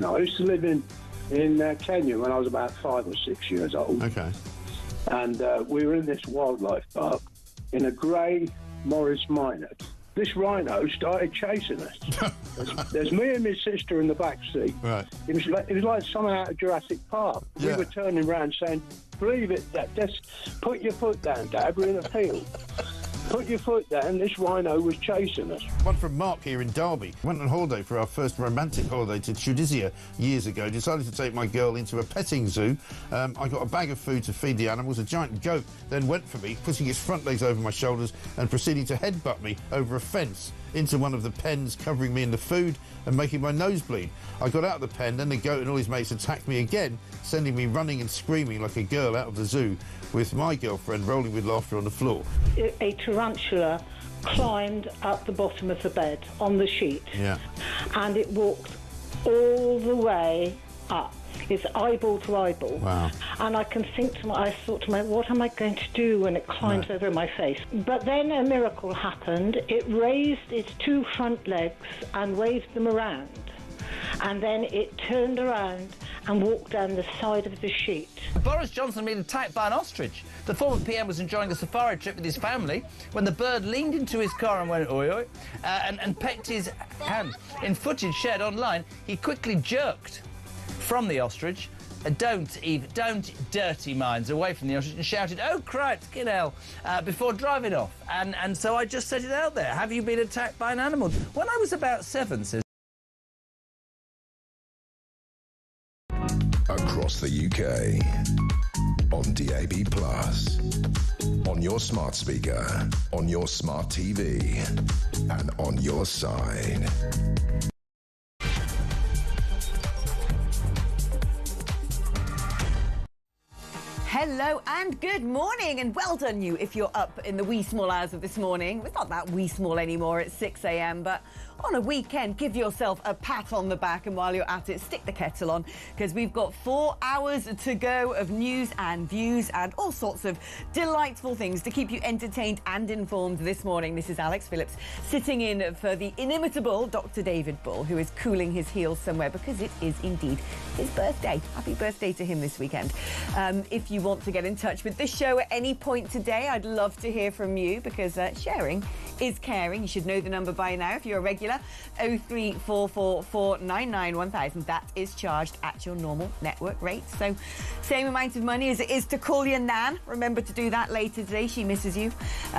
No, I used to live in Kenya when I was about 5 or 6 years old. Okay. And we were in this wildlife park in a grey Morris Minor. This rhino started chasing us. There's me and my sister in the back seat. Right. It was like something out of Jurassic Park. Yeah. We were turning around saying, "Believe it, Dad. Just put your foot down, Dad. We're in a field. Put your foot down." This rhino was chasing us. One from Mark here in Derby. Went on holiday for our first romantic holiday to Tunisia years ago. Decided to take my girl into a petting zoo. I got a bag of food to feed the animals. A giant goat then went for me, putting its front legs over my shoulders and proceeding to headbutt me over a fence into one of the pens, covering me in the food and making my nose bleed. I got out of the pen, then the goat and all his mates attacked me again, sending me running and screaming like a girl out of the zoo, with my girlfriend rolling with laughter on the floor. A tarantula climbed up the bottom of the bed on the sheet. Yeah. And it walked all the way up. It's eyeball to eyeball. Wow. And I thought to myself, what am I going to do when it climbs over my face? But then a miracle happened. It raised its 2 front legs and waved them around. And then it turned around and walked down the side of the sheet. Boris Johnson been attacked by an ostrich. The former PM was enjoying a safari trip with his family when the bird leaned into his car and went oi oi and pecked his hand. In footage shared online, he quickly jerked from the ostrich. Don't dirty minds away from the ostrich, and shouted, "Oh, Christ, get hell," before driving off. And so I just set it out there. Have you been attacked by an animal? When I was about 7, says... Across the UK, on DAB+, on your smart speaker, on your smart TV, and on your side. Hello and good morning, and well done you if you're up in the wee small hours of this morning. It's not that wee small anymore, it's 6 a.m, but on a weekend, give yourself a pat on the back, and while you're at it, stick the kettle on, because we've got 4 hours to go of news and views and all sorts of delightful things to keep you entertained and informed this morning. This is Alex Phillips sitting in for the inimitable Dr. David Bull, who is cooling his heels somewhere because it is indeed his birthday. Happy birthday to him this weekend. If you want to get in touch with the show at any point today, I'd love to hear from you, because sharing is caring. You should know the number by now if you're a regular. 03444991000. That is charged at your normal network rate. So same amount of money as it is to call your nan. Remember to do that later today. She misses you.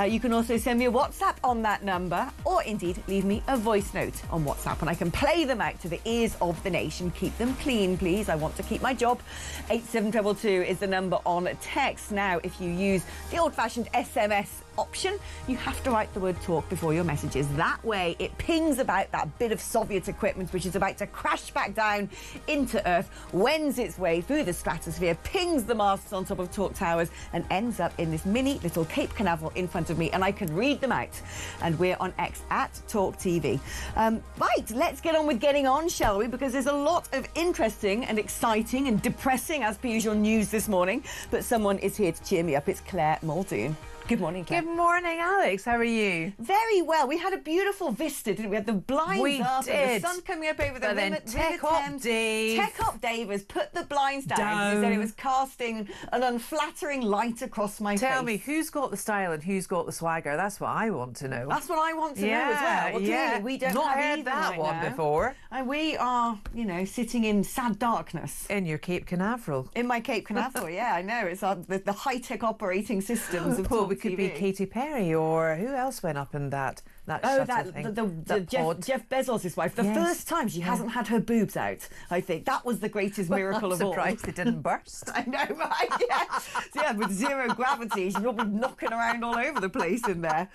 You can also send me a WhatsApp on that number, or indeed leave me a voice note on WhatsApp, and I can play them out to the ears of the nation. Keep them clean, please. I want to keep my job. 87222 is the number on text. Now, if you use the old-fashioned SMS option, you have to write the word talk before your messages. That way it pings about that bit of Soviet equipment which is about to crash back down into Earth, wends its way through the stratosphere, pings the masts on top of talk towers, and ends up in this mini little Cape Canaveral in front of me, and I can read them out. And we're on X at talkTV. Right, let's get on with getting on, shall we? Because there's a lot of interesting and exciting and depressing, as per usual, news this morning. But someone is here to cheer me up. It's Claire Muldoon. Good morning, Claire. Good morning, Alex. How are you? Very well. We had a beautiful vista, didn't we? We had the blinds up, and the sun coming up over the river. Tech Up Dave. Tech Up Dave has put the blinds down. He said it was casting an unflattering light across my face. Tell me, who's got the style and who's got the swagger? That's what I want to know. That's what I want to know as well. Well, clearly we don't Not have heard either that right one now. before. And we are, you know, sitting in sad darkness. In your Cape Canaveral. In my Cape Canaveral, yeah, I know. It's the high-tech operating systems of Well, talk we could be TV. Katy Perry, or who else went up in that shuttle thing? Jeff Bezos' wife. The first time she hasn't had her boobs out, I think. That was the greatest miracle of all. I'm surprised they didn't burst. I know, right? Yeah. So, yeah, with zero gravity, she's probably knocking around all over the place in there.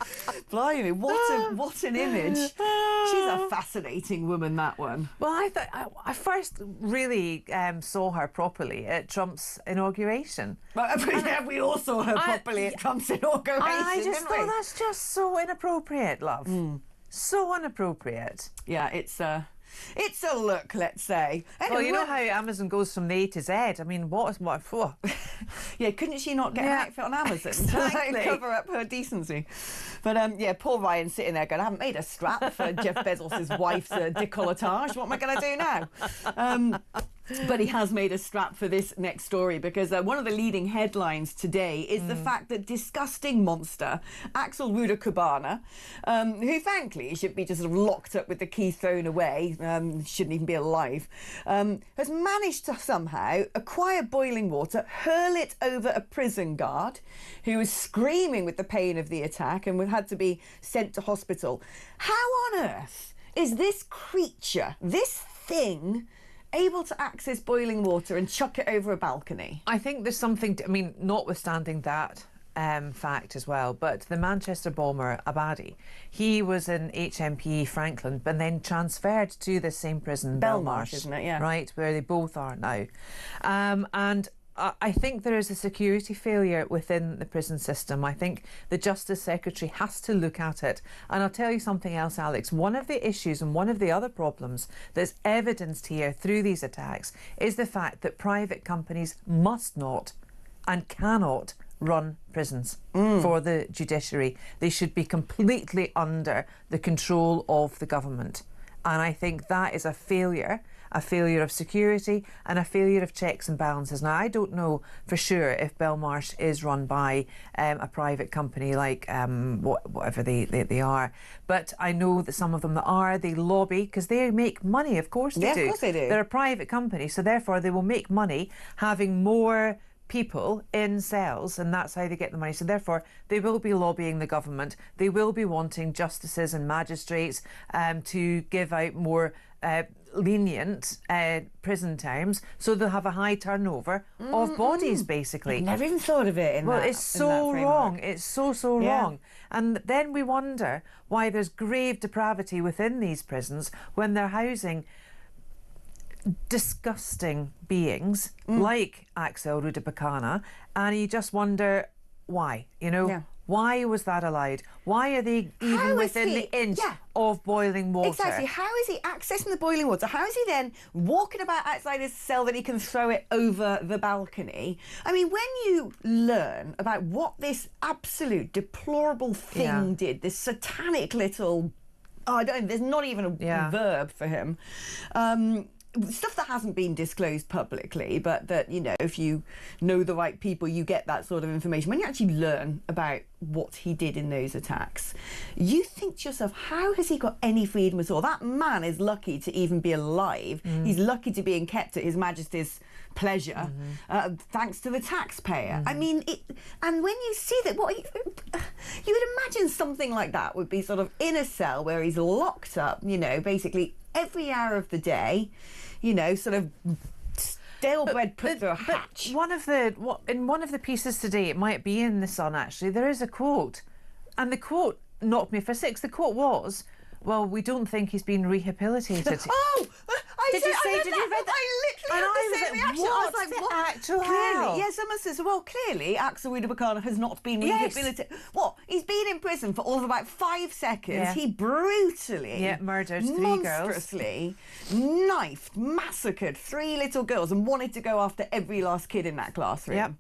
Blimey, what an image. She's a fascinating woman, that one. Well, I first really saw her properly at Trump's inauguration. Yeah, we all saw her properly at Trump's inauguration. I just thought that's just so inappropriate, love. So inappropriate. Yeah, it's It's a look, let's say. Well, you know how Amazon goes from the A to Z. I mean, what for? Yeah, couldn't she not get an outfit on Amazon to like, cover up her decency? But yeah, poor Ryan sitting there going, I haven't made a strap for Jeff Bezos' wife's décolletage. What am I going to do now? But he has made a strap for this next story because one of the leading headlines today is the fact that disgusting monster Axel Ruder Cabana, who frankly should be just sort of locked up with the key thrown away, shouldn't even be alive, has managed to somehow acquire boiling water, hurl it over a prison guard who was screaming with the pain of the attack and had to be sent to hospital. How on earth is this creature, this thing, able to access boiling water and chuck it over a balcony? I think there's something, I mean, notwithstanding that fact as well, but the Manchester bomber, Abadi, he was in HMP Franklin, but then transferred to the same prison, Belmarsh, isn't it? Yeah. Right, where they both are now. And I think there is a security failure within the prison system. I think the Justice Secretary has to look at it. And I'll tell you something else, Alex. One of the issues and one of the other problems that's evidenced here through these attacks is the fact that private companies must not and cannot run prisons for the judiciary. They should be completely under the control of the government. And I think that is a failure of security and a failure of checks and balances. Now, I don't know for sure if Belmarsh is run by a private company like whatever they are, but I know that some of them that are, they lobby because they make money, of course they do. Of course they do. They're a private company, so therefore they will make money having more people in cells, and that's how they get the money. So therefore they will be lobbying the government. They will be wanting justices and magistrates to give out more lenient prison terms, so they'll have a high turnover of bodies, basically. I've never even thought of it it's so wrong. It's so wrong. And then we wonder why there's grave depravity within these prisons when they're housing disgusting beings like Axel Rudabakana, and you just wonder why, why was that allowed? Why are they even within the inch of boiling water? Exactly. How is he accessing the boiling water? How is he then walking about outside his cell that he can throw it over the balcony? I mean, when you learn about what this absolute deplorable thing did, this satanic little... there's not even a verb for him. Stuff that hasn't been disclosed publicly, but that, if you know the right people, you get that sort of information. When you actually learn about what he did in those attacks, you think to yourself, how has he got any freedom at all? That man is lucky to even be alive. He's lucky to be kept at His Majesty's pleasure, thanks to the taxpayer. I mean, and when you see that, you would imagine something like that would be sort of in a cell where he's locked up, basically every hour of the day, sort of stale bread put through a hatch. In one of the pieces today, it might be in The Sun actually, there is a quote, and the quote knocked me for six. The quote was, well, we don't think he's been rehabilitated. Did you read that? I literally had the same reaction. I was like, what? Actual clearly, hell? yeah, someone says, well, clearly, Axel Rudabakana has not been rehabilitated. What? He's been in prison for all of about 5 seconds. Yeah. He brutally, murdered 3 girls. Monstrously knifed, massacred 3 little girls and wanted to go after every last kid in that classroom. Yep.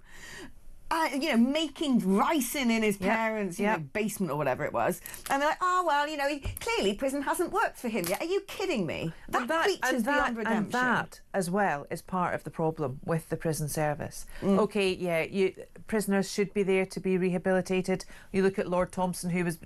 Making ricin in his parents' basement or whatever it was. And they're like, clearly prison hasn't worked for him yet. Are you kidding me? That creature's beyond redemption. And that, as well, is part of the problem with the prison service. Prisoners should be there to be rehabilitated. You look at Lord Timpson, who was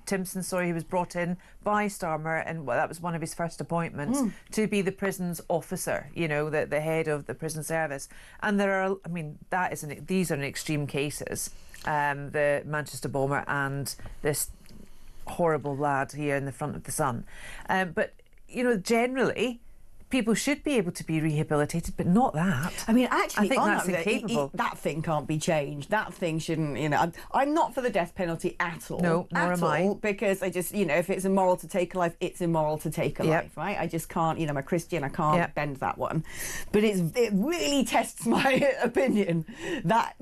brought in by Starmer, and that was one of his first appointments, to be the prison's officer, the head of the prison service. And these are an extreme cases. The Manchester bomber and this horrible lad here in the front of The Sun. But generally, people should be able to be rehabilitated, but not that. I mean, actually, I think that's incapable. That thing can't be changed. That thing shouldn't, I'm not for the death penalty at all. No, nor am I. Because I just, if it's immoral to take a life, it's immoral to take a life, right? I just can't, I'm a Christian, I can't bend that one. But it really tests my opinion that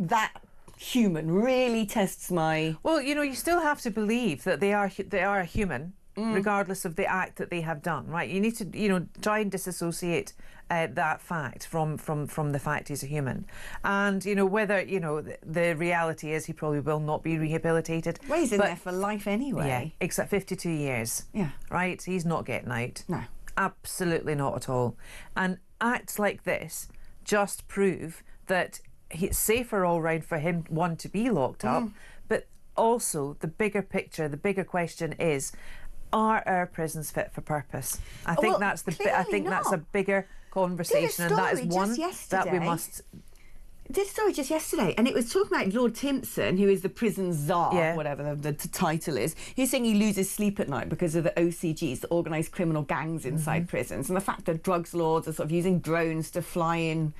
human really tests my... Well, you still have to believe that they are a human. regardless of the act that they have done, right? You need to, you know, try and disassociate that fact from the fact he's a human. And, you know, whether, you know, the reality is he probably will not be rehabilitated. Well, he's in there for life anyway. Yeah, except 52 years. Yeah. Right? He's not getting out. No. Absolutely not at all. And acts like this just prove that it's safer all round for him, one, to be locked up, but also the bigger picture, the bigger question is, are our prisons fit for purpose? I think that's a bigger conversation, and that is one that we must. Did a story just yesterday, and it was talking about Lord Timpson, who is the prison czar, whatever the title is. He's saying he loses sleep at night because of the OCGs, the organised criminal gangs inside prisons, and the fact that drugs lords are sort of using drones to fly in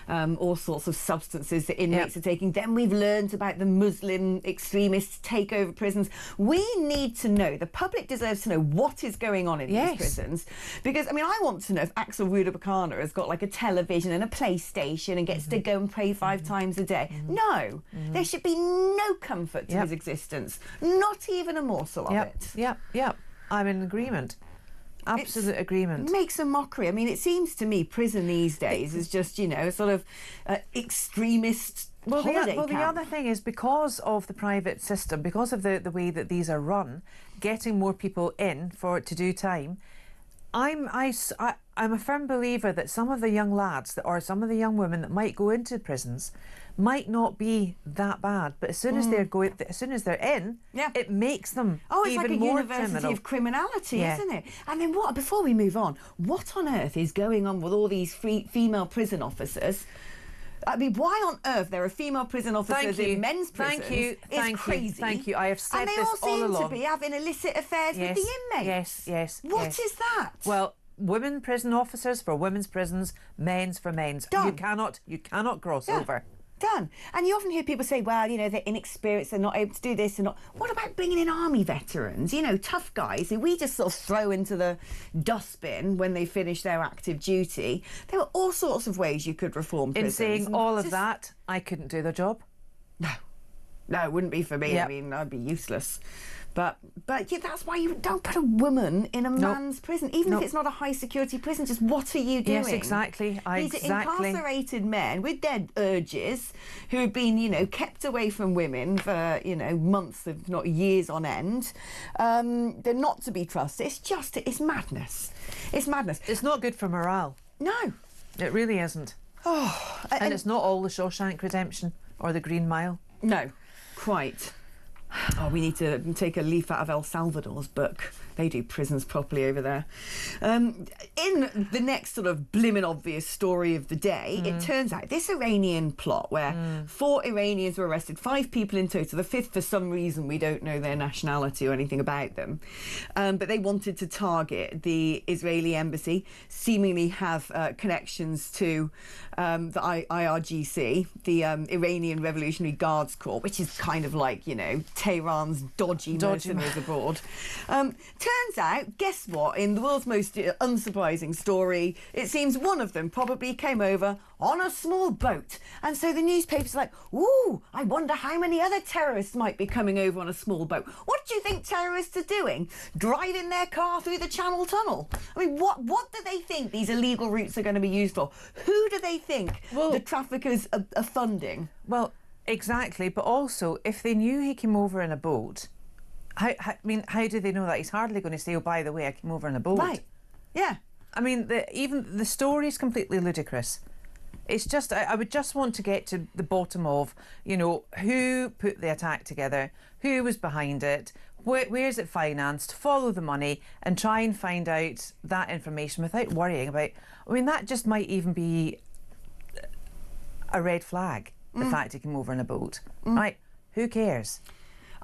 all sorts of substances that inmates are taking. Then we've learned about the Muslim extremists take over prisons. We need to know, the public deserves to know what is going on in these prisons, because, I mean, I want to know if Axel Rudabakana has got like a television and a PlayStation and gets to go and pray 5 times a day. No, there should be no comfort to his existence, not even a morsel of it. Yep. I'm in agreement. Absolute agreement. It makes a mockery. I mean, it seems to me prison these days is just, you know, sort of extremist holiday camp. The other thing is, because of the private system, because of the way that these are run, getting more people in to do time, I'm a firm believer that some of the young lads or some of the young women that might go into prisons might not be that bad, but as soon as they're in, it makes them it's even like a more university criminal. of criminality, isn't it? And then what? Before we move on, what on earth is going on with all these female prison officers? I mean, why on earth there are female prison officers in men's prisons? It's crazy. Thank you. I have said this all along. And they all seem to be having illicit affairs with the inmates. Yes. What is that? Well, women prison officers for women's prisons, men's for men's. Done. You cannot cross over. Done. And you often hear people say, well, you know, they're inexperienced, they're not able to do this and not. What about bringing in army veterans, you know, tough guys who we just sort of throw into the dustbin when they finish their active duty? There are all sorts of ways you could reform prisons. In saying all of that, I couldn't do the job. No, it wouldn't be for me. I mean, I'd be useless. But yeah, that's why you don't put a woman in a man's prison, even if it's not a high security prison. Just what are you doing? Yes, exactly. These are incarcerated men with dead urges who have been, you know, kept away from women for, you know, months, if not years on end. They're not to be trusted. It's madness. It's madness. It's not good for morale. No, it really isn't. And it's not all the Shawshank Redemption or the Green Mile. No, quite. Oh, we need to take a leaf out of El Salvador's book. They do prisons properly over there. In the next sort of blimmin' obvious story of the day, it turns out this Iranian plot where 4 Iranians were arrested, 5 people in total, the 5th for some reason we don't know their nationality or anything about them, but they wanted to target the Israeli embassy, seemingly have connections to the IRGC, the Iranian Revolutionary Guards Corps, which is kind of like, you know, Tehran's dodgy mercenaries abroad. Turns out, guess what? In the world's most unsurprising story, it seems one of them probably came over on a small boat. And so the newspaper's like, ooh, I wonder how many other terrorists might be coming over on a small boat. What do you think terrorists are doing? Driving their car through the Channel Tunnel? I mean, what do they think these illegal routes are going to be used for? Who do they think the traffickers are funding? Well, exactly, but also, if they knew he came over in a boat, how do they know that? He's hardly going to say, oh, by the way, I came over in a boat. Right, yeah. I mean, even the story is completely ludicrous. It's just, I would just want to get to the bottom of, you know, who put the attack together, who was behind it, where's it financed, follow the money and try and find out that information without worrying about, I mean, that just might even be a red flag, the fact he came over in a boat, right? Who cares?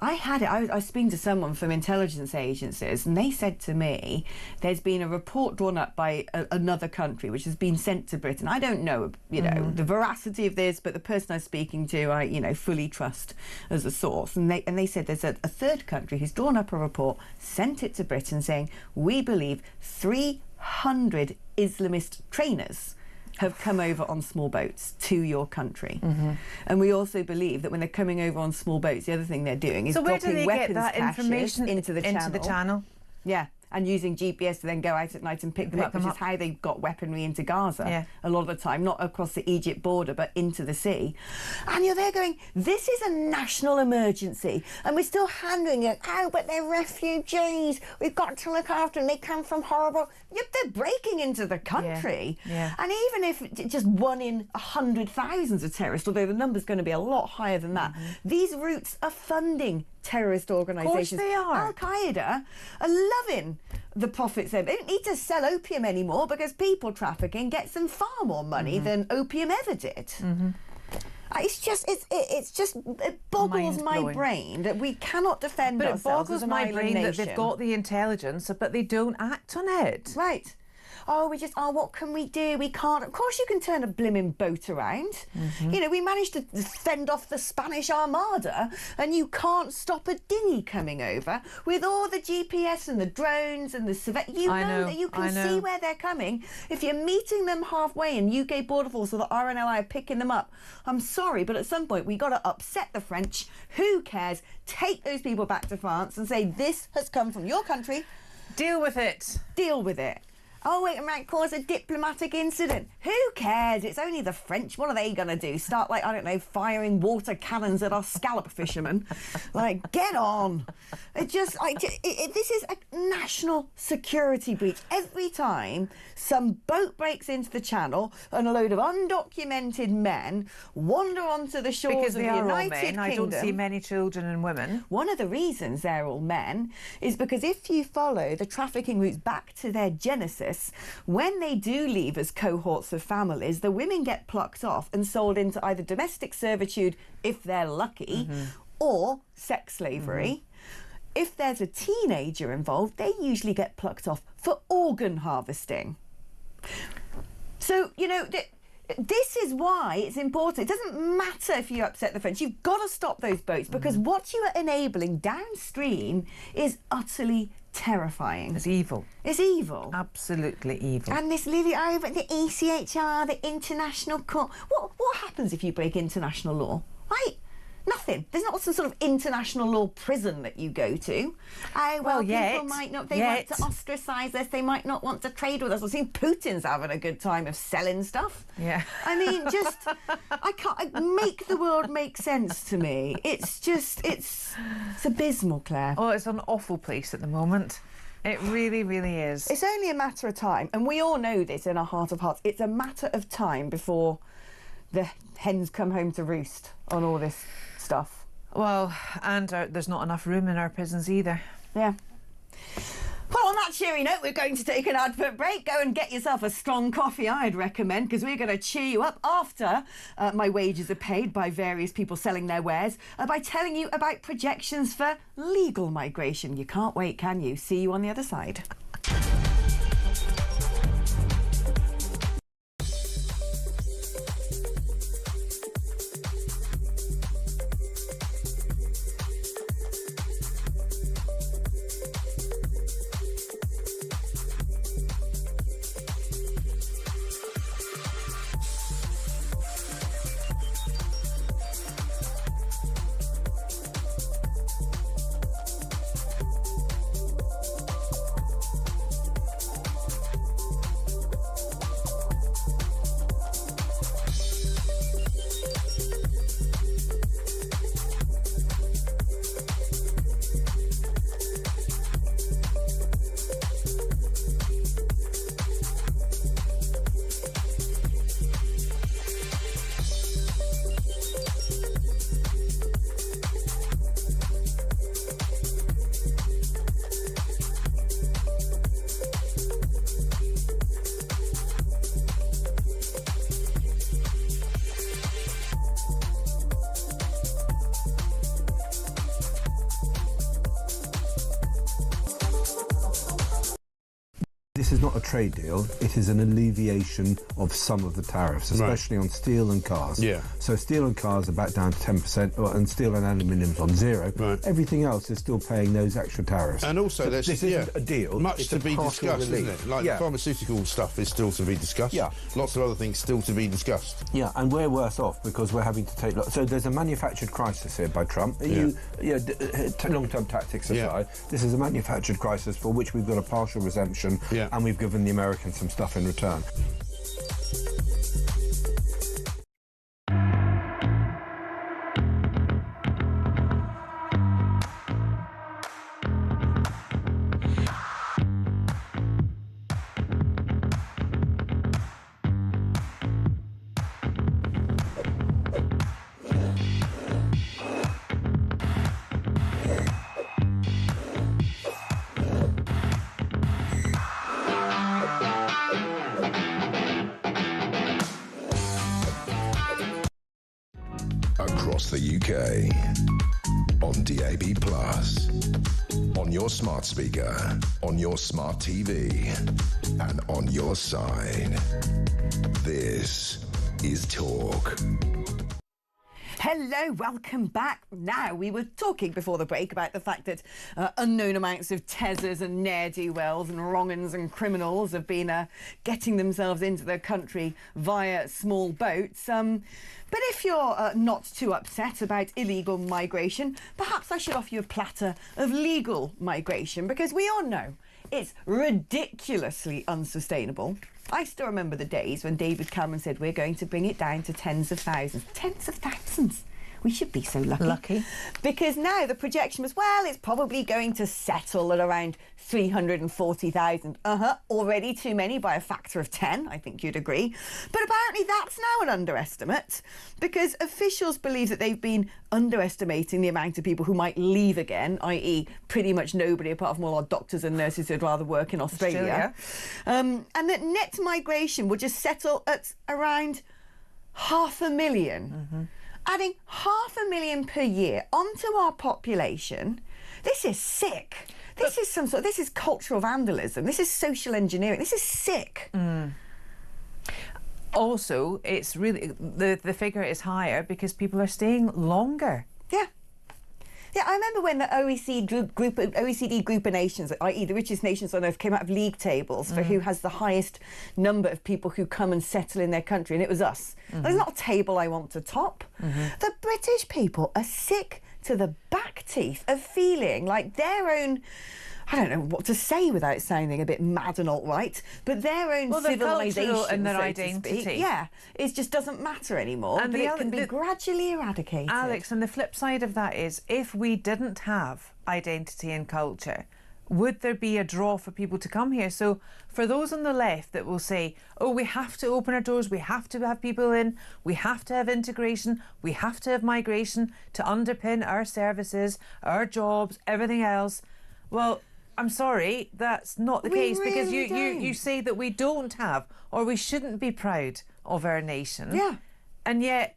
I was speaking to someone from intelligence agencies and they said to me there's been a report drawn up by another country which has been sent to Britain. I don't know, you know, the veracity of this, but the person I was speaking to, I, you know, fully trust as a source. And they said there's a third country who's drawn up a report, sent it to Britain saying, we believe 300 Islamist trainers have come over on small boats to your country. And we also believe that when they're coming over on small boats, the other thing they're doing is dropping weapons caches into the channel. Yeah. And using GPS to then go out at night and pick them up, which is how they got weaponry into Gaza a lot of the time, not across the Egypt border, but into the sea. And you're there going, this is a national emergency, and we're still handling it. Oh, but they're refugees. We've got to look after them. They come from horrible... Yep, they're breaking into the country. Yeah. And even if just 1 in 100,000 are terrorists, although the number's going to be a lot higher than that, these routes are funding terrorist organisations. Of course they are. Al-Qaeda are loving the profits there. They don't need to sell opium anymore because people trafficking gets them far more money than opium ever did. It boggles my brain that we cannot defend ourselves. But it boggles as my brain that nation. they've got the intelligence, but they don't act on it. Right. What can we do? We can't. Of course you can turn a blimmin' boat around. You know, we managed to fend off the Spanish Armada, and you can't stop a dinghy coming over with all the GPS and the drones and the you know that you can see where they're coming. If you're meeting them halfway and UK Border Force or the RNLI are picking them up, I'm sorry, but at some point we got to upset the French. Who cares? Take those people back to France and say, this has come from your country. Deal with it. Deal with it. Oh, it might cause a diplomatic incident. Who cares? It's only the French. What are they going to do? Start, like, I don't know, firing water cannons at our scallop fishermen? Like, get on. This is a national security breach. Every time some boat breaks into the channel and a load of undocumented men wander onto the shores of the United Kingdom... I don't see many children and women. One of the reasons they're all men is because if you follow the trafficking routes back to their genesis, when they do leave as cohorts of families, the women get plucked off and sold into either domestic servitude, if they're lucky, or sex slavery. If there's a teenager involved, they usually get plucked off for organ harvesting. So, you know, this is why it's important. It doesn't matter if you upset the French. You've got to stop those boats, because what you are enabling downstream is utterly terrifying. It's evil. It's evil. Absolutely evil. And this Lily over the ECHR, the International Court. What happens if you break international law? Right? Nothing. There's not some sort of international law prison that you go to. People might not. They want to ostracise us. They might not want to trade with us. I've seen Putin's having a good time of selling stuff. Yeah. I mean, I can't make the world make sense to me. It's abysmal, Claire. Oh, it's an awful place at the moment. It really, really is. It's only a matter of time, and we all know this in our heart of hearts. It's a matter of time before the hens come home to roost on all this stuff. Well, and there's not enough room in our prisons either. Yeah. Well, on that cheery note, we're going to take an advert break. Go and get yourself a strong coffee, I'd recommend, because we're going to cheer you up after my wages are paid by various people selling their wares by telling you about projections for legal migration. You can't wait, can you? See you on the other side. this is not a trade deal. It is an alleviation of some of the tariffs, especially on steel and cars. Yeah. So steel and cars are back down to 10%, and steel and aluminium's on 0. Right. Everything else is still paying those extra tariffs. And also, so this isn't a deal. Much it's to be partial discussed, relief. isn't it? Like the pharmaceutical stuff is still to be discussed. Yeah. Lots of other things still to be discussed. Yeah, and we're worse off because we're having to take... So there's a manufactured crisis here by Trump. Long-term tactics aside, this is a manufactured crisis for which we've got a partial resumption, and we've given the Americans some stuff in return. Across the UK, on DAB+, on your smart speaker, on your smart TV, and on your side. This is Talk. Hello, welcome back. Now, we were talking before the break about the fact that unknown amounts of Tezzers and ne'er-do-wells and wrong-uns and criminals have been getting themselves into the country via small boats. But if you're not too upset about illegal migration, perhaps I should offer you a platter of legal migration, because we all know it's ridiculously unsustainable. I still remember the days when David Cameron said we're going to bring it down to tens of thousands. Tens of thousands. We should be so lucky. Because now the projection was, well, it's probably going to settle at around 340,000. Already too many by a factor of 10, I think you'd agree. But apparently that's now an underestimate, because officials believe that they've been underestimating the amount of people who might leave again, i.e. pretty much nobody apart from all our doctors and nurses who'd rather work in Australia. And that net migration will just settle at around 500,000. Adding 500,000 per year onto our population, this is sick. This is cultural vandalism. This is social engineering. This is sick. Also, it's really the figure is higher because people are staying longer. Yeah, I remember when the OECD group of nations, i.e. the richest nations on earth, came out of league tables for who has the highest number of people who come and settle in their country, and it was us. There's not a table I want to top. The British people are sick to the back teeth of feeling like their own... I don't know what to say without sounding a bit mad and alt-right, but their own civilisation and their so identity. To speak, it just doesn't matter anymore, and it can be gradually eradicated. Alex, and the flip side of that is, if we didn't have identity and culture, would there be a draw for people to come here? So for those on the left that will say, oh, we have to open our doors, we have to have people in, we have to have integration, we have to have migration to underpin our services, our jobs, everything else, well, I'm sorry, that's not the case, because you say that we don't have, or we shouldn't be proud of our nation. Yeah. And yet,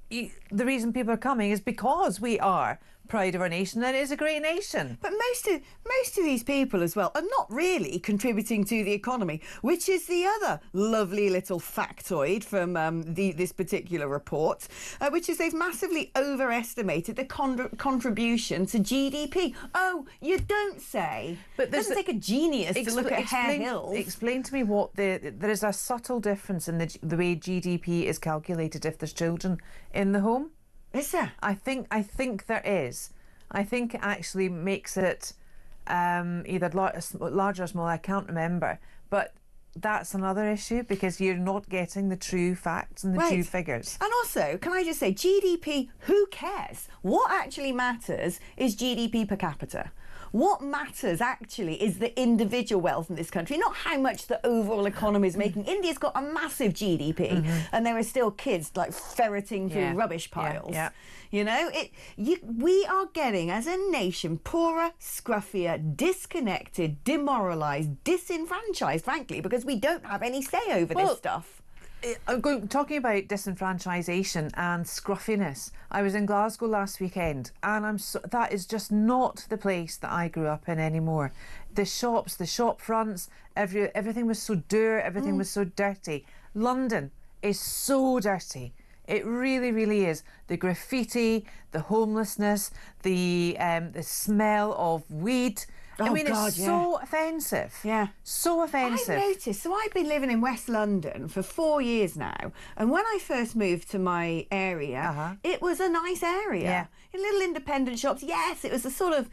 the reason people are coming is because we are proud of our nation, and it is a great nation. But most of these people as well are not really contributing to the economy, which is the other lovely little factoid from this particular report, which is they've massively overestimated the contribution to GDP. Oh, you don't say. But it doesn't take a genius to look at Hare Hills. Explain to me what there is a subtle difference in the way GDP is calculated if there's children in the home. Is there? I think there is. I think it actually makes it either larger or smaller. I can't remember, but that's another issue, because you're not getting the true facts and the true figures. And also, can I just say, GDP, who cares? What actually matters is GDP per capita. What matters actually is the individual wealth in this country, not how much the overall economy is making. India's got a massive GDP, and there are still kids like ferreting through rubbish piles. You know, we are getting, as a nation, poorer, scruffier, disconnected, demoralised, disenfranchised, frankly, because we don't have any say over this stuff. talking about disenfranchisation and scruffiness. I was in Glasgow last weekend, and that is just not the place that I grew up in anymore. The shops, the shop fronts, everything was so dour, everything was so dirty. London is so dirty. It really, really is. The graffiti, the homelessness, the smell of weed. I mean, it's so offensive. Yeah. So offensive. I've noticed, so I've been living in West London for 4 years now, and when I first moved to my area, it was a nice area. Yeah. Little independent shops. Yes, it was a sort of,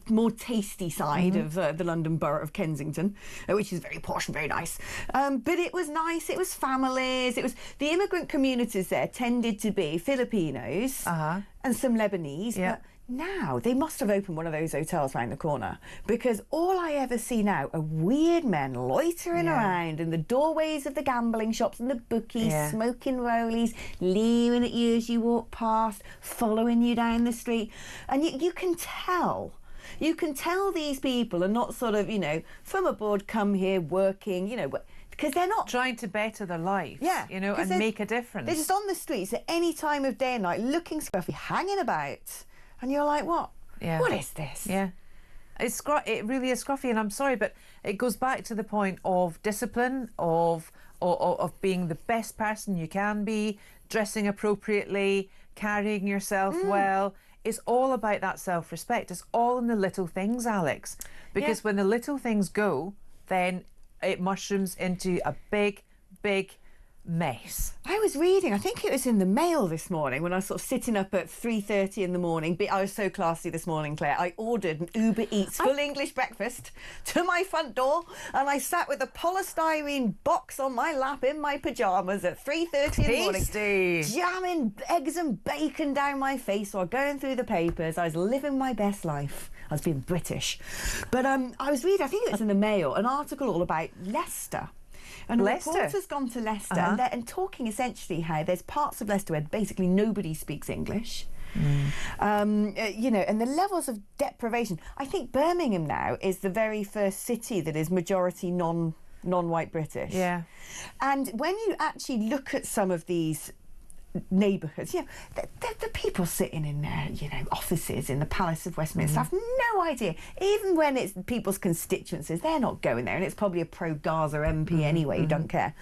more tasty side of the London borough of Kensington, which is very posh and very nice. But it was nice. It was families. It was the immigrant communities there tended to be Filipinos and some Lebanese. Yeah. But now, they must have opened one of those hotels round the corner, because all I ever see now are weird men loitering around in the doorways of the gambling shops and the bookies, smoking rollies, leering at you as you walk past, following you down the street. And you can tell. You can tell these people are not sort of, from abroad, come here working, because they're not trying to better their lives, and make a difference. They're just on the streets at any time of day and night, looking scruffy, hanging about. And you're like, what? Yeah. What is this? Yeah. It really is scruffy, and I'm sorry, but it goes back to the point of discipline, of being the best person you can be, dressing appropriately, carrying yourself well. It's all about that self-respect. It's all in the little things, Alex. Because when the little things go, then it mushrooms into a big, big mess. I was reading, I think it was in the Mail this morning, when I was sort of sitting up at 3:30 in the morning. I was so classy this morning, Claire. I ordered an Uber Eats full English breakfast to my front door, and I sat with a polystyrene box on my lap in my pyjamas at 3:30 in the morning, jamming eggs and bacon down my face while going through the papers. I was living my best life. I was being British. But I was reading, I think it was in the Mail, an article all about Leicester. And a reporter's gone to Leicester and talking essentially how there's parts of Leicester where basically nobody speaks English. And the levels of deprivation. I think Birmingham now is the very first city that is majority non-white British. Yeah. And when you actually look at some of these neighbourhoods, the people sitting in their, offices in the Palace of Westminster have no idea. Even when it's people's constituencies, they're not going there, and it's probably a pro-Gaza MP anyway who don't care.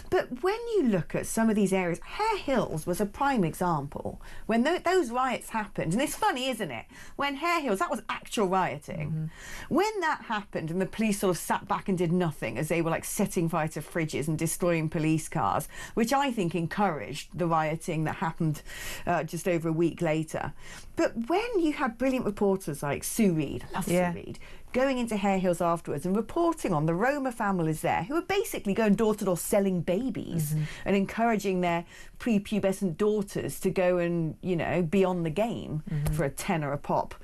But when you look at some of these areas, Hare Hills was a prime example. When those riots happened, and it's funny, isn't it? When Hare Hills, that was actual rioting. When that happened and the police sort of sat back and did nothing as they were like setting fire to fridges and destroying police cars, which I think encouraged the rioting that happened just over a week later. But when you had brilliant reporters like Sue Reid, I love Sue Reid, going into Hare Hills afterwards and reporting on the Roma families there who are basically going door to door selling babies and encouraging their prepubescent daughters to go and, be on the game for a tenner a pop.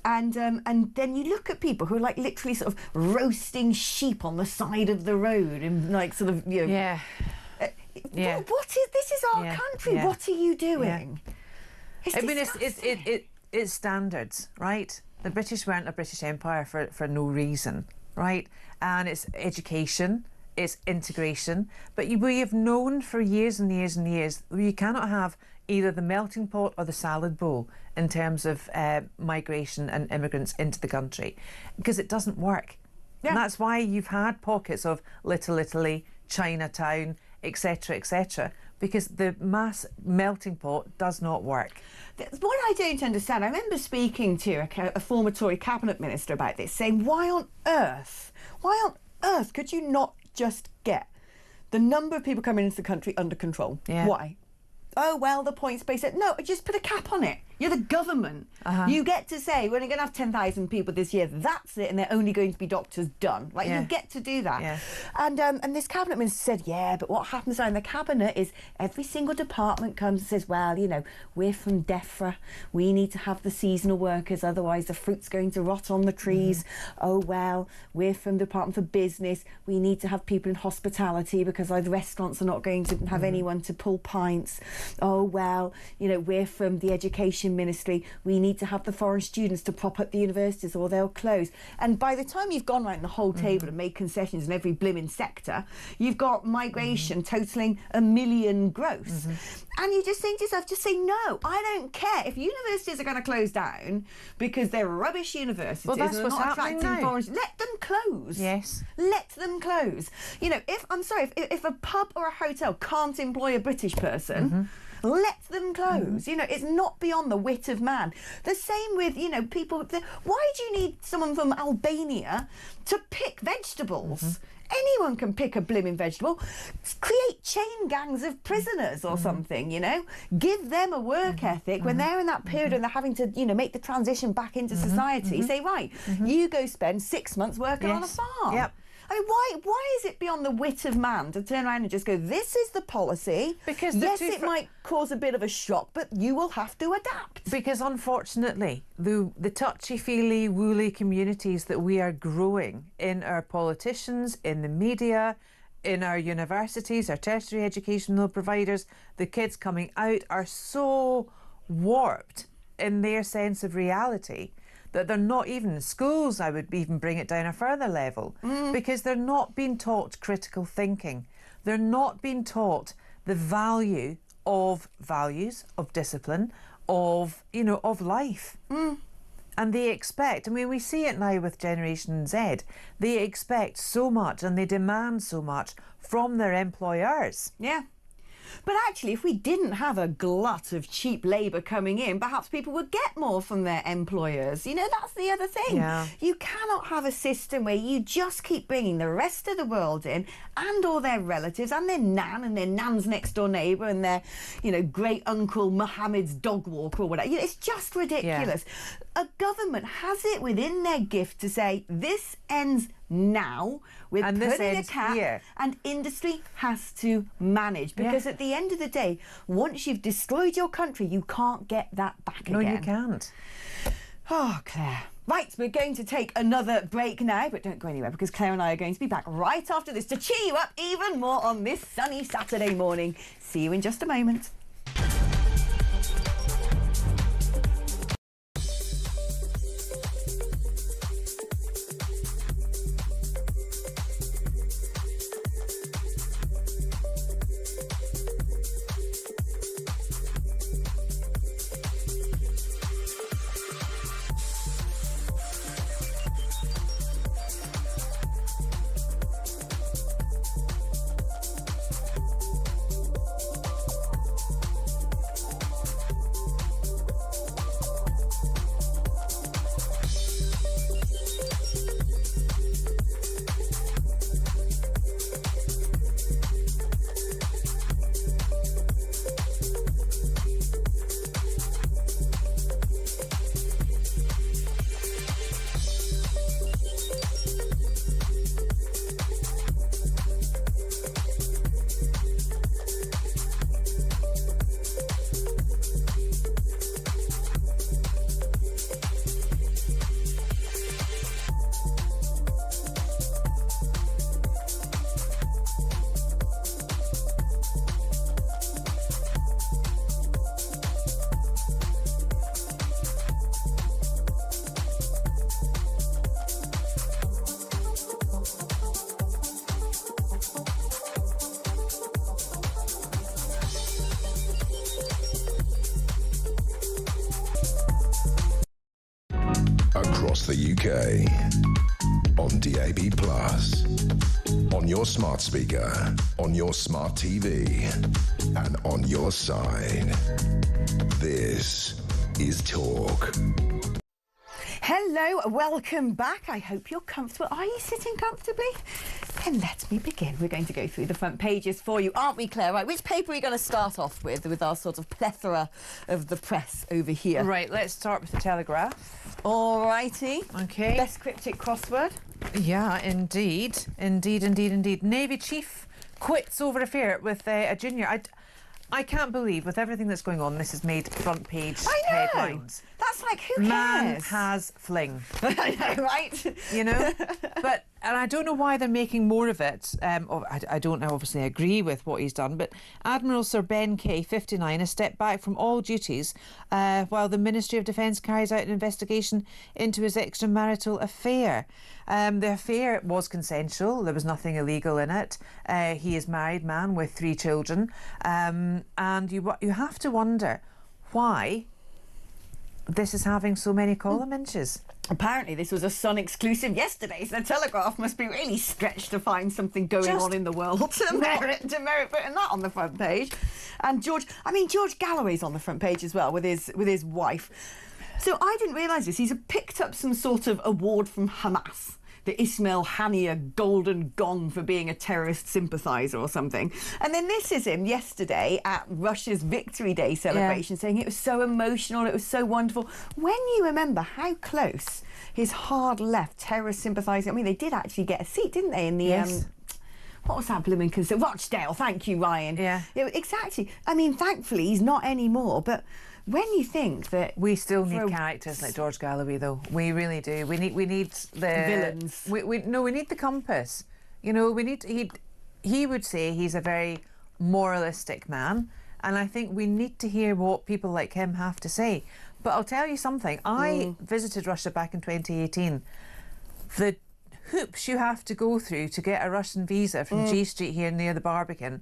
And then you look at people who are like literally sort of roasting sheep on the side of the road and like sort of, this is our country. What are you doing? It's standards, right? The British weren't a British Empire for no reason, right? And it's education, it's integration. But we have known for years and years and years you cannot have either the melting pot or the salad bowl in terms of migration and immigrants into the country, because it doesn't work. And that's why you've had pockets of Little Italy, Chinatown, etc., because the mass melting pot does not work. What I don't understand, I remember speaking to a former Tory cabinet minister about this, saying, why on earth could you not just get the number of people coming into the country under control? Why? Oh, well, the points based said, no, just put a cap on it. You're the government. You get to say, we're going to have 10,000 people this year, that's it, and they're only going to be doctors, done. Like, you get to do that. And this cabinet minister said, but what happens around the cabinet is every single department comes and says, well, we're from DEFRA, we need to have the seasonal workers, otherwise the fruit's going to rot on the trees. Oh, well, we're from the Department for Business, we need to have people in hospitality because the restaurants are not going to have anyone to pull pints. Oh, well, we're from the Education Education Ministry, we need to have the foreign students to prop up the universities or they'll close. And by the time you've gone around the whole table and made concessions in every blimmin' sector, you've got migration totalling 1 million gross. And you just think to yourself, just say, no, I don't care. If universities are going to close down because they're rubbish universities, well, that's and what's not happening attracting now. foreign, let them close. Yes. Let them close. You know, if a pub or a hotel can't employ a British person, let them close. You know, it's not beyond the wit of man. The same with, you know, people. Why do you need someone from Albania to pick vegetables? Anyone can pick a blimmin' vegetable. Create chain gangs of prisoners or something, you know. Give them a work ethic when they're in that period and they're having to, you know, make the transition back into society. Say, right, you go spend 6 months working on a farm. Yep. I mean, why is it beyond the wit of man to turn around and just go, this is the policy? Because yes, it might cause a bit of a shock, but you will have to adapt. Because unfortunately, the touchy-feely, woolly communities that we are growing in our politicians, in the media, in our universities, our tertiary educational providers, the kids coming out are so warped in their sense of reality that they're not even in schools. I would even bring it down a further level, because they're not being taught critical thinking. They're not being taught the value of values, of discipline, of, you know, of life. And they expect, I mean, we see it now with Generation Z, they expect so much and they demand so much from their employers. Yeah. But actually, if we didn't have a glut of cheap labour coming in, perhaps people would get more from their employers. You know, that's the other thing. Yeah. You cannot have a system where you just keep bringing the rest of the world in and all their relatives and their nan and their nan's next door neighbour and their, you know, great uncle Mohammed's dog walker or whatever. You know, it's just ridiculous. Yeah. A government has it within their gift to say, this ends now, we're putting a cap here, and industry has to manage, because at the end of the day, once you've destroyed your country, you can't get that back again. No, you can't. Oh, Claire. Right, we're going to take another break now, but don't go anywhere, because Claire and I are going to be back right after this to cheer you up even more on this sunny Saturday morning. See you in just a moment. Across the UK, on DAB+, on your smart speaker, on your smart TV, and on your side. This is Talk. Hello, welcome back. I hope you're comfortable. Are you sitting comfortably? Then let me begin. We're going to go through the front pages for you, aren't we, Claire? Right, which paper are we going to start off with our sort of plethora of the press over here? Right, let's start with the Telegraph. All righty. Okay. Best cryptic crossword. Yeah, indeed. Indeed. Navy chief quits over affair with a junior. I can't believe, with everything that's going on, this has made front page headlines. That's like, who cares? Man has fling. I know, right? You know? And I don't know why they're making more of it. I don't obviously agree with what he's done, but Admiral Sir Ben Kay, 59, has stepped back from all duties while the Ministry of Defence carries out an investigation into his extramarital affair. The affair was consensual. There was nothing illegal in it. He is a married man with 3 children. And you have to wonder why this is having so many column inches. Apparently this was a Sun exclusive yesterday, so the Telegraph must be really stretched to find something going on in the world to merit putting that on the front page. And George Galloway's on the front page as well with his wife. So I didn't realise this. He's picked up some sort of award from Hamas, the Ismail Haniyeh Golden Gong for being a terrorist sympathiser or something. And then this is him yesterday at Russia's Victory Day celebration saying it was so emotional, it was so wonderful. When you remember how close his hard left terrorist sympathising, I mean, they did actually get a seat, didn't they, in the... what was that blooming concern? Rochdale, thank you, Ryan. Yeah, exactly. I mean, thankfully, he's not anymore, but... When you think that we still need characters like George Galloway, though, we really do. We need the villains. We need the compass. You know, we need. He would say he's a very moralistic man, and I think we need to hear what people like him have to say. But I'll tell you something. I visited Russia back in 2018. The hoops you have to go through to get a Russian visa from G Street here near the Barbican.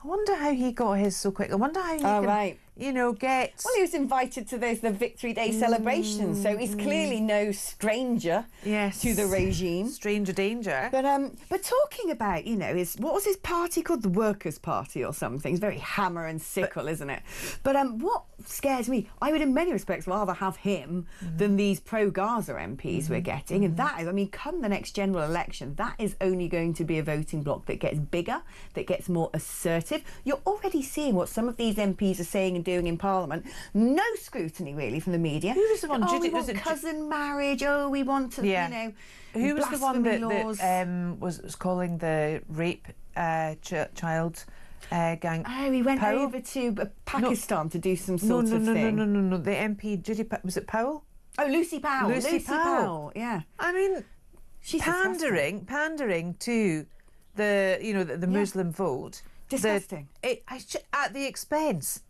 I wonder how he got his so quick. I wonder how he can, you know, get... Well, he was invited to the Victory Day celebration, so he's clearly no stranger to the regime. Stranger danger. But talking about, you know, what was his party called? The Workers' Party or something. It's very hammer and sickle, isn't it? But what scares me, I would in many respects rather have him than these pro-Gaza MPs we're getting. And that is, I mean, come the next general election, that is only going to be a voting bloc that gets bigger, that gets more assertive. You're already seeing what some of these MPs are saying and doing in Parliament. No scrutiny, really, from the media. Who was the one? We want cousin marriage. Oh, we want to, you know... Who was the one that was calling the rape child gang? Oh, he went over to Pakistan to do some sort of thing. No. The MP, was it Powell? Oh, Lucy Powell. Lucy Powell. Yeah. I mean, she's pandering to the Muslim vote. Disgusting. At the expense.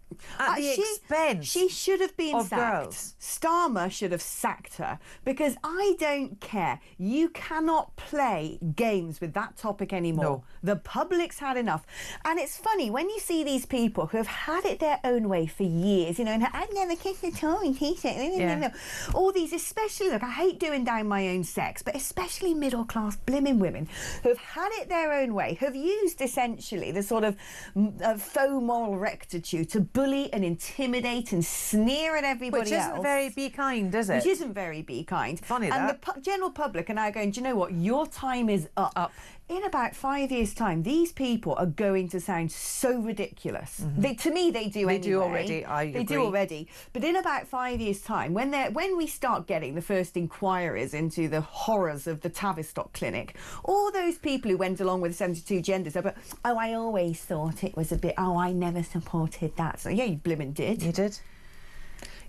She should have been sacked. Girls. Starmer should have sacked her because I don't care. You cannot play games with that topic anymore. No. The public's had enough. And it's funny when you see these people who have had it their own way for years, you know, and I've never kissed a Tory t-shirt. All these, especially, look, I hate doing down my own sex, but especially middle-class blimmin' women who have had it their own way, who have used essentially the sort of faux moral rectitude to bully and intimidate and sneer at everybody else. Which isn't very be kind, is it? Which isn't very be kind. Funny and that. The general public are now going, do you know what? Your time is up. In about 5 years' time, these people are going to sound so ridiculous. To me, they do anyway. They do already, I agree. They do already. But in about 5 years' time, when we start getting the first inquiries into the horrors of the Tavistock Clinic, all those people who went along with 72 genders, but I always thought it was a bit, I never supported that. So, yeah, you blimmin' did. You did.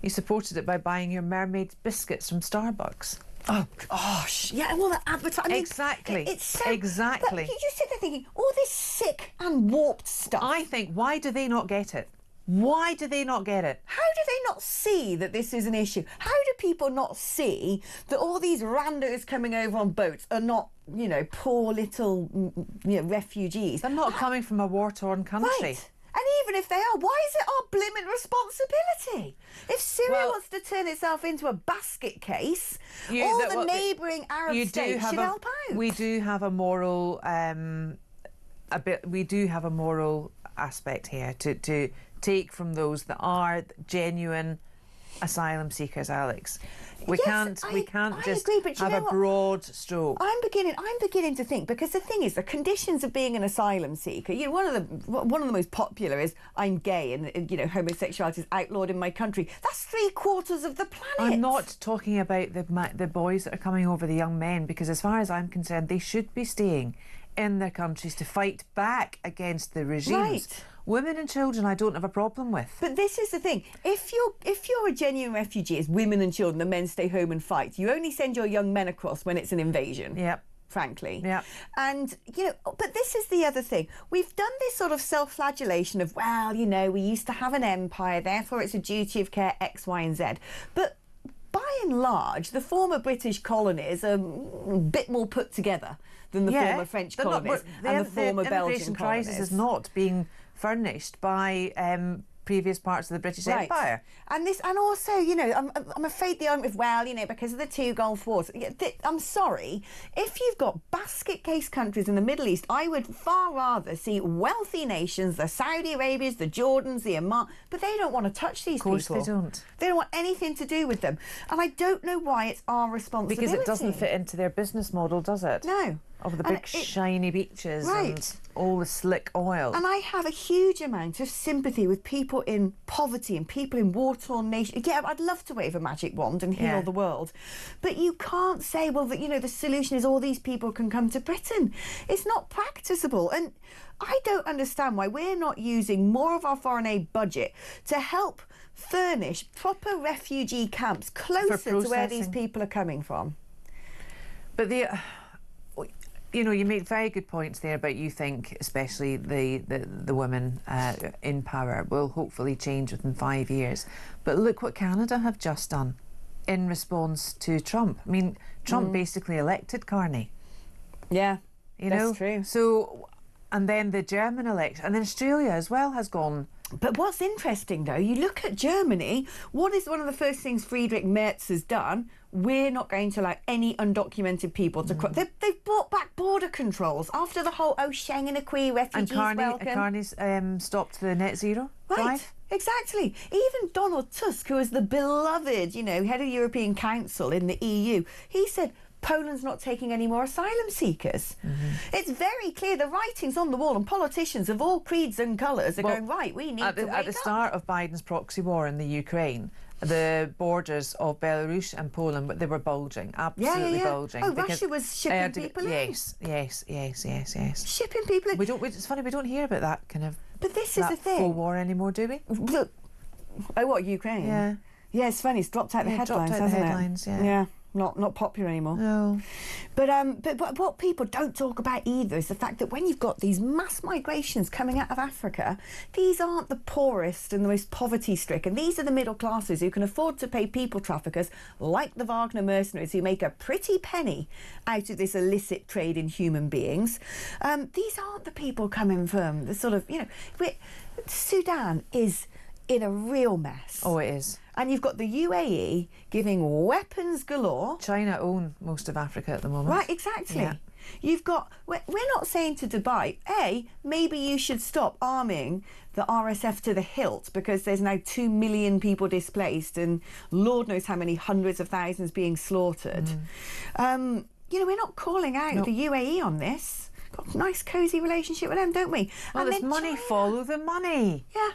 You supported it by buying your mermaid biscuits from Starbucks. Oh gosh, yeah, well, the advertising. Exactly. It's so, exactly. But you just sit there thinking, all this sick and warped stuff. I think, why do they not get it? Why do they not get it? How do they not see that this is an issue? How do people not see that all these randos coming over on boats are not, you know, poor little, refugees? They're not coming from a war-torn country. Right. And even if they are, why is it our blimmin' responsibility? If Syria wants to turn itself into a basket case, all the neighbouring Arab states should help out. We do have a moral, we do have a moral aspect here to take from those that are genuine asylum seekers, Alex. We can't just have a broad stroke. I'm beginning to think, because the thing is, the conditions of being an asylum seeker, you know, one of the most popular is I'm gay and homosexuality is outlawed in my country. That's 3/4 of the planet. I'm not talking about the boys that are coming over, the young men, because as far as I'm concerned, they should be staying in their countries to fight back against the regimes Women and children I don't have a problem with. But this is the thing. If you're a genuine refugee, it's women and children, the men stay home and fight. You only send your young men across when it's an invasion. Yep. Frankly. Yeah. And, you know, but this is the other thing. We've done this sort of self-flagellation of, well, you know, we used to have an empire, therefore it's a duty of care, X, Y and Z. But by and large, the former British colonies are a bit more put together than the former French colonies and the former Belgian colonies. The immigration crisis is not being furnished by previous parts of the British Empire. And also, you know, I'm afraid the argument of, well, you know, because of the 2 Gulf Wars. I'm sorry, if you've got basket case countries in the Middle East, I would far rather see wealthy nations, the Saudi Arabias, the Jordans, the Oman, but they don't want to touch these people. Of course they don't. They don't want anything to do with them. And I don't know why it's our responsibility. Because it doesn't fit into their business model, does it? No. Of the big shiny beaches and all the slick oil. And I have a huge amount of sympathy with people in poverty and people in war-torn nations. Yeah, I'd love to wave a magic wand and heal the world. But you can't say, well, that, you know, the solution is all these people can come to Britain. It's not practicable. And I don't understand why we're not using more of our foreign aid budget to help furnish proper refugee camps closer to where these people are coming from. But you know, you make very good points there about you think, especially the women in power will hopefully change within 5 years. But look what Canada have just done in response to Trump. I mean, Trump basically elected Carney. Yeah, that's true. So, and then the German election, and then Australia as well has gone. But what's interesting, though, you look at Germany, what is one of the first things Friedrich Merz has done? We're not going to allow any undocumented people to cross. They've brought back border controls after the whole, Schengen acquis, refugees welcome. And Carney's stopped the net zero drive. Exactly. Even Donald Tusk, who is the beloved, you know, head of the European Council in the EU, he said, Poland's not taking any more asylum seekers. It's very clear, the writing's on the wall, and politicians of all creeds and colours are going, right, we need to wake up. At the start of Biden's proxy war in the Ukraine, the borders of Belarus and Poland, they were bulging, absolutely bulging. Oh, Russia was shipping people in. Yes. Shipping people in. It's funny, we don't hear about that kind of But this is the thing. full war anymore, do we? Look, what, Ukraine? Yeah. Yeah, it's funny, it's dropped out the headlines, hasn't it? Yeah. Not popular anymore. No. But what people don't talk about either is the fact that when you've got these mass migrations coming out of Africa, these aren't the poorest and the most poverty-stricken. These are the middle classes who can afford to pay people traffickers like the Wagner mercenaries who make a pretty penny out of this illicit trade in human beings. These aren't the people coming from the sort of, you know, Sudan is in a real mess. Oh, it is. And you've got the UAE giving weapons galore. China own most of Africa at the moment. Right, exactly. Yeah. You've got, we're not saying to Dubai, maybe you should stop arming the RSF to the hilt because there's now 2 million people displaced and Lord knows how many hundreds of thousands being slaughtered. You know, we're not calling out the UAE on this. Got a nice, cosy relationship with them, don't we? Well, there's money, follow the money. Yeah.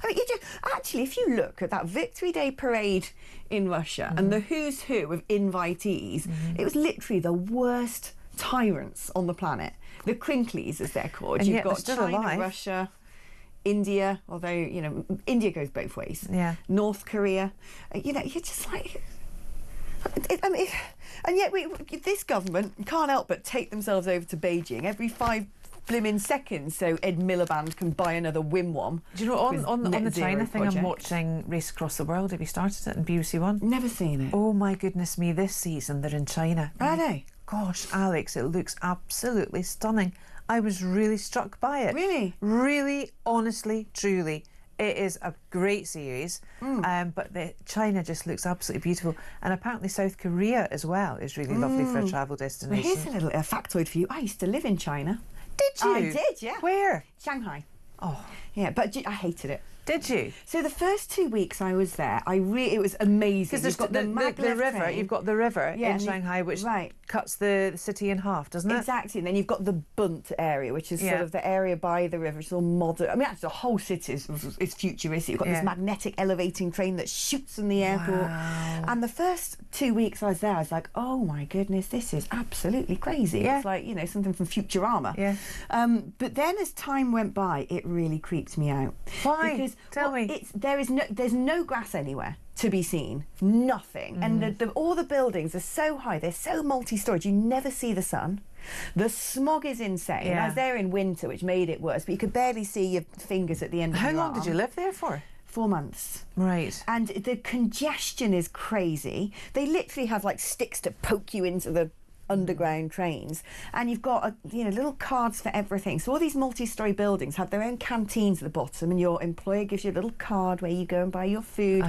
I mean, actually, if you look at that Victory Day parade in Russia and the who's who of invitees, it was literally the worst tyrants on the planet. The Crinklies, as they're called. And You've yet got they're still China, alive. Russia, India, although, you know, India goes both ways. Yeah. North Korea. You know, you're just like... and yet this government can't help but take themselves over to Beijing every 5 blimmin' seconds so Ed Miliband can buy another Wimwam. Do you know, on the China thing, project. I'm watching Race Across the World. Have you started it on BBC One? Never seen it. Oh my goodness me, this season they're in China. Are they? Gosh, Alex, it looks absolutely stunning. I was really struck by it. Really? Really, honestly, truly. It is a great series, but China just looks absolutely beautiful. And apparently South Korea as well is really lovely for a travel destination. Well, here's a little factoid for you. I used to live in China. Did you? I did, yeah. Where? Shanghai. Oh. Yeah, but I hated it. Did you? So the first 2 weeks I was there, it was amazing. Because You've got the river. train. You've got the river Yeah, in Shanghai, which right. cuts the city in half, doesn't it? Exactly. And then you've got the Bunt area, which is sort of the area by the river. It's all modern. I mean, actually, the whole city is futuristic. You've got this magnetic elevating train that shoots from the airport. Wow. And the first 2 weeks I was there, I was like, oh my goodness, this is absolutely crazy. Yeah. It's like, you know, something from Futurama. Yeah. But then as time went by, it really creeped me out. Why? Because Tell me. There's no grass anywhere to be seen, nothing. And all the buildings are so high, they're so multi-storeyed, you never see the sun. The smog is insane. Yeah. I was there in winter, which made it worse, but you could barely see your fingers at the end of your How long arm. did you live there for? 4 months. Right. And the congestion is crazy. They literally have like sticks to poke you into the underground trains, and you've got little cards for everything. So all these multi-storey buildings have their own canteens at the bottom, and your employer gives you a little card where you go and buy your food.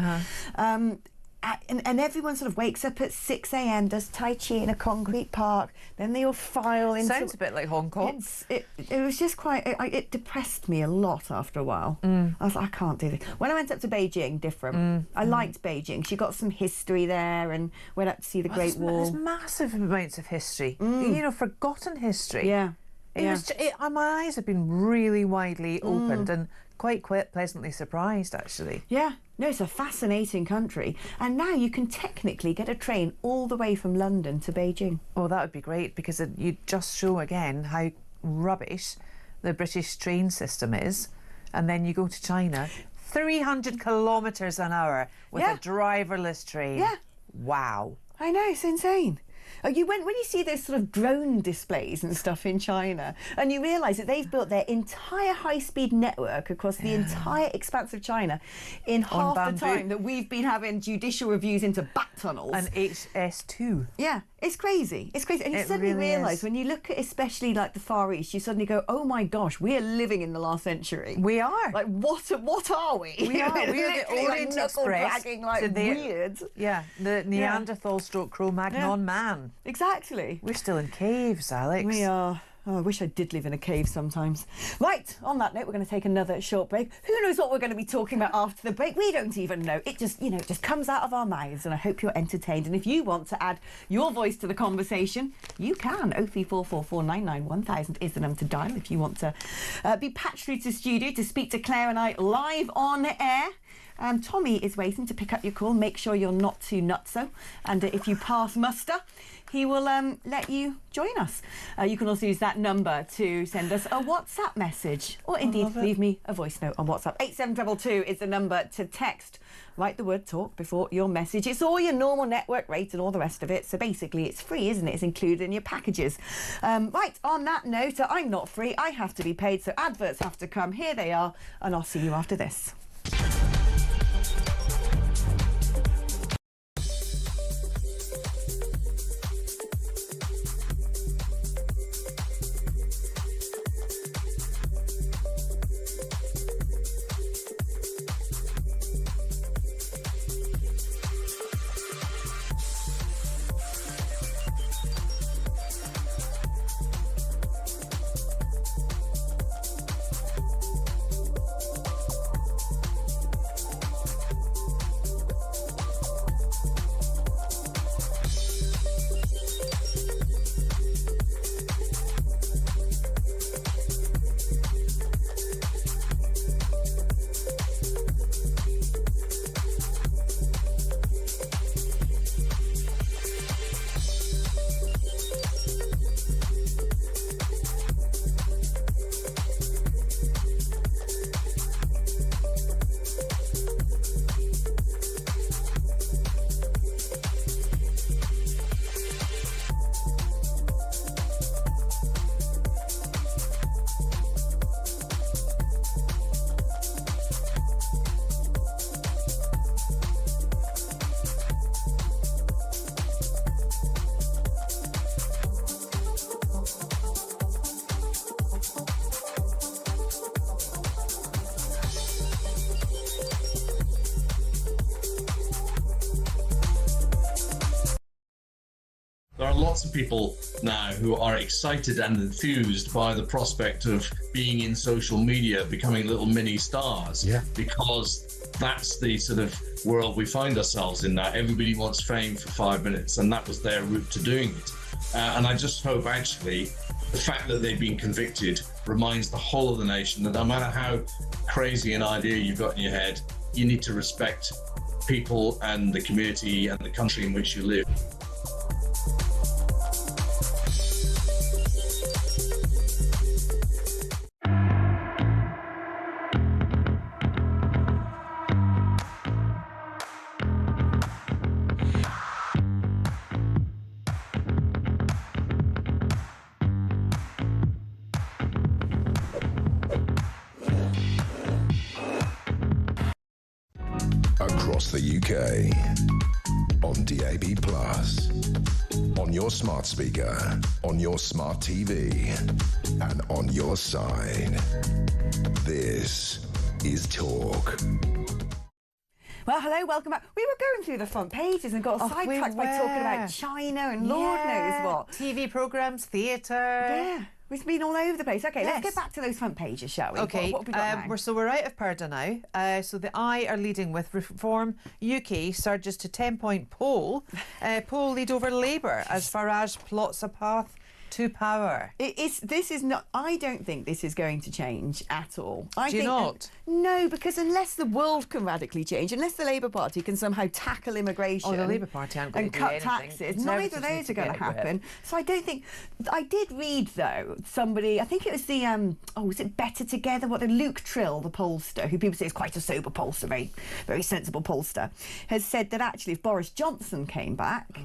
And everyone sort of wakes up at 6 a.m, does Tai Chi in a concrete park, then they all file into... Sounds a bit like Hong Kong. It was just quite... It depressed me a lot after a while. I was like, I can't do this. When I went up to Beijing, different. I liked Beijing. She got some history there, and went up to see the Great Wall. There's massive amounts of history. You know, forgotten history. Yeah. My eyes have been really widely opened and quite pleasantly surprised, actually. Yeah. No, it's a fascinating country. And now you can technically get a train all the way from London to Beijing. Well, that would be great, because you just show again how rubbish the British train system is. And then you go to China, 300 kilometres an hour with a driverless train. Yeah. Wow. I know, it's insane. When you see those sort of drone displays and stuff in China, and you realise that they've built their entire high-speed network across the entire expanse of China in half the time that we've been having judicial reviews into bat tunnels. And HS2. Yeah, it's crazy. It's crazy. And you suddenly realise, when you look at especially like the Far East, you suddenly go, oh my gosh, we are living in the last century. We are. Like, what are we? We are. We are the Orient Express. Weird. Yeah, the Neanderthal stroke Cro-Magnon man. Exactly. We're still in caves, Alex. We are. Oh, I wish I did live in a cave sometimes. Right, on that note, we're going to take another short break. Who knows what we're going to be talking about after the break? We don't even know. It just, it just comes out of our mouths, and I hope you're entertained. And if you want to add your voice to the conversation, you can. 03444991000 is the number to dial if you want to be patched through to studio to speak to Claire and I live on air. Tommy is waiting to pick up your call. Make sure you're not too nutso. And if you pass muster, he will let you join us. You can also use that number to send us a WhatsApp message, or indeed leave me a voice note on WhatsApp. 87222 is the number to text. Write the word talk before your message. It's all your normal network rate and all the rest of it. So basically it's free, isn't it? It's included in your packages. Right, on that note, I'm not free. I have to be paid, so adverts have to come. Here they are, and I'll see you after this. There are lots of people now who are excited and enthused by the prospect of being in social media, becoming little mini stars, because that's the sort of world we find ourselves in now. Everybody wants fame for 5 minutes, and that was their route to doing it. And I just hope, actually, the fact that they've been convicted reminds the whole of the nation that no matter how crazy an idea you've got in your head, you need to respect people and the community and the country in which you live. Across the UK, on DAB+, on your smart speaker, on your smart TV, and on your side. This is Talk. Well, hello, welcome back. We were going through the front pages and got sidetracked by talking about China and Lord knows what. TV programmes, theatre. Yeah. We've been all over the place. OK, let's get back to those front pages, shall we? OK, what have we got now? we're out of Purdah now. So the I are leading with Reform UK surges to 10-point poll. Poll lead over Labour as Farage plots a path to power. This is not. I don't think this is going to change at all. Do you not? No, because unless the world can radically change, unless the Labour Party can somehow tackle immigration, the Labour Party aren't going and to cut do anything. taxes, neither of those are going to happen. So I don't think. I did read though somebody. I think it was the was it Better Together? What the Luke Trill, the pollster, who people say is quite a sober pollster, very very sensible pollster, has said that actually if Boris Johnson came back.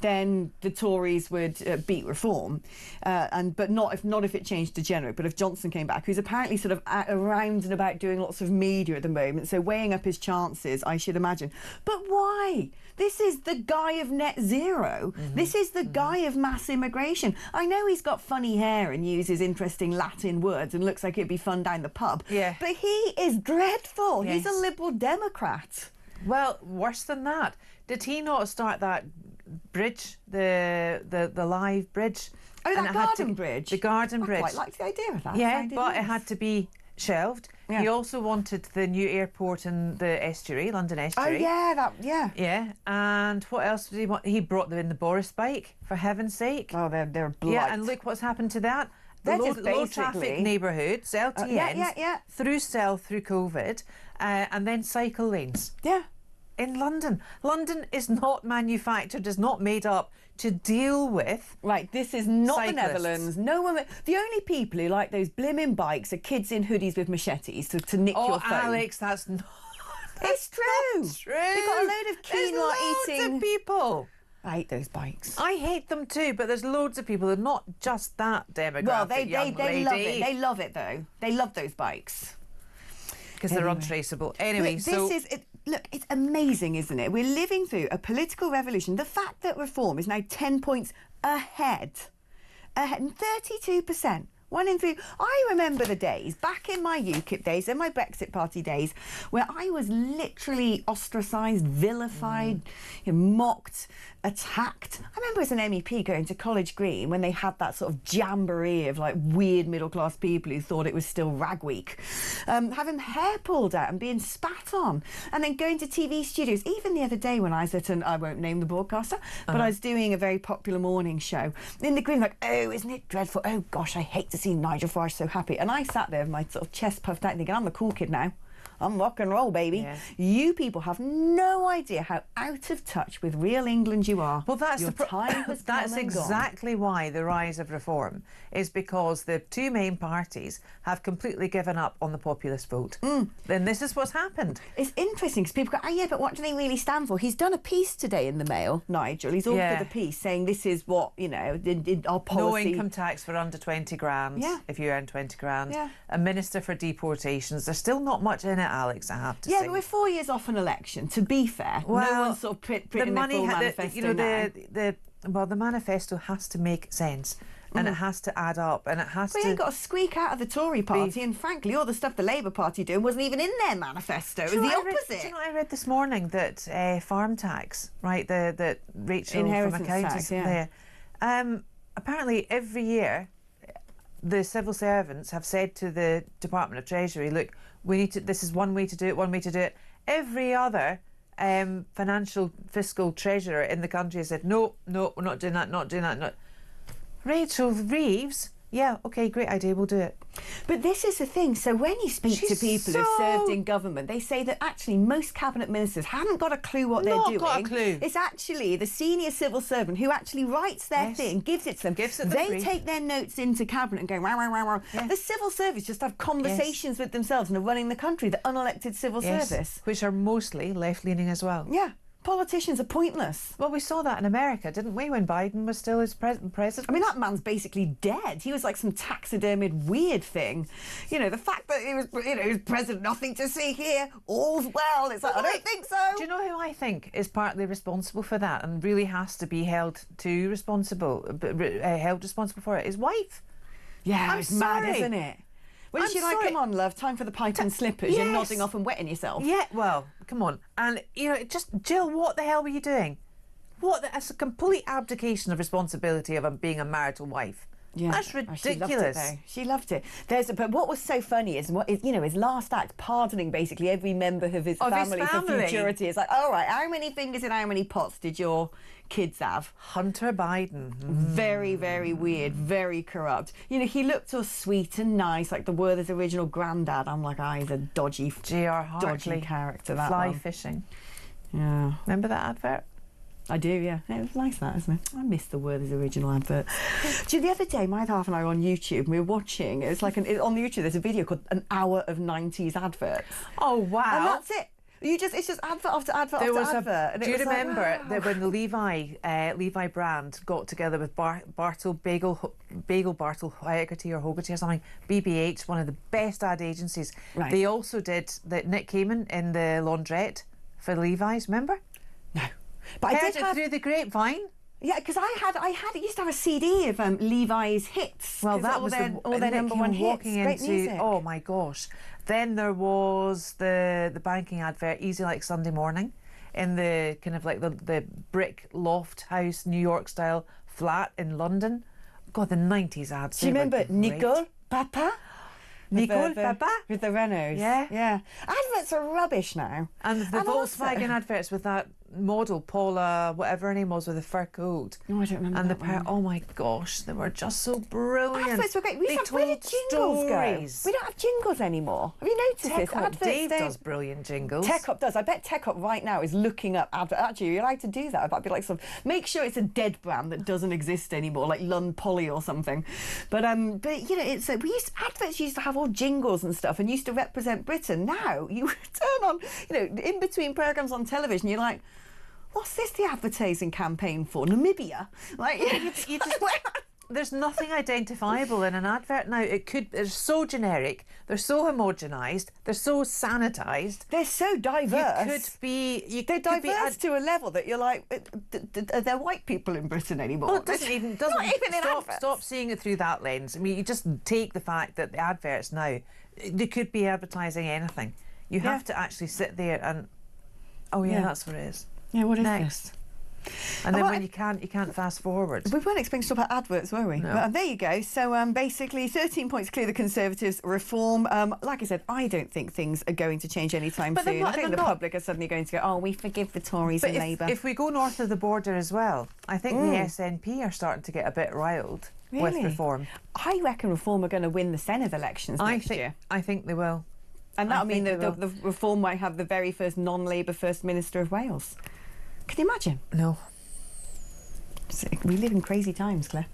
Then the Tories would beat Reform, but not if it changed to General. But if Johnson came back, who's apparently sort of around and about doing lots of media at the moment, so weighing up his chances, I should imagine. But why? This is the guy of net zero. This is the guy of mass immigration. I know he's got funny hair and uses interesting Latin words and looks like it'd be fun down the pub. Yeah. But he is dreadful. Yes. He's a Liberal Democrat. Well, worse than that. Did he not start that bridge, the live bridge? Oh, that garden bridge? The garden bridge. I quite liked the idea of that. Yeah, but it had to be shelved. Yeah. He also wanted the new airport in the estuary, London estuary. Oh, yeah, Yeah, and what else did he want? He brought in the Boris bike, for heaven's sake. Oh, they're blight. Yeah, and look what's happened to that. The low traffic neighbourhoods, LTNs, through COVID, and then cycle lanes. Yeah. In London. London is not manufactured, is not made up to deal with. Right, this is not cyclists. The Netherlands. No one. The only people who like those blimmin' bikes are kids in hoodies with machetes to nick your phone. Oh, Alex, that's not. It's true. True. They've got a load of quinoa eating. Loads of people. I hate those bikes. I hate them too, but there's loads of people who are not just that demographic. Well, they young lady. love it. They love it though. They love those bikes because they're untraceable. Anyway, look, it's amazing, isn't it? We're living through a political revolution. The fact that Reform is now 10 points ahead, 32%. 1 in 3. I remember the days, back in my UKIP days and my Brexit Party days, where I was literally ostracised, vilified, mocked, attacked. I remember as an MEP going to College Green when they had that sort of jamboree of like weird middle-class people who thought it was still Rag Week, having hair pulled out and being spat on, and then going to TV studios. Even the other day when I was at I won't name the broadcaster, but I was doing a very popular morning show in the Green, like, oh, isn't it dreadful? Oh gosh, I hate to see Nigel Farage so happy. And I sat there with my sort of chest puffed out thinking, I'm the cool kid now. I'm rock and roll, baby. Yeah. You people have no idea how out of touch with real England you are. Well, that's that's exactly why the rise of Reform is because the two main parties have completely given up on the populist vote. Then this is what's happened. It's interesting because people go, oh yeah, but what do they really stand for? He's done a piece today in the Mail, Nigel. He's authored a piece saying this is what, our policy. No income tax for under 20 grand if you earn 20 grand. Yeah. A minister for deportations. There's still not much in it, Alex, I have to say. Yeah, but we're 4 years off an election, to be fair. Well, no one's sort of printing their full manifesto now. The manifesto has to make sense. And it has to add up, and it has to... We ain't got to squeak out of the Tory party, and frankly, all the stuff the Labour Party doing wasn't even in their manifesto. It was the opposite. Do you know what I read this morning? That farm tax, right, that Rachel Inheritance from accounting tax, Apparently, every year, the civil servants have said to the Department of Treasury, look, we need to, this is one way to do it, one way to do it. Every other fiscal treasurer in the country has said, no, we're not doing that, not doing that. Not. Rachel Reeves, yeah, okay, great idea, we'll do it. But this is the thing. So when you speak to people who've served in government, they say that actually most cabinet ministers haven't got a clue what they're doing. Not got a clue. It's actually the senior civil servant who actually writes their thing, gives it to them. They take their notes into cabinet and go, wow, wow, wow, wow. Yeah. The civil service just have conversations with themselves and are running the country, the unelected civil service. Which are mostly left-leaning as well. Yeah. Politicians are pointless. Well, we saw that in America, didn't we, when Biden was still his president? I mean, that man's basically dead. He was like some taxidermied weird thing. You know, the fact that he was, he was president, nothing to see here, all's well. It's like, I don't think so. Do you know who I think is partly responsible for that and really has to be held responsible for it? His wife. Yeah, it's mad, isn't it? When she's like, come on, love, time for the pipe and slippers. You're nodding off and wetting yourself. Yeah, well, come on. And, you know, just, Jill, what the hell were you doing? That's a complete abdication of responsibility of being a marital wife. Yeah, that's ridiculous. She loved it. But what was so funny is his last act, pardoning basically every member of his family for futurity. It's like, all right, how many fingers in how many pots did your kids have? Hunter Biden. Very, very weird, very corrupt. You know, he looked all sweet and nice, like the Werther's original granddad. I'm like, he's a dodgy character. That fly one. fishing. Yeah. Remember that advert? I do, yeah. It was nice, that, isn't it? I miss the Werther's original advert. Do you know, the other day, my half and I were on YouTube, and we were watching, it's like, on the YouTube, there's a video called An Hour of 90s Adverts. Oh, wow. And that's it. It's just advert after advert after advert. Do you remember that when the Levi brand got together with Bartle Bagel Bartle Haggerty or Hogarty or something, BBH, one of the best ad agencies. Right. They also did Nick Kamen in the laundrette for Levi's, remember? No. But I did have through the grapevine. Yeah, because I used to have a CD of Levi's hits. Well, that was all their number one hits. Great music. Oh my gosh! Then there was the banking advert, Easy Like Sunday Morning, in the kind of like the brick loft house, New York style flat in London. God, the 90s ads. Do you remember Nicole Papa? Nicole Papa? With the Renaults. Yeah. Yeah. Adverts are rubbish now. And the Volkswagen adverts with that model, Paula, whatever her name was, with the fur coat. Oh, I don't remember. And that oh my gosh, they were just so brilliant. Adverts were great. Where did jingles go? We don't have jingles anymore. Have you noticed this? Adverts, Dave does brilliant jingles. Tech Up does. I bet Tech Up right now is looking up adverts. Actually, you're allowed to do that. That'd be like make sure it's a dead brand that doesn't exist anymore, like Lund Poly or something. But you know, adverts used to have all jingles and stuff and used to represent Britain. Now you turn on, you know, in between programmes on television, you're like, what's this the advertising campaign for? Namibia? Like, you just there's nothing identifiable in an advert now. They're so generic, they're so homogenised, they're so sanitised. They're so diverse. They're diverse to a level that you're like, are there white people in Britain anymore? Well, it doesn't stop seeing it through that lens. I mean, you just take the fact that the adverts now, they could be advertising anything. You have to actually sit there and, that's what it is. Yeah, what is this? And then when you can't fast forward. We weren't expecting to talk about adverts, were we? No. But, there you go. So basically, 13 points clear the Conservatives reform. Like I said, I don't think things are going to change anytime soon. I think the public are suddenly going to go, we forgive the Tories and Labour. If we go north of the border as well, I think the SNP are starting to get a bit riled with reform. I reckon reform are going to win the Senedd elections next year. I think they will. And that'll mean that the reform might have the very first non-Labour First Minister of Wales. Can you imagine? No. We live in crazy times, Claire.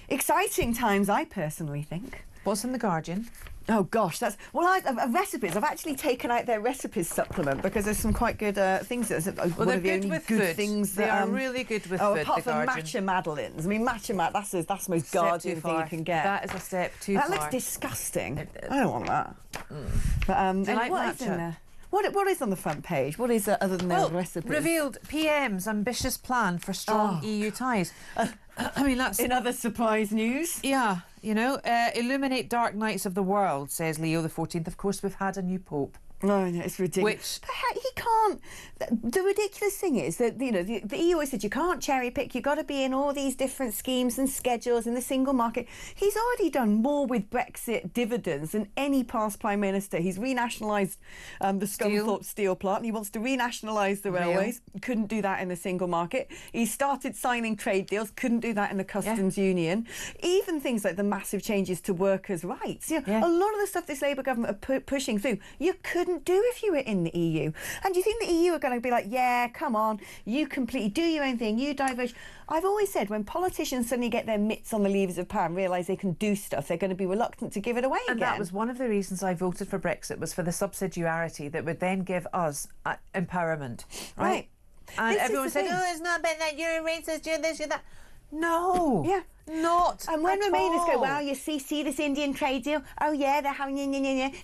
Exciting times, I personally think. What's in the Guardian? Oh gosh, recipes. I've actually taken out their recipes supplement because there's some quite good things. They're good with food. They are really good with food. Apart from matcha madeleines. I mean, that's the most Guardian thing you can get. That is a step too far. That looks disgusting. I don't want that. But what is in there? What is on the front page? What is other than their recipes? Revealed PM's ambitious plan for strong EU ties. I mean, that's in other surprise news. Yeah, you know, illuminate dark nights of the world, says Leo the 14th. Of course, we've had a new pope. No, it's ridiculous. But he can't. The ridiculous thing is that, you know, the EU always said you can't cherry pick. You've got to be in all these different schemes and schedules in the single market. He's already done more with Brexit dividends than any past Prime Minister. He's renationalised the Scunthorpe steel plant. He wants to renationalise the railways. Couldn't do that in the single market. He started signing trade deals. Couldn't do that in the customs union. Even things like the massive changes to workers' rights. You know, a lot of the stuff this Labour government are pushing through, you couldn't do if you were in the EU. And do you think the EU are going to be like, yeah, come on, you completely do your own thing, you diverge? I've always said when politicians suddenly get their mitts on the levers of power and realise they can do stuff, they're going to be reluctant to give it away again. And that was one of the reasons I voted for Brexit, was for the subsidiarity that would then give us empowerment. Right. And this everyone said, oh, it's not been that, you're a racist, you're this, you're that. No. Yeah. Not. And when Remainers go, all. well, you see this Indian trade deal? Oh, yeah, they're having,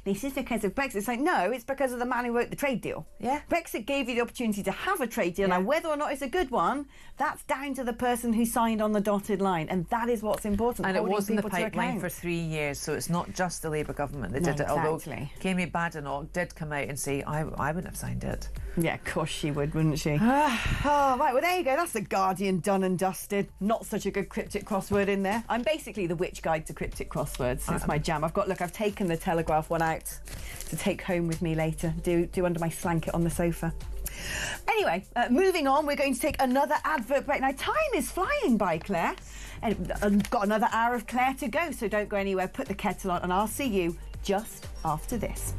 this is because of Brexit. It's like, no, it's because of the man who wrote the trade deal. Yeah. Brexit gave you the opportunity to have a trade deal. Now, whether or not it's a good one, that's down to the person who signed on the dotted line. And that is what's important. And it was in the pipeline for 3 years, so it's not just the Labour government that did it. Although Kemi Badenoch did come out and say, I wouldn't have signed it. Yeah, of course she would, wouldn't she? Oh, right, well, there you go. That's the Guardian done and dusted. Not such a good cryptic crossword in there. I'm basically the witch guide to cryptic crosswords. It's my jam. I've taken the Telegraph one out to take home with me later. Do under my blanket on the sofa. Anyway, moving on, we're going to take another advert break. Now, time is flying by, Claire. And I've got another hour of Claire to go, so don't go anywhere. Put the kettle on, and I'll see you just after this.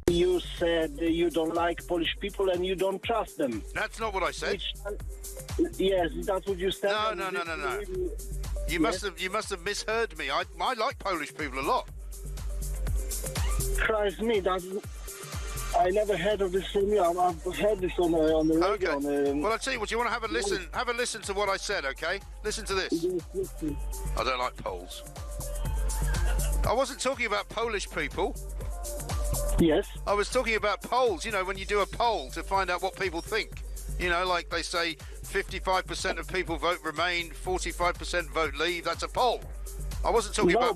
You said you don't like Polish people and you don't trust them. That's not what I said. Yes, that's what you said. No. You must have misheard me. I like Polish people a lot. Christ me, I never heard of this from you. I've heard this on the radio. Okay. Well, I'll tell you what. You want to have a listen? Have a listen to what I said. Okay. Listen to this. Yes. I don't like Poles. I wasn't talking about Polish people. Yes. I was talking about polls, you know, when you do a poll to find out what people think. You know, like they say 55% of people vote Remain, 45% vote Leave. That's a poll. I wasn't talking about...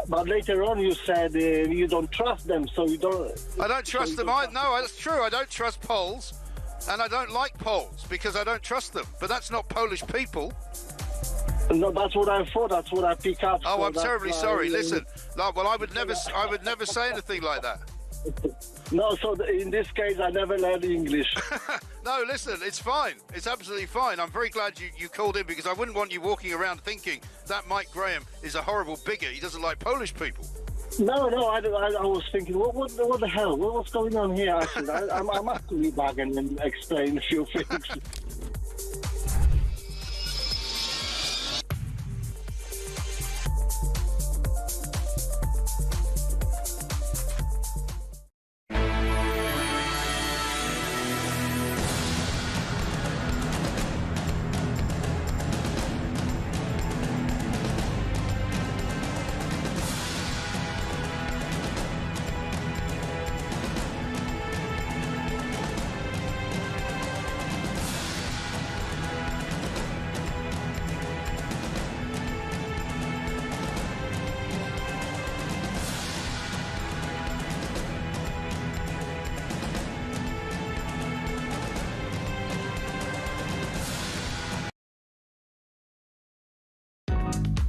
but later on you said you don't trust them, so you don't... I don't trust them. No, that's true. I don't trust polls, and I don't like polls because I don't trust them. But that's not Polish people. No, that's what I thought. That's what I pick up. Oh, so I'm terribly sorry. Listen, no, well, I would never say anything like that. No, so in this case, I never learned English. No, listen, it's fine. It's absolutely fine. I'm very glad you called in because I wouldn't want you walking around thinking that Mike Graham is a horrible bigot. He doesn't like Polish people. No, I was thinking, what the hell? What's going on here? Actually, I'm actually back and explain a few things.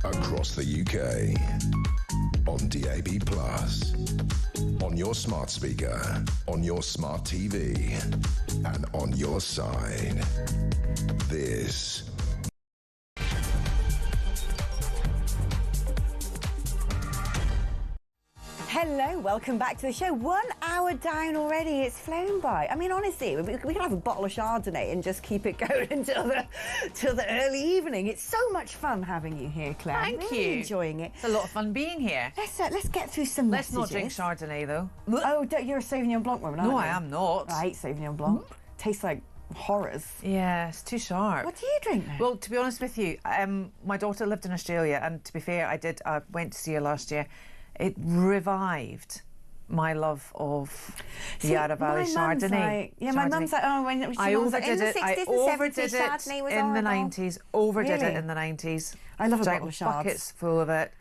Across the UK, on DAB+, on your smart speaker, on your smart TV, and on your side. This Hello, welcome back to the show. 1 hour down already. It's flown by. I mean, honestly, we could have a bottle of Chardonnay and just keep it going until the early evening. It's so much fun having you here, Claire. Thank really you. Enjoying it. It's a lot of fun being here. Let's get through some Let's messages. not drink Chardonnay, though. Oh, you're a Sauvignon Blanc woman, aren't you? No, I am not. I hate Sauvignon Blanc. Tastes like horrors. Yeah, it's too sharp. What do you drink now? Well, to be honest with you, my daughter lived in Australia, and to be fair, I went to see her last year. It revived my love of Yarra Valley Chardonnay. My mum's like, oh, when I overdid it. I overdid it in the 90s. Overdid it in the 90s. I love a bottle of Chards. Buckets full of it.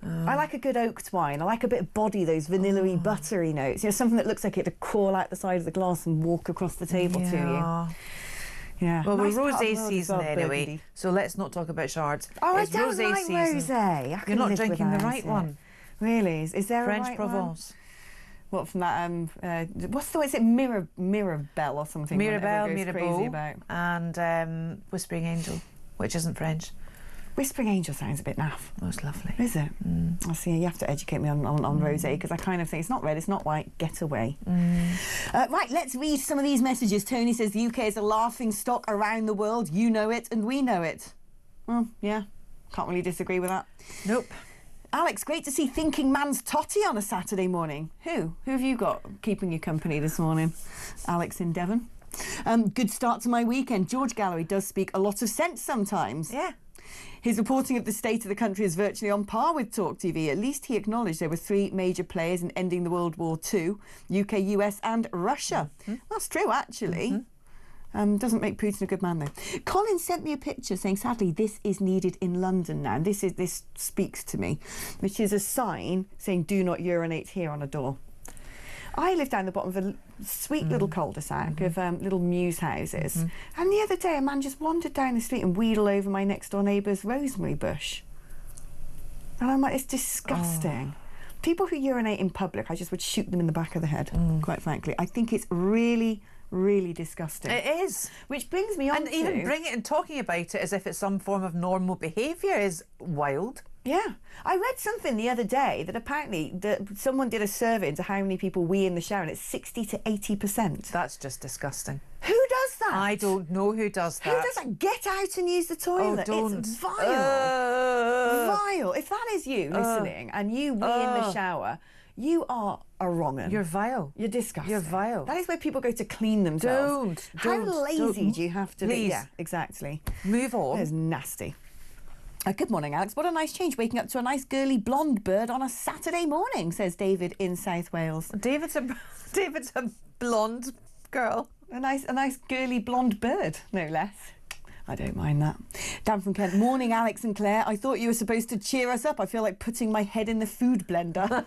I like a good oaked wine. I like a bit of body, those vanilla-y, buttery notes. You know, something that looks like it to crawl out the side of the glass and walk across the table to you. Yeah. Well, nice we're rosé season anyway, Burgundy. so let's not talk about Chards. Oh, it's I don't rosé like season. rosé. You're not drinking the right one. Really? Is there French a right Provence? One? What from that? What's the? Is it Mirabelle or something? Mirabelle, Mirabeau, and Whispering Angel, which isn't French. Whispering Angel sounds a bit naff. Oh, it's lovely. Is it? I see. You have to educate me on rosé, because I kind of think it's not red, it's not white. Get away. Right, let's read some of these messages. Tony says the UK is a laughing stock around the world. You know it, and we know it. Well, yeah, can't really disagree with that. Nope. Alex, great to see thinking man's totty on a Saturday morning. Who have you got keeping you company this morning? Alex in Devon. Good start to my weekend. George Galloway does speak a lot of sense sometimes. Yeah. His reporting of the state of the country is virtually on par with talkTV. At least he acknowledged there were 3 major players in ending the World War II: UK, US and Russia. That's true, actually. Doesn't make Putin a good man, though. Colin sent me a picture saying, sadly, this is needed in London now. And this speaks to me, which is a sign saying, do not urinate here on a door. I live down the bottom of a sweet little cul-de-sac of little mews houses. And the other day, a man just wandered down the street and wheeled over my next-door neighbour's rosemary bush. And I'm like, it's disgusting. People who urinate in public, I just would shoot them in the back of the head, quite frankly. I think it's really, really disgusting. It is. Which brings me on and even bring it and talking about it as if it's some form of normal behaviour is wild. Yeah. I read something the other day that apparently someone did a survey into how many people wee in the shower, and it's 60 to 80%. That's just disgusting. Who does that? I don't know who does that. Who does that? Get out and use the toilet. Oh, don't. It's vile. Vile. If that is you listening and you wee in the shower, you are a wrong-un. You're vile. You're disgusting. You're vile. That is where people go to clean themselves. How lazy do you have to be? Yeah, exactly. Move on. That is nasty. Good morning, Alex. What a nice change, waking up to a nice girly blonde bird on a Saturday morning, says David in South Wales. David's a blonde girl. A nice girly blonde bird, no less. I don't mind that. Dan from Kent. Morning, Alex and Claire. I thought you were supposed to cheer us up. I feel like putting my head in the food blender.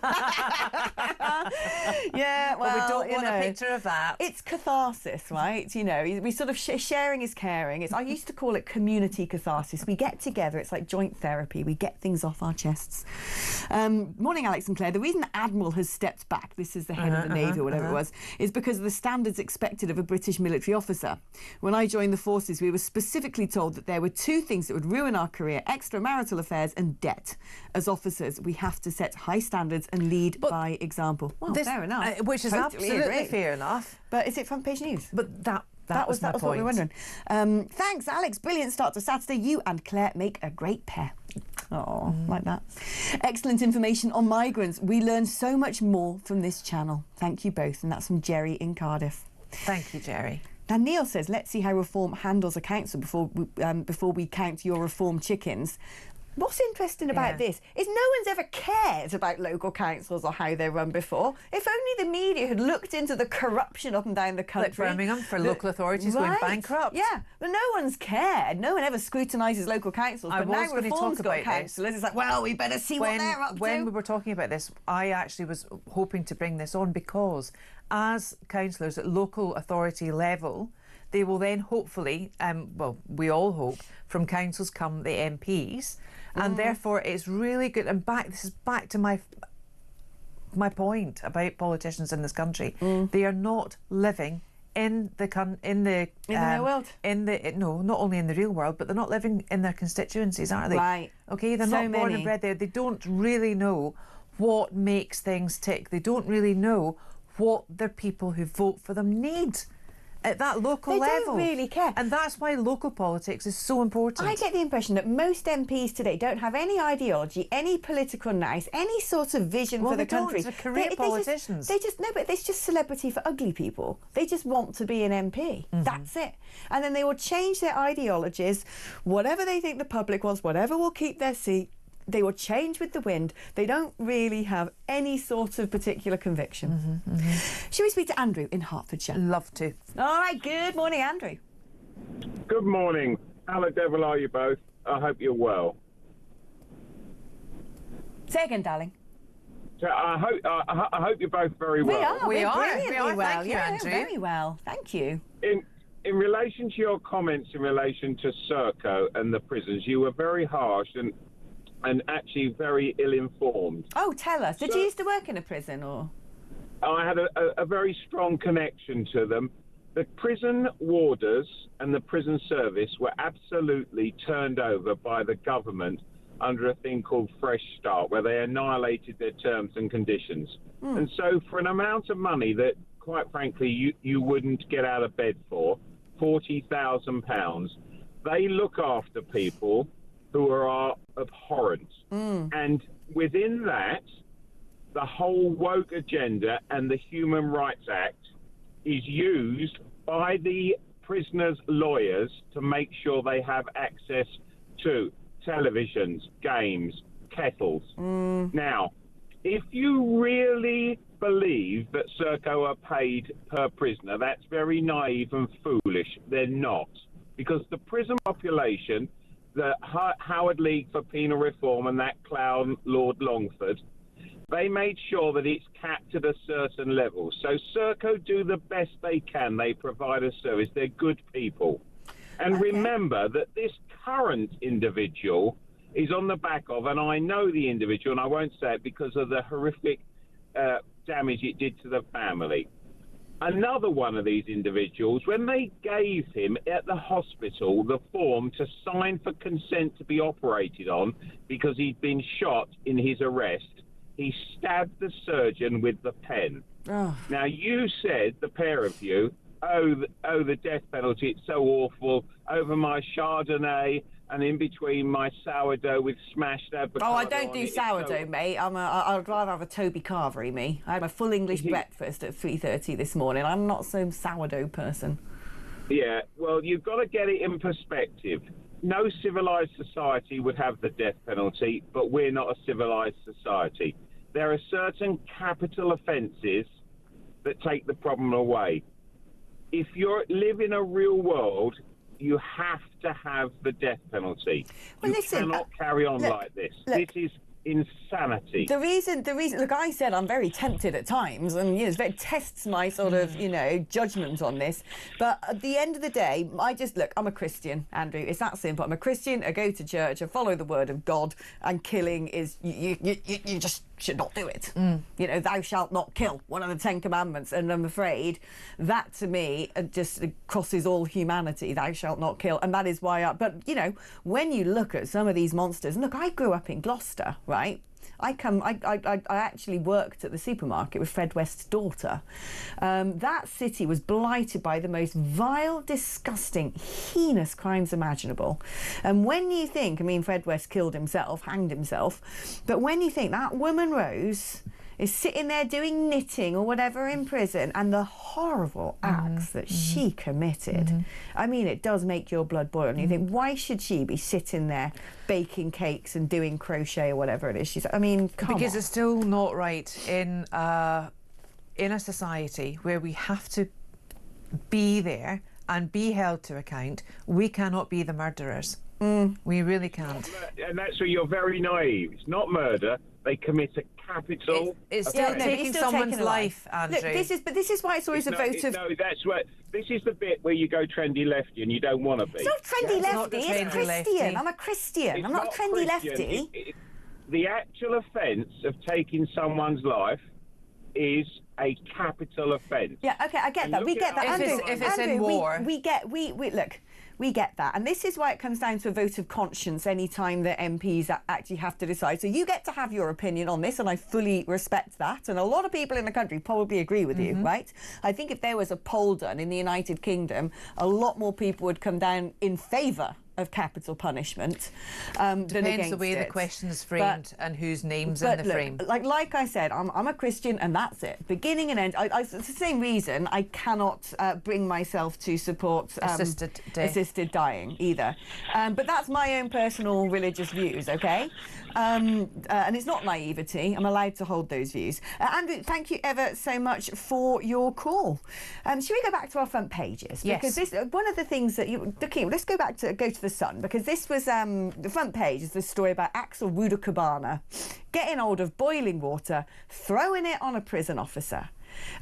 Yeah, well, we don't want a picture of that. It's catharsis, right? You know, we sort of sharing is caring. I used to call it community catharsis. We get together. It's like joint therapy. We get things off our chests. Morning, Alex and Claire. The reason the Admiral has stepped back, this is the head of the Navy or whatever it was, is because of the standards expected of a British military officer. When I joined the forces, we were specifically told that there were 2 things that would ruin our career: extramarital affairs and debt. As officers, we have to set high standards and lead by example. Well, fair enough. Which is Totally absolutely agree. fair enough. But is it front page news? But that was my point. What we were wondering. Thanks, Alex. Brilliant start to Saturday. You and Claire make a great pair. Oh, like that. Excellent information on migrants. We learn so much more from this channel. Thank you both. And that's from Jerry in Cardiff. Thank you, Jerry. Now, Neil says, let's see how Reform handles a council before we count your Reform chickens. What's interesting about this is no one's ever cared about local councils or how they're run before. If only the media had looked into the corruption up and down the country. Like Birmingham, for local authorities going bankrupt. Yeah, but no one's cared. No one ever scrutinises local councils. But now Reform's got councillors. It's like, well, we better see what they're up to. When we were talking about this, I actually was hoping to bring this on because as councillors at local authority level, they will then hopefully, well, we all hope, from councils come the MPs, and therefore it's really good. And this is back to my point about politicians in this country. They are not living in the real world. No, not only in the real world, but they're not living in their constituencies, are they? Right. Okay, they're not born and bred there. They don't really know what makes things tick. They don't really know what their people who vote for them need at that local level. They don't really care. And that's why local politics is so important. I get the impression that most MPs today don't have any ideology, any political nous, any sort of vision for the country. They're career politicians. No, but it's just celebrity for ugly people. They just want to be an MP. That's it. And then they will change their ideologies, whatever they think the public wants, whatever will keep their seat. They will change with the wind. They don't really have any sort of particular conviction. Shall we speak to Andrew in Hertfordshire? Love to. All right, good morning, Andrew. Good morning. How the devil are you both? I hope you're well. Say again, darling. So I hope you're both very well. We are brilliantly well. Thank you, Andrew. Very well. Thank you. In relation to your comments in relation to Serco and the prisons, you were very harsh and actually very ill-informed. Oh, tell us. Did you used to work in a prison, or...? I had a very strong connection to them. The prison warders and the prison service were absolutely turned over by the government under a thing called Fresh Start, where they annihilated their terms and conditions. And so for an amount of money that, quite frankly, you wouldn't get out of bed for, £40,000, they look after people who are abhorrent. And within that, the whole woke agenda and the Human Rights Act is used by the prisoners' lawyers to make sure they have access to televisions, games, kettles. Now, if you really believe that Serco are paid per prisoner, that's very naive and foolish. They're not. Because the prison population, the Howard League for Penal Reform and that clown Lord Longford, they made sure that it's capped at a certain level. So Serco do the best they can. They provide a service. They're good people. And remember that this current individual is on the back of, and I know the individual, and I won't say it because of the horrific damage it did to the family. Another one of these individuals, when they gave him at the hospital the form to sign for consent to be operated on because he'd been shot in his arrest, he stabbed the surgeon with the pen. Now, you said, the pair of you, the death penalty, it's so awful, over my Chardonnay and in between my sourdough with smashed avocado. I don't do sourdough, mate. I'd rather have a Toby Carvery, me. I had my full English breakfast at 3:30 this morning. I'm not some sourdough person. Yeah, well, you've got to get it in perspective. No civilised society would have the death penalty, but we're not a civilised society. There are certain capital offences that take the problem away. If you live in a real world, you have to have the death penalty. Well, you listen, cannot carry on like this. This is insanity. The reason, look, I said I'm very tempted at times, and it tests my sort of, judgment on this. But at the end of the day, I'm a Christian, Andrew. It's that simple. I'm a Christian. I go to church. I follow the word of God. And killing is you just should not do it. Thou shalt not kill. One of the 10 Commandments. And I'm afraid that to me just crosses all humanity. Thou shalt not kill. And that is why but when you look at some of these monsters, and look, I grew up in Gloucester, right? I actually worked at the supermarket with Fred West's daughter. That city was blighted by the most vile, disgusting, heinous crimes imaginable. And when you think, Fred West hanged himself, but when you think that woman Rose is sitting there doing knitting or whatever in prison, and the horrible acts that she committed, it does make your blood boil. And you think, why should she be sitting there baking cakes and doing crochet or whatever it is she's... come because on. It's still not right in a society where we have to be there and be held to account. We cannot be the murderers. We really can't. And that's where you're very naive. It's not murder. They commit a capital. It's still taking someone's life, Andrew. Look, this is why it's always a vote of... No, that's what... This is the bit where you go trendy lefty and you don't want to be. It's not trendy lefty, it's Christian. Lefty. I'm a Christian. I'm not trendy lefty. The actual offence of taking someone's life is a capital offence. Yeah, okay, I get that. We get that. If it's in war. We look... We get that. And this is why it comes down to a vote of conscience any time that MPs actually have to decide. So you get to have your opinion on this, and I fully respect that. And a lot of people in the country probably agree with you, right? I think if there was a poll done in the United Kingdom, a lot more people would come down in favour of capital punishment than against it. Depends the way the question is framed and whose name's in the frame. Like I said, I'm a Christian and that's it. Beginning and end. It's the same reason I cannot bring myself to support assisted dying either. But that's my own personal religious views, okay? And it's not naivety. I'm allowed to hold those views. Andrew, thank you ever so much for your call. Should we go back to our front pages? Yes. Because this one of the things that let's go to the Sun, because this was the front page is the story about Axel Rudakabana getting hold of boiling water, throwing it on a prison officer,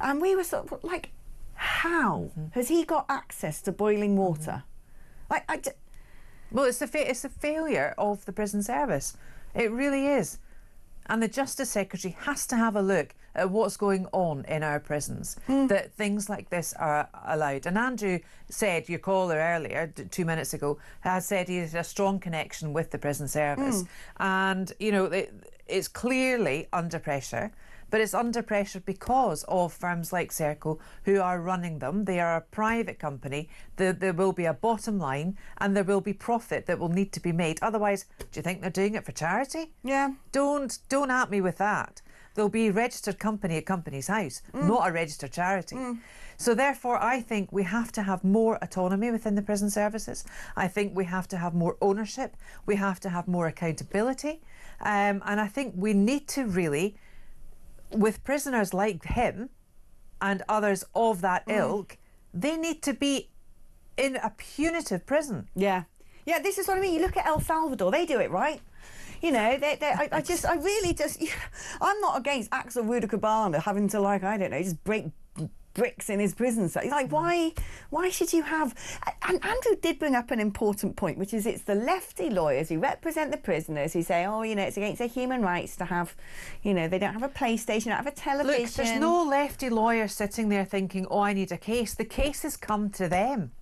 and we were sort of like, how has he got access to boiling water? Well, it's a failure of the prison service. It really is. And the Justice Secretary has to have a look at what's going on in our prisons, that things like this are allowed. And Andrew said, your caller earlier, 2 minutes ago, has said he has a strong connection with the prison service. And, you know, it's clearly under pressure, but it's under pressure because of firms like Circle who are running them. They are a private company. There will be a bottom line and there will be profit that will need to be made. Otherwise, do you think they're doing it for charity? Yeah. Don't at me with that. There'll be a registered company at Companies House, not a registered charity. So therefore, I think we have to have more autonomy within the prison services. I think we have to have more ownership. We have to have more accountability. And I think we need to really, with prisoners like him and others of that ilk, they need to be in a punitive prison. Yeah. Yeah, this is what I mean. You look at El Salvador, they do it, right? You know, I'm not against Axel Rudakabana having to, like, I don't know, just break bricks in his prison cell. Like, why should you have... And Andrew did bring up an important point, which is it's the lefty lawyers who represent the prisoners who say, oh, you know, it's against their human rights to have, you know, they don't have a PlayStation, don't have a television. Look, there's no lefty lawyer sitting there thinking, oh, I need a case. The case has come to them.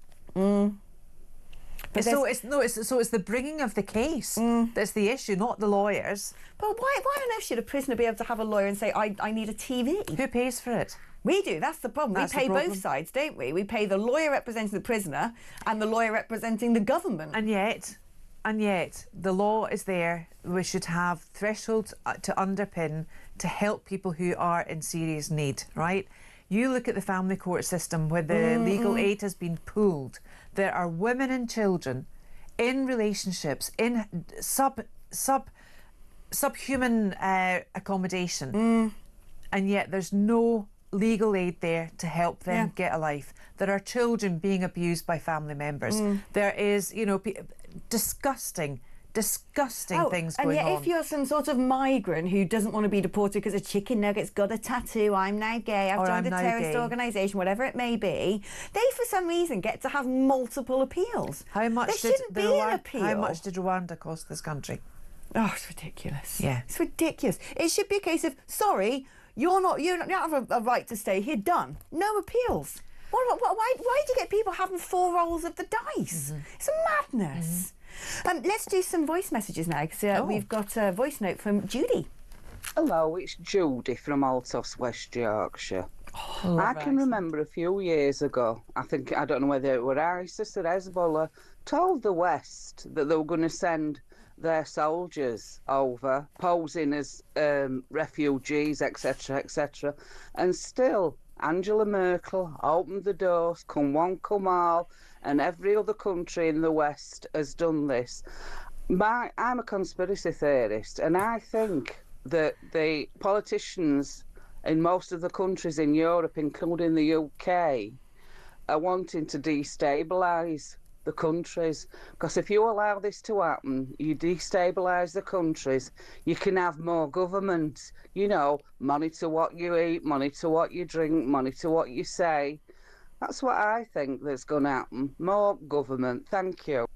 But so it's the bringing of the case that's the issue, not the lawyers. But why on earth should a prisoner be able to have a lawyer and say, I need a TV? Who pays for it? We do. That's the problem. We pay both sides, don't we? We pay the lawyer representing the prisoner and the lawyer representing the government. And yet, the law is there. We should have thresholds to underpin to help people who are in serious need, right? You look at the family court system where the legal aid has been pooled. There are women and children in relationships, in subhuman accommodation, and yet there's no legal aid there to help them get a life. There are children being abused by family members. There is, you know, disgusting things going on. And yet if you're some sort of migrant who doesn't want to be deported because a chicken nugget's got a tattoo, I'm now gay, I've joined a terrorist organisation, whatever it may be, they for some reason get to have multiple appeals. How much did Rwanda cost this country? Oh, it's ridiculous. Yeah. It's ridiculous. It should be a case of, sorry, you don't have a right to stay here, done. No appeals. Why do you get people having 4 rolls of the dice? It's a madness. Let's do some voice messages now, because we've got a voice note from Judy. Hello, it's Judy from Altos, West Yorkshire. I can remember a few years ago, I don't know whether it were ISIS or Hezbollah, told the West that they were going to send their soldiers over, posing as refugees, etc., etc. And still, Angela Merkel opened the doors, come one, come all, and every other country in the West has done this. I'm a conspiracy theorist, and I think that the politicians in most of the countries in Europe, including the UK, are wanting to destabilise the countries, because if you allow this to happen, you destabilise the countries, you can have more government, you know, money to what you eat, money to what you drink, money to what you say. That's what I think that's going to happen. More government. Thank you.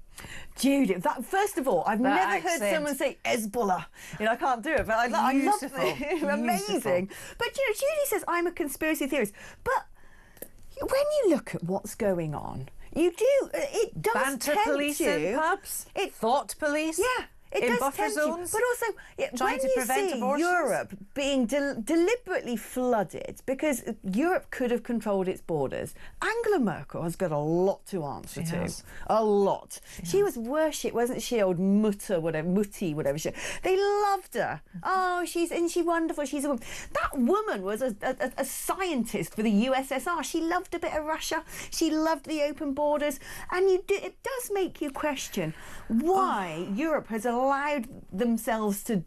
Judy, first of all, I've never heard someone say Hezbollah. You know, I can't do it, but I love it. Amazing. But, you know, Judy says, I'm a conspiracy theorist. But when you look at what's going on, You do. It does Banter tempt police you. in pubs. Thought police. Yeah. It in does buffer tempt zones, you, but also trying to prevent see abortions. Europe being deliberately flooded because Europe could have controlled its borders. Angela Merkel has got a lot to answer to. Has. A lot. She was worshipped, wasn't she? Old Mutti, whatever she. They loved her. Oh, she's wonderful. She's a woman. That woman was a scientist for the USSR. She loved a bit of Russia. She loved the open borders, and it does make you question why Europe has allowed themselves to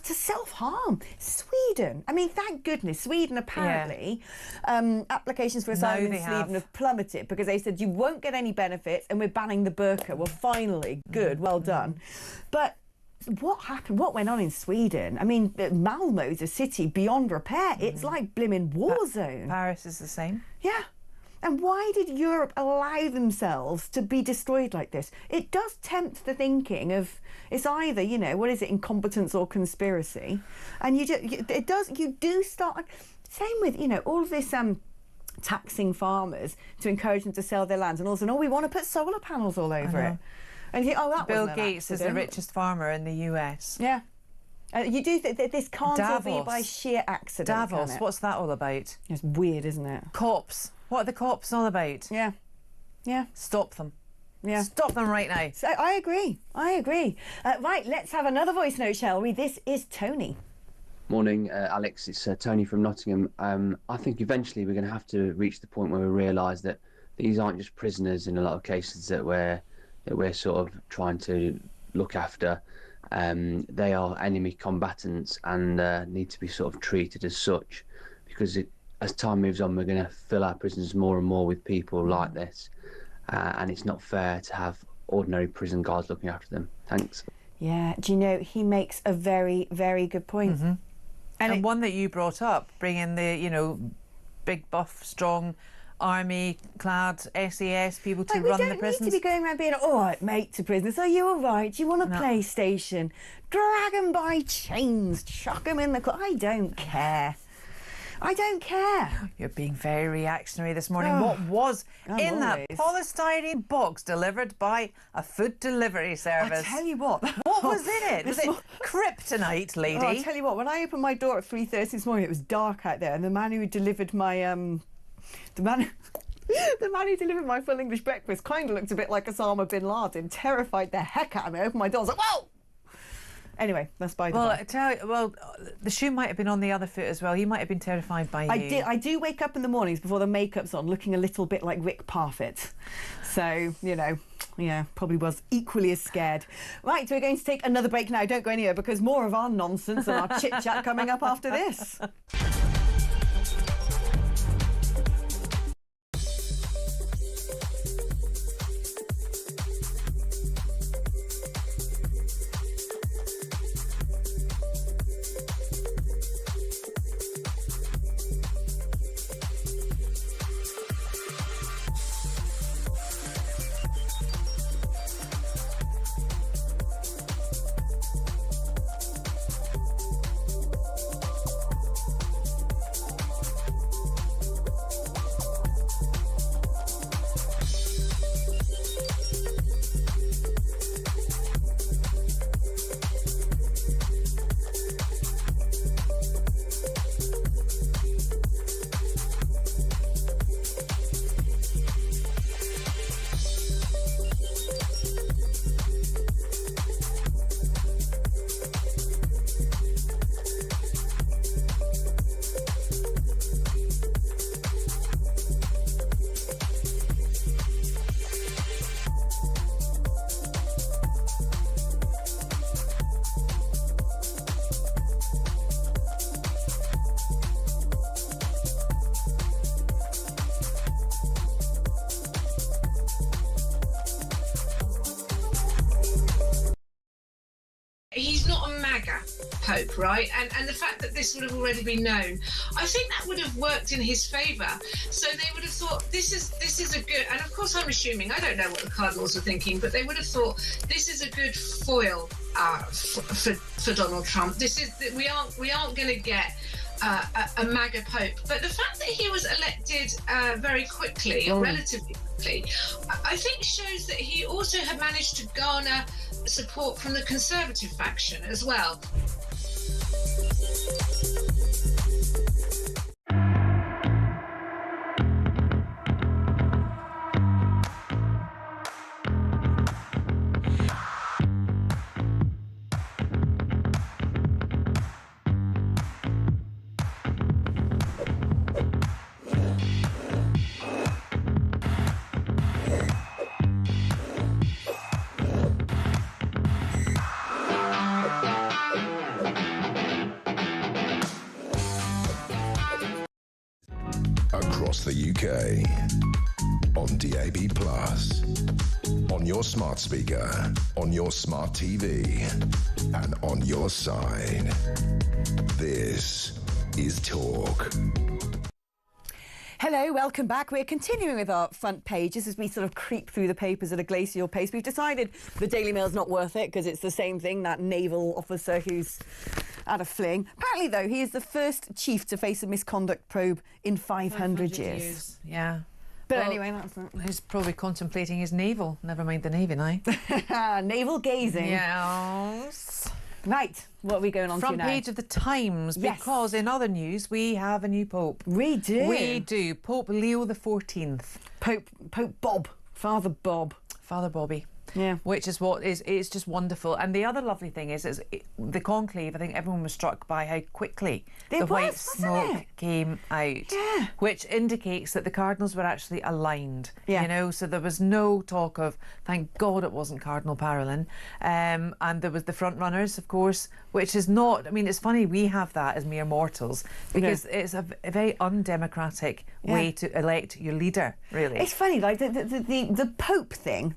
self-harm. Sweden. I mean, thank goodness. Sweden, apparently, applications for asylum in Sweden have plummeted because they said you won't get any benefits and we're banning the burqa. Well, finally, good, well done. But what happened? What went on in Sweden? I mean, Malmö's a city beyond repair. It's like blimmin' war zone. Paris is the same. Yeah. And why did Europe allow themselves to be destroyed like this? It does tempt the thinking of it's either, you know, what is it, incompetence or conspiracy? And you do start. Same with, you know, all of this taxing farmers to encourage them to sell their lands, and also, no, we want to put solar panels all over it. And you think, oh, that Bill wasn't an Gates is the accident. richest farmer in the US. Yeah. You do think that this can't all be Davos. by sheer accident. Davos, can it? what's that all about? It's weird, isn't it? Cops. What are the cops all about? Yeah. Yeah. Stop them. Yeah. Stop them right now. So, I agree. Right, let's have another voice note, shall we? This is Tony. Morning, Alex. It's Tony from Nottingham. I think eventually we're going to have to reach the point where we realise that these aren't just prisoners in a lot of cases that we're sort of trying to look after. They are enemy combatants and need to be sort of treated as such, because as time moves on, we're going to fill our prisons more and more with people like this, and it's not fair to have ordinary prison guards looking after them. Thanks. Yeah, do you know, he makes a very, very good point. Mm-hmm. And one that you brought up, bringing the, you know, big, buff, strong, army-clad SAS people to run the prisons. We don't need to be going around being, all right, mate, to prisoners. Are you all right? Do you want a PlayStation? Drag them by chains, chuck them in the... I don't care. I don't care. You're being very reactionary this morning. What was in that polystyrene box delivered by a food delivery service? I tell you what. What was in it? Was it kryptonite, lady? I tell you what, when I opened my door at 3:30 this morning, it was dark out there, and the man who delivered my the man who delivered my full English breakfast kind of looked a bit like Osama bin Laden, terrified the heck out of me. I opened my door, I was like, whoa! Anyway, that's by the way. The shoe might have been on the other foot as well. He might have been terrified by you. I do wake up in the mornings before the makeup's on looking a little bit like Rick Parfitt. So, you know, yeah, probably was equally as scared. Right, we're going to take another break now. Don't go anywhere, because more of our nonsense and our chit-chat coming up after this. He's not a MAGA Pope, right? And the fact that this would have already been known, I think that would have worked in his favour. So they would have thought, this is a good, and of course I'm assuming, I don't know what the cardinals are thinking, but they would have thought this is a good foil for Donald Trump. We aren't going to get a MAGA Pope. But the fact that he was elected very quickly, or relatively quickly, I think shows that he also had managed to garner support from the Conservative faction as well. Across the UK, on DAB+, on your smart speaker, on your smart TV, and on your side. This is Talk. Hello, welcome back. We're continuing with our front pages as we sort of creep through the papers at a glacial pace. We've decided the Daily Mail's not worth it because it's the same thing, that naval officer who's had a fling. Apparently, though, he is the first chief to face a misconduct probe in 500 years. Yeah. But anyway, that's not... He's probably contemplating his navel. Never mind the navy now. Navel gazing. Yes. Right, what are we going on to now? Front page of the Times, because in other news, we have a new Pope. We do. We do. Pope Leo the 14th. Pope Bob. Father Bob. Father Bobby. Yeah. Which is what is, it's just wonderful. And the other lovely thing is the conclave, I think everyone was struck by how quickly the white smoke came out. Yeah. Which indicates that the cardinals were actually aligned. Yeah. You know, so there was no talk of, thank God it wasn't Cardinal Parolin. And there was the front runners, of course, which is not, I mean, it's funny we have that as mere mortals because it's a very undemocratic way to elect your leader, really. It's funny, like the Pope thing,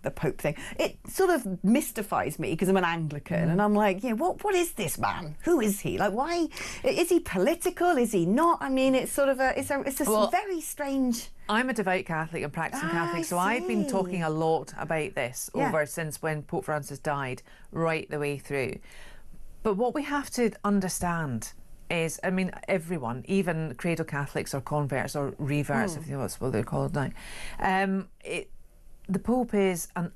it sort of mystifies me because I'm an Anglican and I'm like, yeah, what is this man? Who is he? Like, why is he political? Is he not? I mean, it's sort of it's a very strange. I'm a devout Catholic and practicing Catholic, so I've been talking a lot about this over since when Pope Francis died, right the way through. But what we have to understand is, I mean, everyone, even cradle Catholics or converts or reverts, if you know that's what they're called now, the Pope is an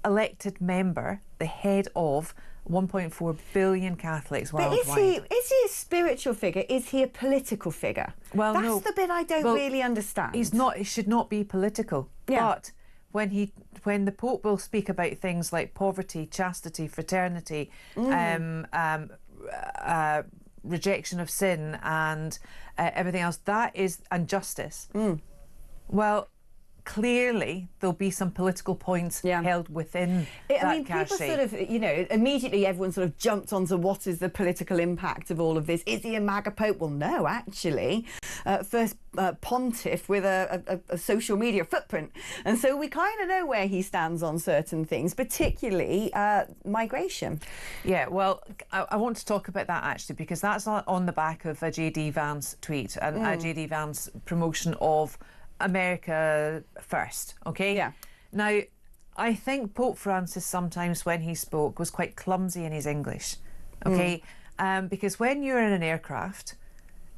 elected member, the head of 1.4 billion Catholics worldwide. But is he a spiritual figure? Is he a political figure? Well, that's the bit I don't really understand. He's not. He should not be political. Yeah. But when the Pope will speak about things like poverty, chastity, fraternity, rejection of sin, and everything else, and justice. Well, clearly there'll be some political points held within that I mean, people sort of, you know, immediately everyone sort of jumped onto what is the political impact of all of this. Is he a MAGA Pope? Well, no, actually. First pontiff with a social media footprint. And so we kind of know where he stands on certain things, particularly migration. Yeah, well, I want to talk about that actually, because that's on the back of a JD Vance tweet and a JD Vance promotion of America First, okay? Yeah. Now, I think Pope Francis sometimes when he spoke was quite clumsy in his English, okay? Because when you're in an aircraft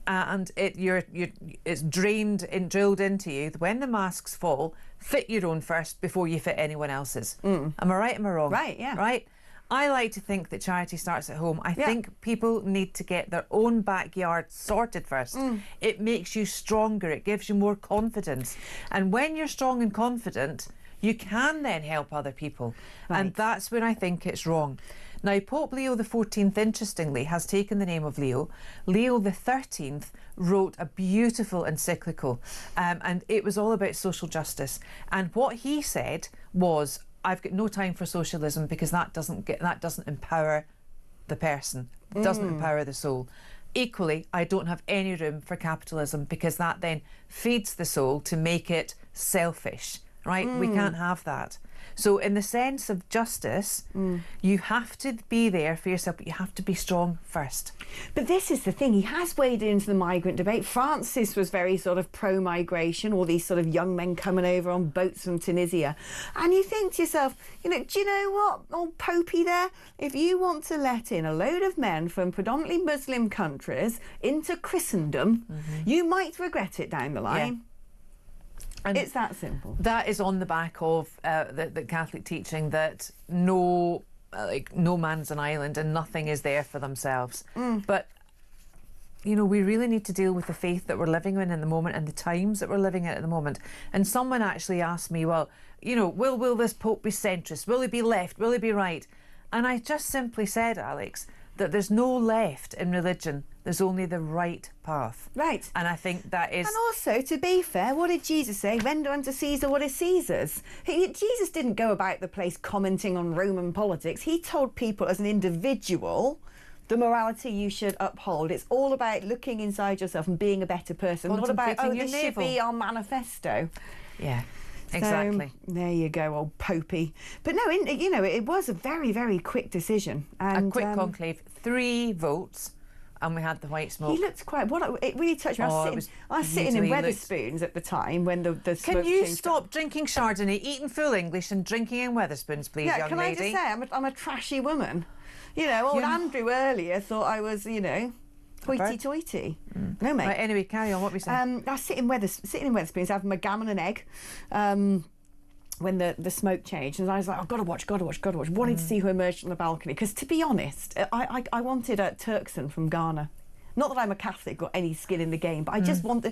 and it's drilled into you, when the masks fall, fit your own first before you fit anyone else's. Am I right? Am I wrong? Right, yeah. Right? I like to think that charity starts at home. I think people need to get their own backyard sorted first. It makes you stronger. It gives you more confidence. And when you're strong and confident, you can then help other people. Right. And that's when I think it's wrong. Now, Pope Leo XIV, interestingly, has taken the name of Leo. Leo XIII wrote a beautiful encyclical, and it was all about social justice. And what he said was, I've got no time for socialism because that doesn't empower the person, doesn't empower the soul. Equally, I don't have any room for capitalism because that then feeds the soul to make it selfish right? We can't have that. So in the sense of justice, you have to be there for yourself, but you have to be strong first. But this is the thing, he has waded into the migrant debate. Francis was very sort of pro-migration, all these sort of young men coming over on boats from Tunisia. And you think to yourself, do you know what, old Popey there? If you want to let in a load of men from predominantly Muslim countries into Christendom, you might regret it down the line. Yeah. And it's that simple. That is on the back of the Catholic teaching that no man's an island and nothing is there for themselves. But, we really need to deal with the faith that we're living in the moment and the times that we're living in at the moment. And someone actually asked me, well, will this Pope be centrist? Will he be left? Will he be right? And I just simply said, Alex, that there's no left in religion. There's only the right path. Right. And I think that is... And also, to be fair, what did Jesus say? Render unto Caesar what is Caesar's. Jesus didn't go about the place commenting on Roman politics. He told people as an individual the morality you should uphold. It's all about looking inside yourself and being a better person, not about, this should be our manifesto. Yeah. Exactly. So, there you go, old Popey. But no, it was a very, very quick decision. And, a quick conclave, 3 votes, and we had the white smoke. He looked quite... It really touched me. I was sitting in Wetherspoons at the time when the smoke Can you changed stop drinking Chardonnay, eating full English and drinking in Wetherspoons, please, young lady? Can I just say, I'm a trashy woman. Old Andrew earlier thought I was, hoity-toity. No, mate. Right, anyway, carry on. What were we saying? I was sitting in Wetherspoons having my gammon and egg when the smoke changed, and I was like, I've got to watch. Wanting to see who emerged from the balcony, because to be honest, I wanted Turkson from Ghana. Not that I'm a Catholic or any skin in the game, but I just want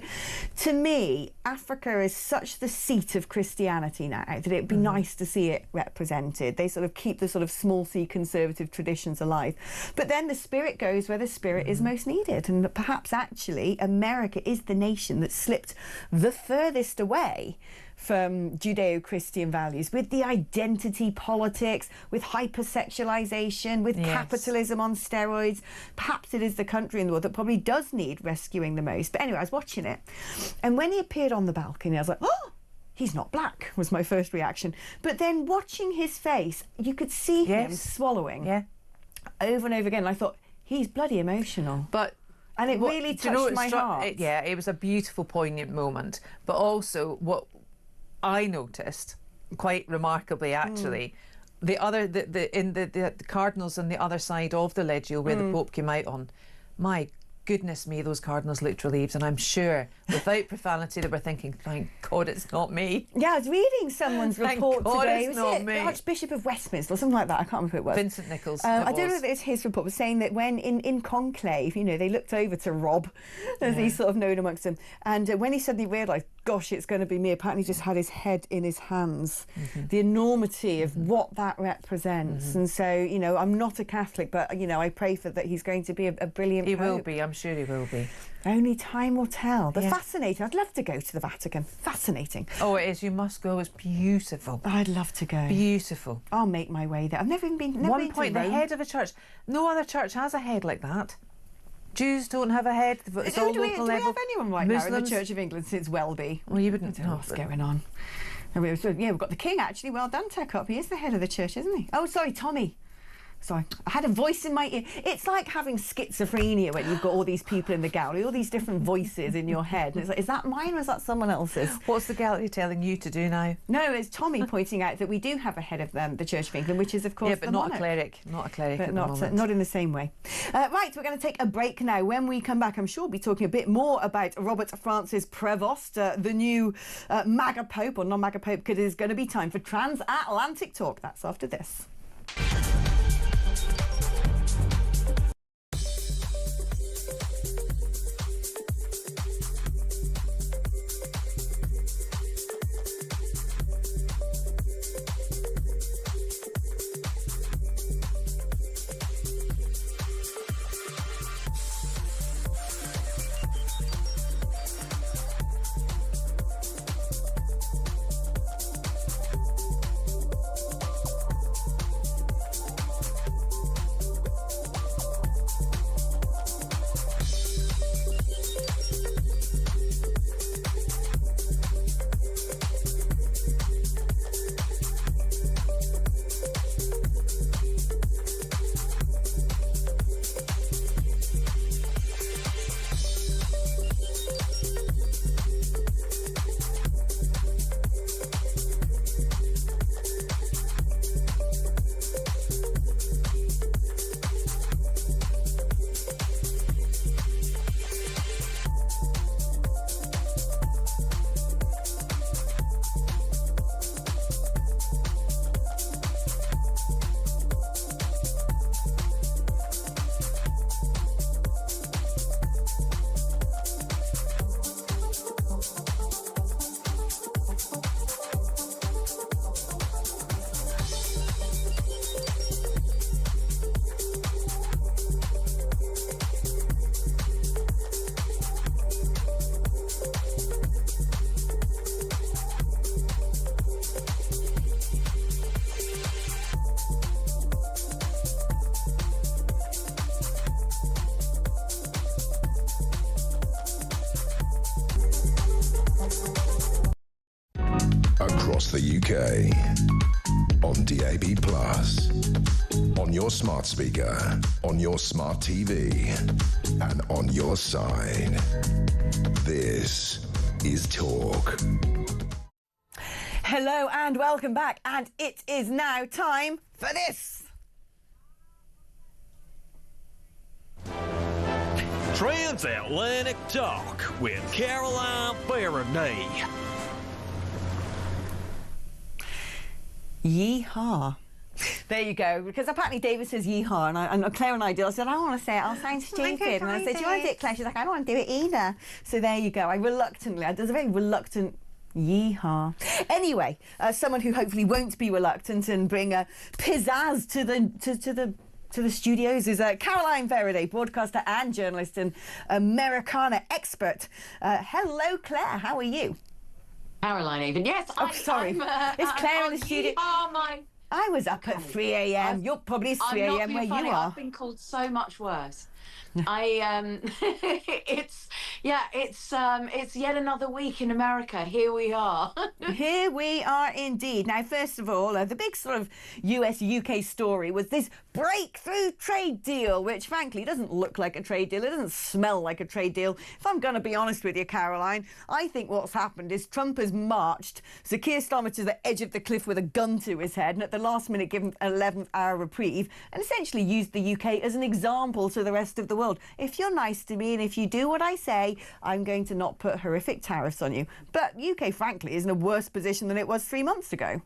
to me, Africa is such the seat of Christianity now that it'd be nice to see it represented. They sort of keep the sort of small c conservative traditions alive. But then the spirit goes where the spirit is most needed. And perhaps actually America is the nation that slipped the furthest away from Judeo-Christian values, with the identity politics, with hypersexualization, with capitalism on steroids. Perhaps it is the country in the world that probably does need rescuing the most. But anyway, I was watching it, and when he appeared on the balcony, I was like, oh, he's not black, was my first reaction. But then watching his face, you could see him swallowing over and over again. And I thought, he's bloody emotional. And it really touched my heart. It was a beautiful, poignant moment. But also, what I noticed, quite remarkably actually, the cardinals on the other side of the Legio where the Pope came out on, my goodness me, those cardinals looked relieved, and I'm sure, without profanity, they were thinking, thank God it's not me. Yeah, I was reading someone's report today. Was it the Archbishop of Westminster or something like that? I can't remember who it was. Vincent Nichols. I don't know if it's his report, but saying that when in conclave, they looked over to Rob, as he's sort of known amongst them, and when he suddenly realised, gosh, it's going to be me, apparently just had his head in his hands. The enormity of what that represents. And so, I'm not a Catholic, but, I pray for that he's going to be a brilliant He Pope. will be, I'm sure he will be. Only time will tell. But fascinating. I'd love to go to the Vatican. Fascinating. Oh, it is. You must go. It's beautiful. I'd love to go. Beautiful. I'll make my way there. I've never even been. One point, the head of a church. No other church has a head like that. Jews don't have a head. It's all local level. Do we have anyone right Muslims? now in the Church of England since Welby? Well, you wouldn't know what's going on. We've got the King, actually. Well done, Tech Up. He is the head of the church, isn't he? Oh, sorry, Tommy. Sorry, I had a voice in my ear. It's like having schizophrenia when you've got all these people in the gallery, all these different voices in your head. And it's like, is that mine or is that someone else's? What's the gallery telling you to do now? No, it's Tommy pointing out that we do have a head of the Church of England, which is, of course, but the not monarch. a cleric. Not a cleric but at the moment. Not in the same way. Right, we're going to take a break now. When we come back, I'm sure we'll be talking a bit more about Robert Francis Prevost, the new MAGA Pope, or non-MAGA Pope, because it is going to be time for Transatlantic Talk. That's after this. across the UK. On DAB+, on your smart speaker, on your smart TV, and on your side. This is Talk. Hello and welcome back, and it is now time for this. Transatlantic Talk with Caroline Faraday. Yeehaw. There you go, because apparently David says yeehaw, and Claire and I did. I said, I don't want to say it, I'll sound stupid. And I said, do you want to do it, Claire? She's like, I don't want to do it either. So there you go. There's a very reluctant yeehaw. Anyway, someone who hopefully won't be reluctant and bring a pizzazz to the studios is Caroline Faraday, broadcaster and journalist and Americana expert. Hello, Claire. How are you? Caroline, even. Yes. Sorry. Is Claire in the studio? I was up at 3 a.m. You're probably 3 a.m. where you are. I've been called so much worse. It's yet another week in America. Here we are. Here we are indeed. Now, first of all, the big sort of US-UK story was this breakthrough trade deal, which frankly doesn't look like a trade deal. It doesn't smell like a trade deal. If I'm going to be honest with you, Caroline, I think what's happened is Trump has marched Sir Keir Starmer to the edge of the cliff with a gun to his head, and at the last minute given an 11th hour reprieve, and essentially used the UK as an example to the rest of the world. If you're nice to me and if you do what I say, I'm going to not put horrific tariffs on you. But UK, frankly, is in a worse position than it was 3 months ago.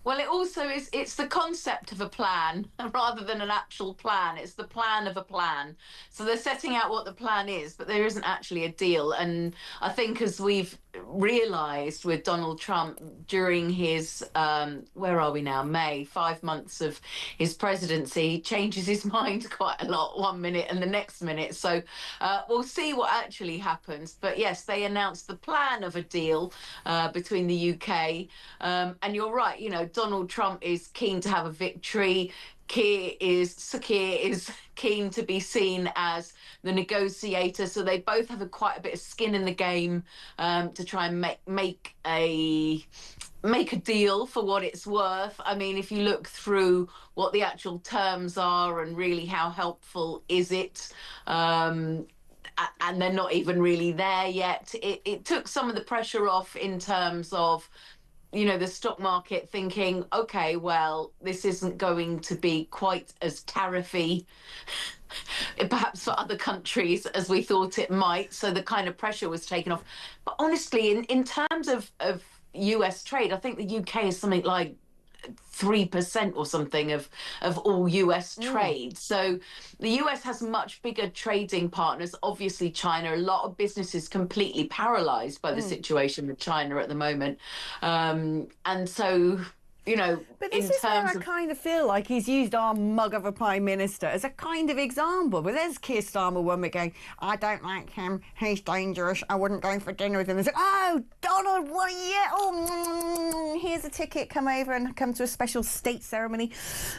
Well, it also is, it's the concept of a plan rather than an actual plan. It's the plan of a plan. So they're setting out what the plan is, but there isn't actually a deal. And I think as we've realised with Donald Trump during his, where are we now, May, 5 months of his presidency, he changes his mind quite a lot 1 minute and the next minute. So we'll see what actually happens. But yes, they announced the plan of a deal between the UK. And you're right, you know, Donald Trump is keen to have a victory. Sir Keir is keen to be seen as the negotiator, so they both have quite a bit of skin in the game to try and make a deal for what it's worth. I mean, if you look through what the actual terms are and really how helpful is it, and they're not even really there yet. It took some of the pressure off in terms of, you know, the stock market thinking, okay, well, this isn't going to be quite as tariffy, perhaps for other countries, as we thought it might. So the kind of pressure was taken off. But honestly, in terms of US trade, I think the UK is something like 3% or something of all US trade. So the US has much bigger trading partners. Obviously, China, a lot of businesses completely paralyzed by the situation with China at the moment. And so, you know, but this is where I kind of feel like he's used our mug of a prime minister as a kind of example. But there's Keir Starmer one minute going, I don't like him, he's dangerous, I wouldn't go for dinner with him. It's like, oh, Donald, what? Yeah, oh, here's a ticket, come over and come to a special state ceremony.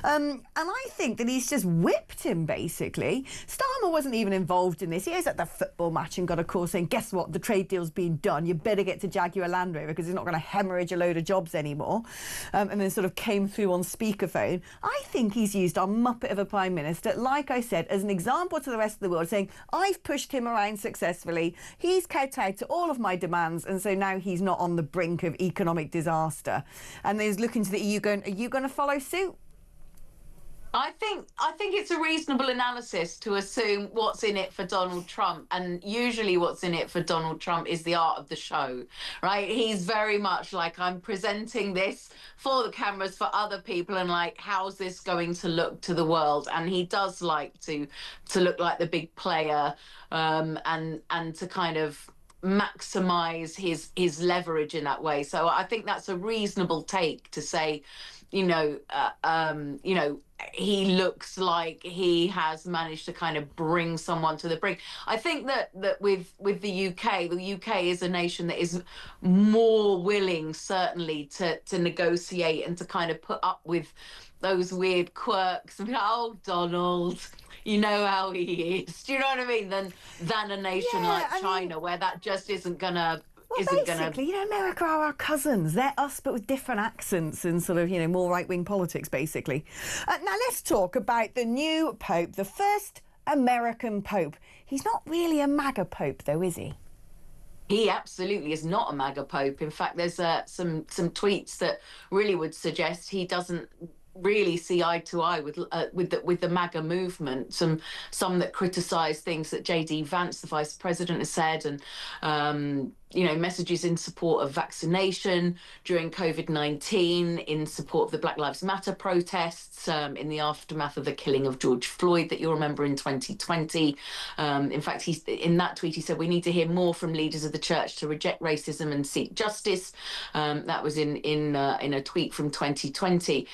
And I think that he's just whipped him, basically. Starmer wasn't even involved in this. He was at the football match and got a call saying, guess what, the trade deal's been done, you better get to Jaguar Land Rover because he's not going to hemorrhage a load of jobs anymore. And then sort of came through on speakerphone. I think he's used our muppet of a prime minister, like I said, as an example to the rest of the world, saying, I've pushed him around successfully, he's kowtowed to all of my demands, and so now he's not on the brink of economic disaster. And he's looking to the EU going, are you going to follow suit? I think it's a reasonable analysis to assume what's in it for Donald Trump, and usually what's in it for Donald Trump is the art of the show, right? He's very much like, I'm presenting this for the cameras for other people, and like, how's this going to look to the world? And he does like to look like the big player, and to kind of maximize his leverage in that way. So I think that's a reasonable take to say, you know, he looks like he has managed to kind of bring someone to the brink. I think that with the UK is a nation that is more willing, certainly, to negotiate and to kind of put up with those weird quirks and be like, oh, Donald, you know how he is. Do you know what I mean? Than a nation like China, where that just isn't gonna Well, basically, you know, America are our cousins. They're us, but with different accents and sort of, you know, more right-wing politics, basically. Now, let's talk about the new Pope, the first American Pope. He's not really a MAGA Pope, though, is he? He absolutely is not a MAGA Pope. In fact, there's some tweets that really would suggest he doesn't really see eye to eye with the MAGA movement. Some that criticise things that JD Vance, the Vice President, has said, and you know, messages in support of vaccination during COVID-19, in support of the Black Lives Matter protests, in the aftermath of the killing of George Floyd that you'll remember in 2020. In fact, in that tweet, he said, we need to hear more from leaders of the church to reject racism and seek justice. That was in a tweet from 2020.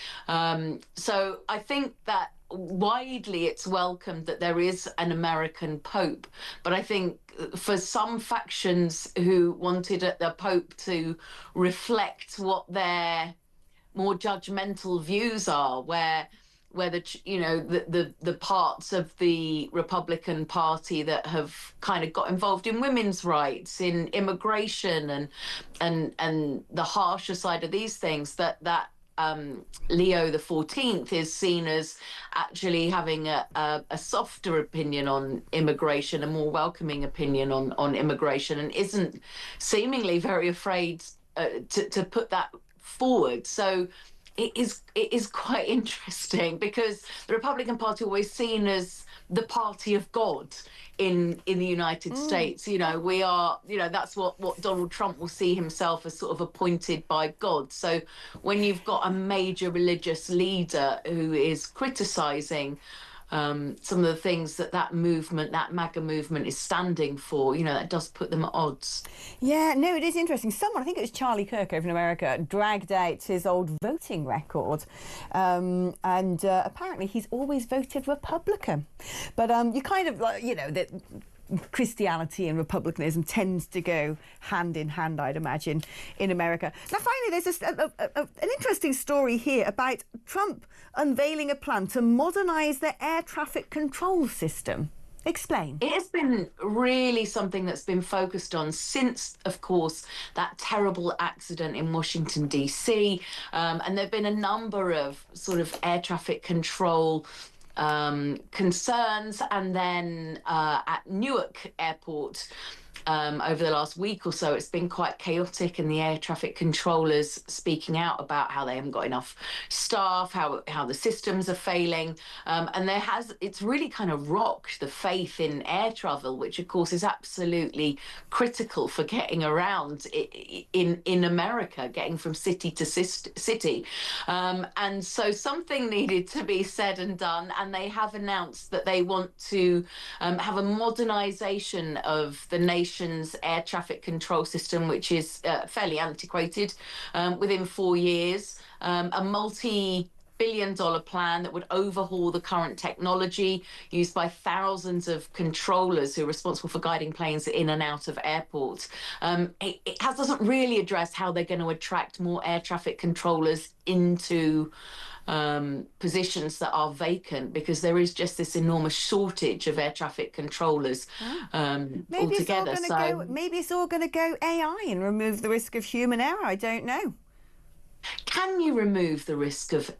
So I think that widely it's welcomed that there is an American Pope, but I think for some factions who wanted the Pope to reflect what their more judgmental views are, where the you know the parts of the Republican Party that have kind of got involved in women's rights, in immigration, and the harsher side of these things, that Leo the 14th is seen as actually having a softer opinion on immigration, a more welcoming opinion on immigration, and isn't seemingly very afraid to put that forward. So it is quite interesting, because the Republican Party always seen as the party of God in the United States. You know, we are, you know, that's what Donald Trump will see himself as, sort of appointed by God. So when you've got a major religious leader who is criticising some of the things that movement, that MAGA movement, is standing for, you know, that does put them at odds. Yeah, no, it is interesting. Someone, I think it was Charlie Kirk over in America, dragged out his old voting record, and apparently he's always voted Republican. But you kind of, you know, that Christianity and republicanism tends to go hand in hand, I'd imagine, in America. Now, finally, there's an interesting story here about Trump unveiling a plan to modernise their air traffic control system. Explain. It has been really something that's been focused on since, of course, that terrible accident in Washington, D.C. And there have been a number of sort of air traffic control concerns, and then at Newark Airport over the last week or so, it's been quite chaotic, and the air traffic controllers speaking out about how they haven't got enough staff, how the systems are failing, and it's really kind of rocked the faith in air travel, which of course is absolutely critical for getting around in America, getting from city to city, and so something needed to be said and done, and they have announced that they want to have a modernisation of the nation's air traffic control system, which is fairly antiquated, within 4 years. A multi-billion-dollar plan that would overhaul the current technology used by thousands of controllers who are responsible for guiding planes in and out of airports. It doesn't really address how they're going to attract more air traffic controllers into positions that are vacant, because there is just this enormous shortage of air traffic controllers altogether. Maybe it's all going to go AI and remove the risk of human error. I don't know. Can you remove the risk of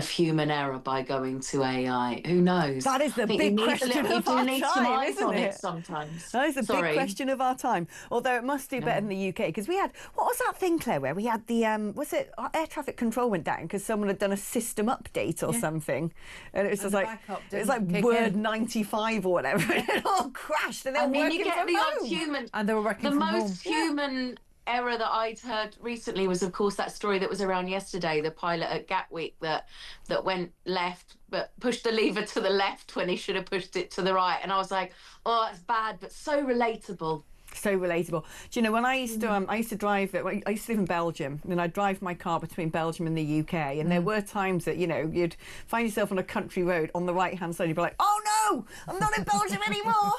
human error by going to AI? Who knows? That is the big question of our time, isn't it? Sometimes. That is the big question of our time. Although it must do better than the UK, because we had, what was that thing, Claire, where we had the, was it air traffic control went down because someone had done a system update or something, and it was just like, it was like Word 95 or whatever, and it all crashed, and they were working you get from the home. odd human, and they were working the from most home. human error that I'd heard recently was, of course, that story that was around yesterday, the pilot at Gatwick that went left but pushed the lever to the left when he should have pushed it to the right, and I was like, oh, that's bad, but so relatable. So relatable. Do you know, when I used to drive it, I used to live in Belgium, and I'd drive my car between Belgium and the UK, and there were times that, you know, you'd find yourself on a country road on the right-hand side, you'd be like, oh no, I'm not in Belgium anymore.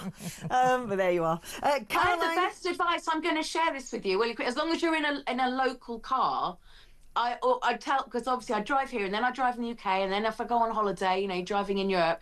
But there you are. Caroline... The best advice, I'm going to share this with you really quick, as long as you're in a local car, I tell, because obviously I drive here and then I drive in the UK, and then if I go on holiday, you know, driving in Europe,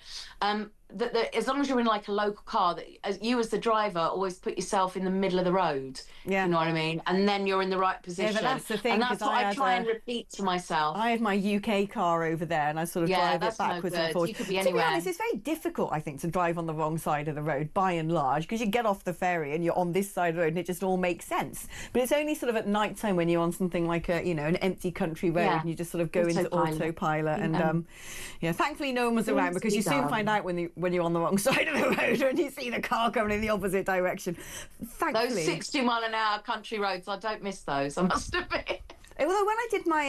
that as long as you're in like a local car, that you as the driver always put yourself in the middle of the road. Yeah. You know what I mean? And then you're in the right position. Yeah, but that's the thing. And that's what I try and repeat to myself. I had my UK car over there, and I sort of drive it backwards and forwards. You could be to anywhere. be honest, it's very difficult, I think, to drive on the wrong side of the road, by and large, because you get off the ferry and you're on this side of the road, and it just all makes sense. But it's only sort of at night time when you're on something like a, an empty country road, and you just sort of go into autopilot. And thankfully no one was around, because you soon find out when you're on the wrong side of the road and you see the car coming in the opposite direction. Thankfully, those 60-mile-an-hour country roads, I don't miss those, I must admit. Although when I did my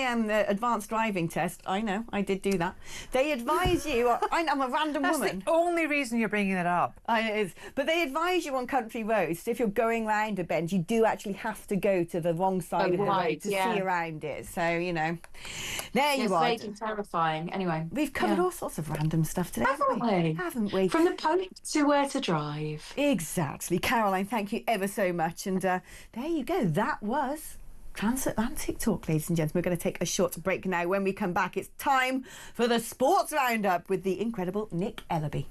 advanced driving test, I know, I did do that. They advise you, I'm a random woman. That's the only reason you're bringing it up. It is. But they advise you on country roads, if you're going round a bend, you do actually have to go to the wrong side of the road to see around it. So, there you are. It's vague and terrifying. Anyway. We've covered all sorts of random stuff today, haven't we? Haven't we? From the Pope to where to drive. Exactly. Caroline, thank you ever so much. And there you go. That was Transatlantic Talk, ladies and gentlemen. We're going to take a short break now. When we come back, it's time for the Sports Roundup with the incredible Nick Ellaby.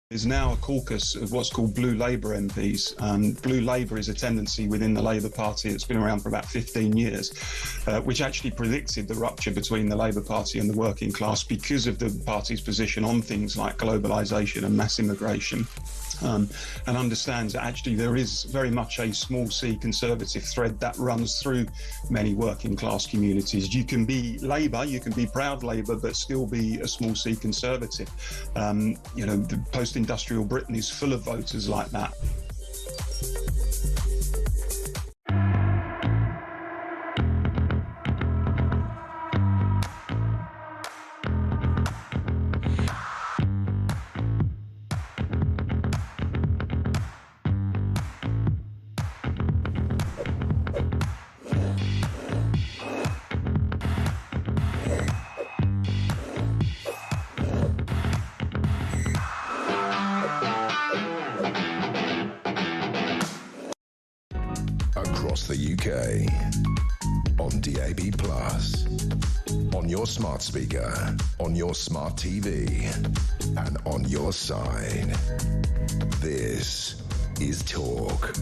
Is now a caucus of what's called Blue Labour MPs. Blue Labour is a tendency within the Labour Party that's been around for about 15 years, which actually predicted the rupture between the Labour Party and the working class because of the party's position on things like globalisation and mass immigration. And understands that actually there is very much a small c conservative thread that runs through many working class communities. You can be Labour, you can be proud Labour, but still be a small c conservative. The post-industrial Britain is full of voters like that. Across the UK, on DAB+, on your smart speaker, on your smart TV, and on your side. This is Talk.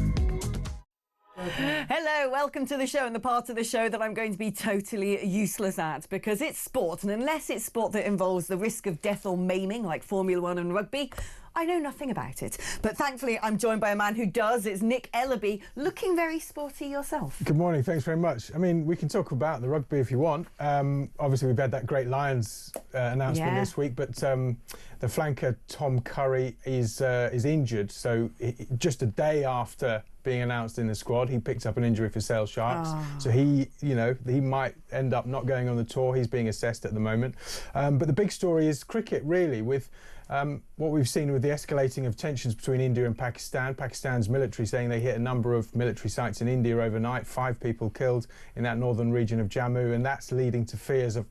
Hello, welcome to the show, and the part of the show that I'm going to be totally useless at, because it's sport, and unless it's sport that involves the risk of death or maiming like Formula 1 and rugby, I know nothing about it. But thankfully I'm joined by a man who does. It's Nick Ellaby, looking very sporty yourself. Good morning, thanks very much. I mean, we can talk about the rugby if you want. Obviously we've had that great Lions announcement this week, but the flanker Tom Curry is injured, so just a day after being announced in the squad, he picked up an injury for Sale Sharks. So he might end up not going on the tour. He's being assessed at the moment. But the big story is cricket, really, with what we've seen with the escalating of tensions between India and Pakistan, Pakistan's military saying they hit a number of military sites in India overnight, 5 people killed in that northern region of Jammu, and that's leading to fears of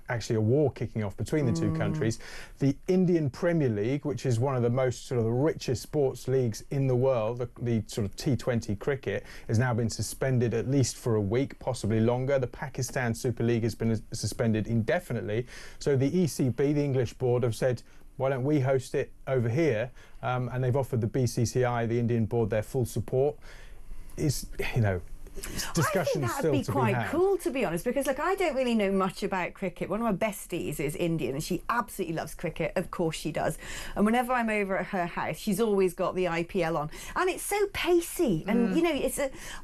actually a war kicking off between the two countries. The Indian Premier League, which is one of the most sort of the richest sports leagues in the world, the sort of T20 cricket, has now been suspended at least for a week, possibly longer. The Pakistan Super League has been suspended indefinitely. So the ECB, the English board, have said, why don't we host it over here? And they've offered the BCCI, the Indian board, their full support. Discussions I think that'd be quite cool, to be honest, because look, I don't really know much about cricket. One of my besties is Indian and she absolutely loves cricket. Of course she does. And whenever I'm over at her house, she's always got the IPL on, and it's so pacey. And you know,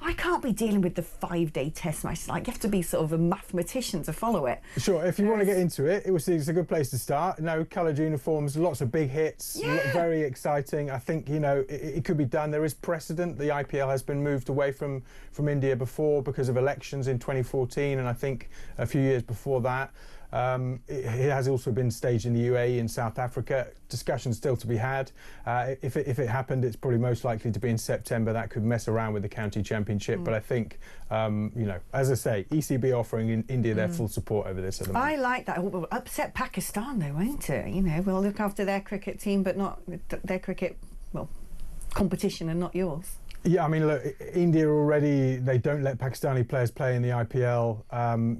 I can't be dealing with the 5-day test match. Like, you have to be sort of a mathematician to follow it. Sure, if you want to get into it, it's a good place to start. Coloured uniforms, lots of big hits, very exciting. I think, it could be done. There is precedent. The IPL has been moved away from India before because of elections in 2014, and I think a few years before that. It has also been staged in the UAE and South Africa. Discussions still to be had. If it happened, it's probably most likely to be in September. That could mess around with the county championship, but I think, as I say, ECB offering in India their full support over this at the moment. I like that. It will upset Pakistan, though, won't it? We'll look after their cricket team, but not their cricket, competition, and not yours. Yeah, I mean, look, India already, they don't let Pakistani players play in the IPL.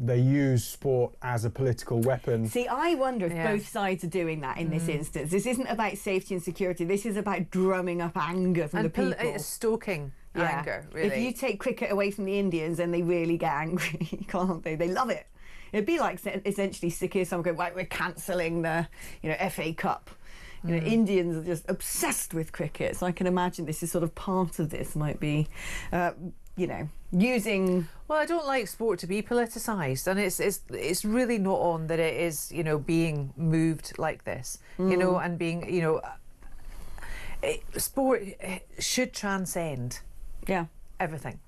They use sport as a political weapon. See, I wonder if both sides are doing that in this instance. This isn't about safety and security. This is about drumming up anger from the people. It's stoking anger, really. If you take cricket away from the Indians, then they really get angry, can't they? They love it. It'd be like essentially Sikh someone going, right, we're cancelling the FA Cup. Indians are just obsessed with cricket, so I can imagine this is sort of part of this, might be, using... Well, I don't like sport to be politicised, and it's really not on that it is, being moved like this, and being, sport should transcend everything.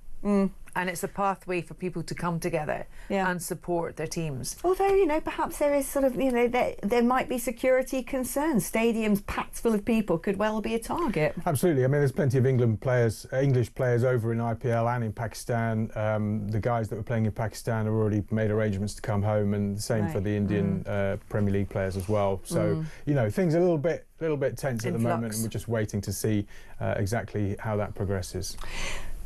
And it's a pathway for people to come together and support their teams. Although, perhaps there is sort of, there might be security concerns. Stadiums packed full of people could well be a target. Absolutely. I mean, there's plenty of English players over in IPL and in Pakistan. The guys that were playing in Pakistan have already made arrangements to come home, and the same for the Indian Premier League players as well. So, things are a little bit tense at the moment, and we're just waiting to see exactly how that progresses.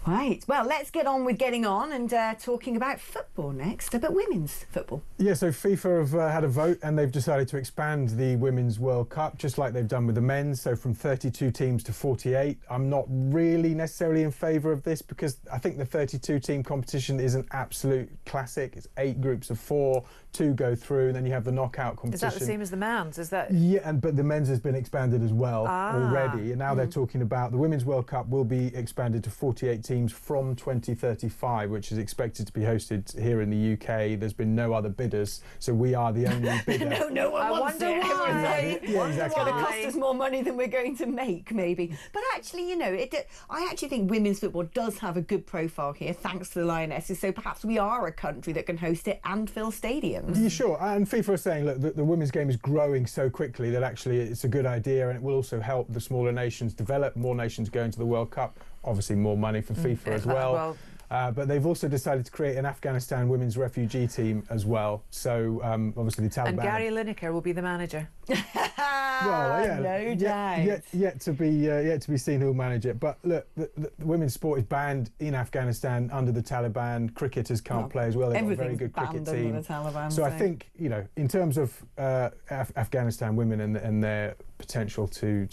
Right, well, let's get on with getting on and talking about football next, but women's football. Yeah, so FIFA have had a vote and they've decided to expand the Women's World Cup, just like they've done with the men's, so from 32 teams to 48. I'm not really necessarily in favour of this because I think the 32-team competition is an absolute classic. It's 8 groups of 4, 2 go through, and then you have the knockout competition. Is that the same as the men's? Is that? Yeah, but the men's has been expanded as well already, and now they're talking about the Women's World Cup will be expanded to 48 teams from 2035, which is expected to be hosted here in the UK. There's been no other bidders, so we are the only bidder. no one wants it. Why. Yeah, exactly. It's going to cost us more money than we're going to make, maybe. But actually, I actually think women's football does have a good profile here, thanks to the Lionesses, so perhaps we are a country that can host it and fill stadiums. Yeah, sure. And FIFA is saying, look, the women's game is growing so quickly that actually it's a good idea, and it will also help the smaller nations develop, more nations go into the World Cup. Obviously more money for FIFA as well. But they've also decided to create an Afghanistan women's refugee team as well. So obviously the Taliban. And Gary Lineker will be the manager. No doubt. Yet to be seen who'll manage it. But look, the women's sport is banned in Afghanistan under the Taliban. Cricketers can't play as well. They've got a very good cricket team. The Taliban, so I think in terms of Afghanistan women and their potential to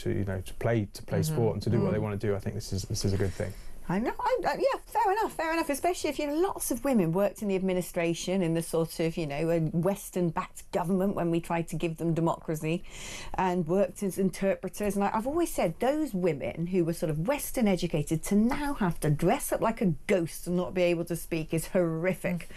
play sport and to do what they want to do, I think this is a good thing. I know, fair enough, especially if lots of women worked in the administration in the sort of, a Western-backed government when we tried to give them democracy, and worked as interpreters. And I've always said those women who were sort of Western educated to now have to dress up like a ghost and not be able to speak is horrific.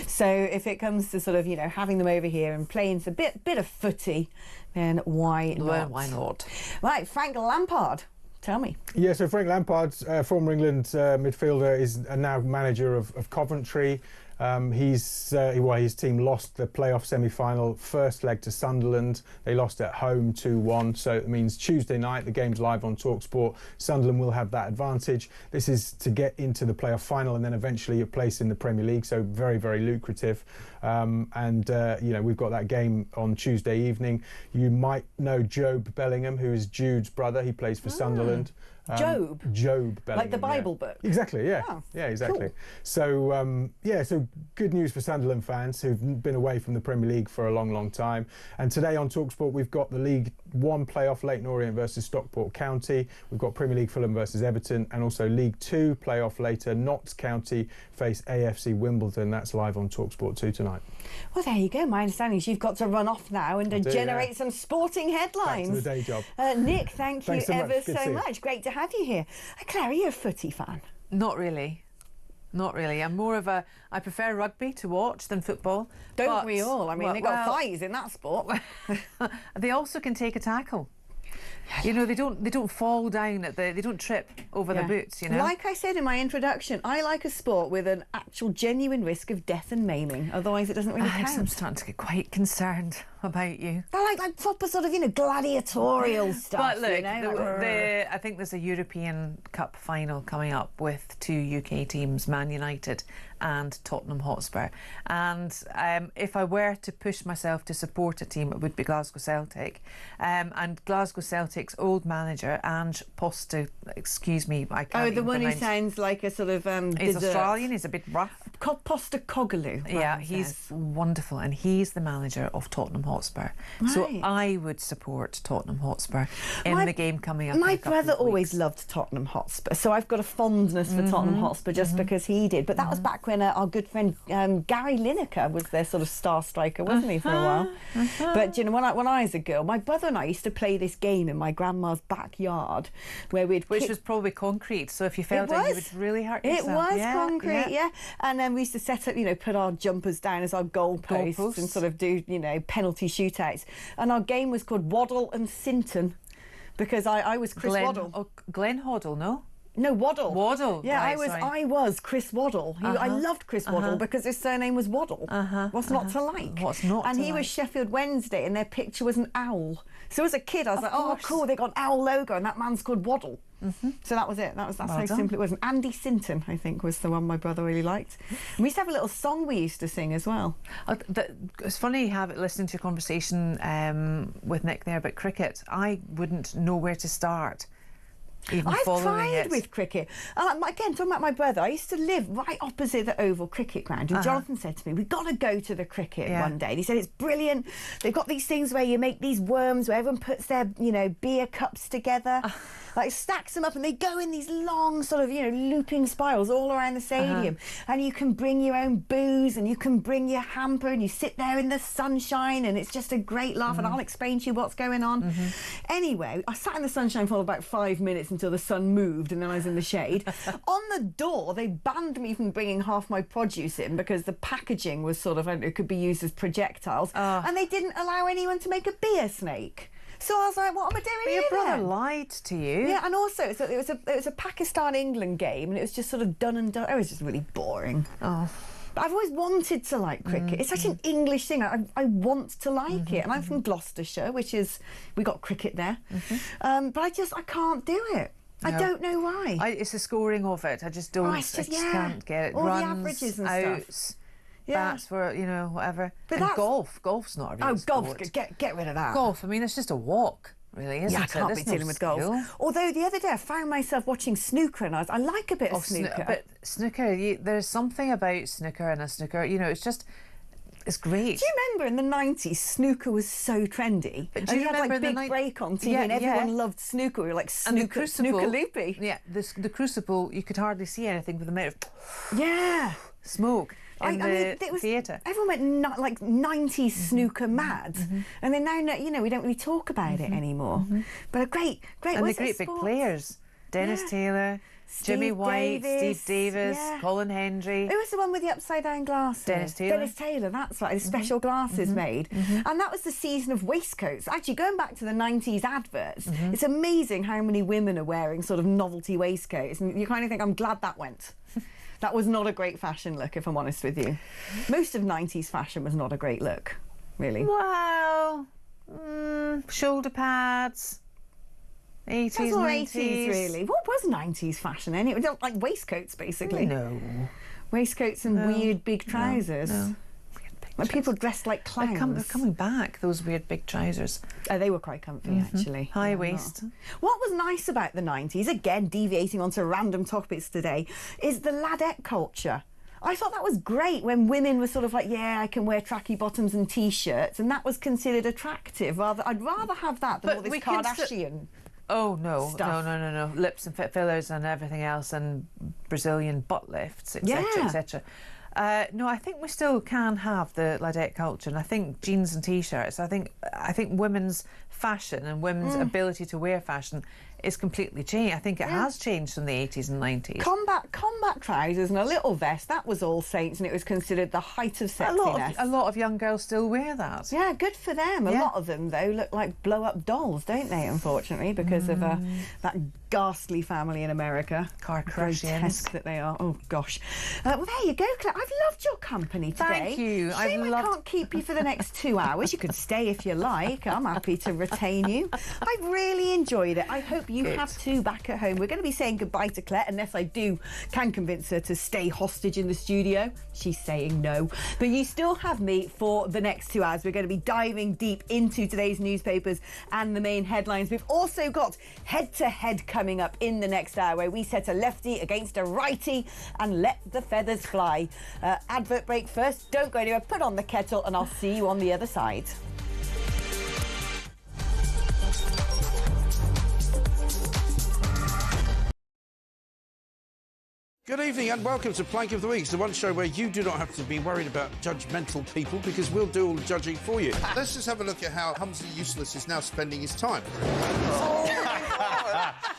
So if it comes to sort of, having them over here and playing a bit of footy, then why not? Well, why not? Right, Frank Lampard. Tell me. Yeah, so Frank Lampard, former England midfielder, is now manager of Coventry. His team lost the playoff semi-final first leg to Sunderland. They lost at home 2-1, so it means Tuesday night the game's live on talkSPORT. Sunderland will have that advantage. This is to get into the playoff final and then eventually a place in the Premier League, so very, very lucrative. We've got that game on Tuesday evening. You might know Job Bellingham, who is Jude's brother. He plays for Sunderland. Job Bellingham, like the Bible book. Exactly, yeah. Oh, yeah, exactly. cool. So so good news for Sunderland fans who've been away from the Premier League for a long, long time. And today on talkSPORT we've got the League One playoff, Leyton Orient versus Stockport County. We've got Premier League Fulham versus Everton, and also League Two playoff later, Notts County face AFC Wimbledon. That's live on talkSPORT 2 tonight. Well, there you go. My understanding is you've got to run off now and generate some sporting headlines. Back to the day job. Nick, thank you ever so much. Great to have you here. Claire, are you a footy fan? Not really. Not really. I'm more of a... I prefer rugby to watch than football. Don't we all? I mean, they got thighs in that sport. They also can take a tackle. You know, they don't fall down they don't trip over the boots, you know. Like I said in my introduction, I like a sport with an actual genuine risk of death and maiming. Otherwise, it doesn't really count. I'm starting to get quite concerned about you. I like proper sort of, gladiatorial stuff. But look, I think there's a European Cup final coming up with two UK teams, Man United and Tottenham Hotspur. And if I were to push myself to support a team, it would be Glasgow Celtic. And Glasgow Celtic's old manager, Ange Postecoglou, excuse me, I can't the one who sounds like a sort of he's Australian, he's a bit rough. Postecoglou. Yeah, he's wonderful, and he's the manager of Tottenham Hotspur. Right. So I would support Tottenham Hotspur in the game coming up. My brother always loved Tottenham Hotspur, so I've got a fondness for Tottenham Hotspur just because he did. But that was back when our good friend Gary Lineker was their sort of star striker, wasn't he, for a while? But when I was a girl, my brother and I used to play this game in my grandma's backyard, where which was probably concrete. So if you fell down, you would really hurt yourself. It was concrete, yeah. And then we used to set up, put our jumpers down as our goalposts and sort of do, penalty shootouts. And our game was called Waddle and Sinton, because I was Chris Waddle. Oh, Glenn Hoddle, no? No, Waddle. Waddle. Yeah, right, I was Chris Waddle. I loved Chris Waddle because his surname was Waddle. What's not to like? What's not and to he like? was Sheffield Wednesday, and their picture was an owl. So as a kid, I was like, oh, cool, they got an owl logo, and that man's called Waddle. So that was it. That's how simple it was. And Andy Sinton, I think, was the one my brother really liked. And we used to have a little song we used to sing as well. It's funny listening to your conversation with Nick there about cricket. I wouldn't know where to start. I've tried with cricket. Again, talking about my brother, I used to live right opposite the Oval Cricket Ground, and Jonathan said to me, we've got to go to the cricket one day. And he said, it's brilliant. They've got these things where you make these worms where everyone puts their, beer cups together, like stacks them up, and they go in these long sort of, looping spirals all around the stadium. And you can bring your own booze, and you can bring your hamper, and you sit there in the sunshine, and it's just a great laugh, and I'll explain to you what's going on. Anyway, I sat in the sunshine for about 5 minutes until the sun moved, and then I was in the shade. On the door, they banned me from bringing half my produce in because the packaging was sort of, it could be used as projectiles, and they didn't allow anyone to make a beer snake. So I was like, what am I doing here? Your brother lied to you. Yeah, and also it was a Pakistan-England game, and it was just sort of done and done. It was just really boring. But I've always wanted to like cricket. It's such an English thing. I want to like it. And I'm from Gloucestershire, we got cricket there. But I can't do it. No. I don't know why. It's the scoring of it. I just don't. I just can't get it. All Runs, the averages and outs, stuff. Bats for whatever. But golf's not a real golf. Get rid of that. Golf. I mean, it's just a walk. Really, isn't I can't be dealing with golf. Although the other day I found myself watching snooker, and I like a bit of snooker. But snooker, there's something about snooker and a snooker. It's great. Do you remember in the 90s, snooker was so trendy? But do you remember had big break on TV, and everyone loved snooker. We were like snooker loopy. Yeah, the Crucible, you could hardly see anything with the amount of smoke. I mean, it was theatre. Everyone went like 90s snooker mad, and then now we don't really talk about it anymore. But a great, and the great big players: Dennis Taylor, Jimmy White, Steve Davis, Colin Hendry. Who was the one with the upside down glasses? Dennis Taylor, that's right. The special glasses made, and that was the season of waistcoats. Actually, going back to the 90s adverts, it's amazing how many women are wearing sort of novelty waistcoats, and you kind of think, I'm glad that went. That was not a great fashion look, if I'm honest with you. Most of 90s fashion was not a great look, really. Well, shoulder pads. 80s, That's all 90s. 80s, really. What was 90s fashion then? It was like waistcoats, basically. No. Waistcoats and weird big trousers. No. When people dressed like clowns. They're coming back, those weird big trousers. They were quite comfy, actually. High waist. What was nice about the 90s, again, deviating onto random topics today, is the ladette culture. I thought that was great when women were sort of like, yeah, I can wear tracky bottoms and T-shirts, and that was considered attractive. I'd rather have that than all this Kardashian. Oh, no, stuff. no. Lips and fit fillers and everything else and Brazilian butt lifts, etc., etc. No, I think we still can have the ladette culture, and I think jeans and T-shirts, I think women's fashion and women's ability to wear fashion is completely changed. I think it has changed from the 80s and 90s. Combat trousers and a little vest, that was all saints, and it was considered the height of sexiness. A lot of young girls still wear that. Yeah, good for them. A lot of them, though, look like blow-up dolls, don't they, unfortunately, because of that ghastly family in America. Grotesque that they are. Oh, gosh. Well, there you go, Claire. I've loved your company today. Thank you. Shame I can't keep you for the next 2 hours. You could stay if you like. I'm happy to retain you. I've really enjoyed it. I hope you have too back at home. We're going to be saying goodbye to Claire, unless I can convince her to stay hostage in the studio. She's saying no. But you still have me for the next 2 hours. We're going to be diving deep into today's newspapers and the main headlines. We've also got head-to-head coming up in the next hour, where we set a lefty against a righty and let the feathers fly. Advert break first. Don't go anywhere. Put on the kettle and I'll see you on the other side. Good evening and welcome to Plank of the Week, the one show where you do not have to be worried about judgmental people because we'll do all the judging for you. Let's just have a look at how Humsley Useless is now spending his time.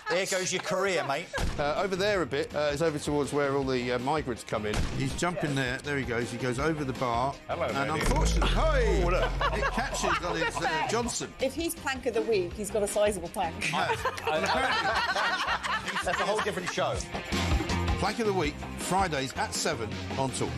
There goes your career, mate. Over there a bit is over towards where all the migrants come in. He's jumping there. There he goes. He goes over the bar. Hello, and lady. Unfortunately, it catches on his Johnson. If he's Plank of the Week, he's got a sizable plank. That's a whole different show. Plank of the Week, Fridays at 7 on Talk.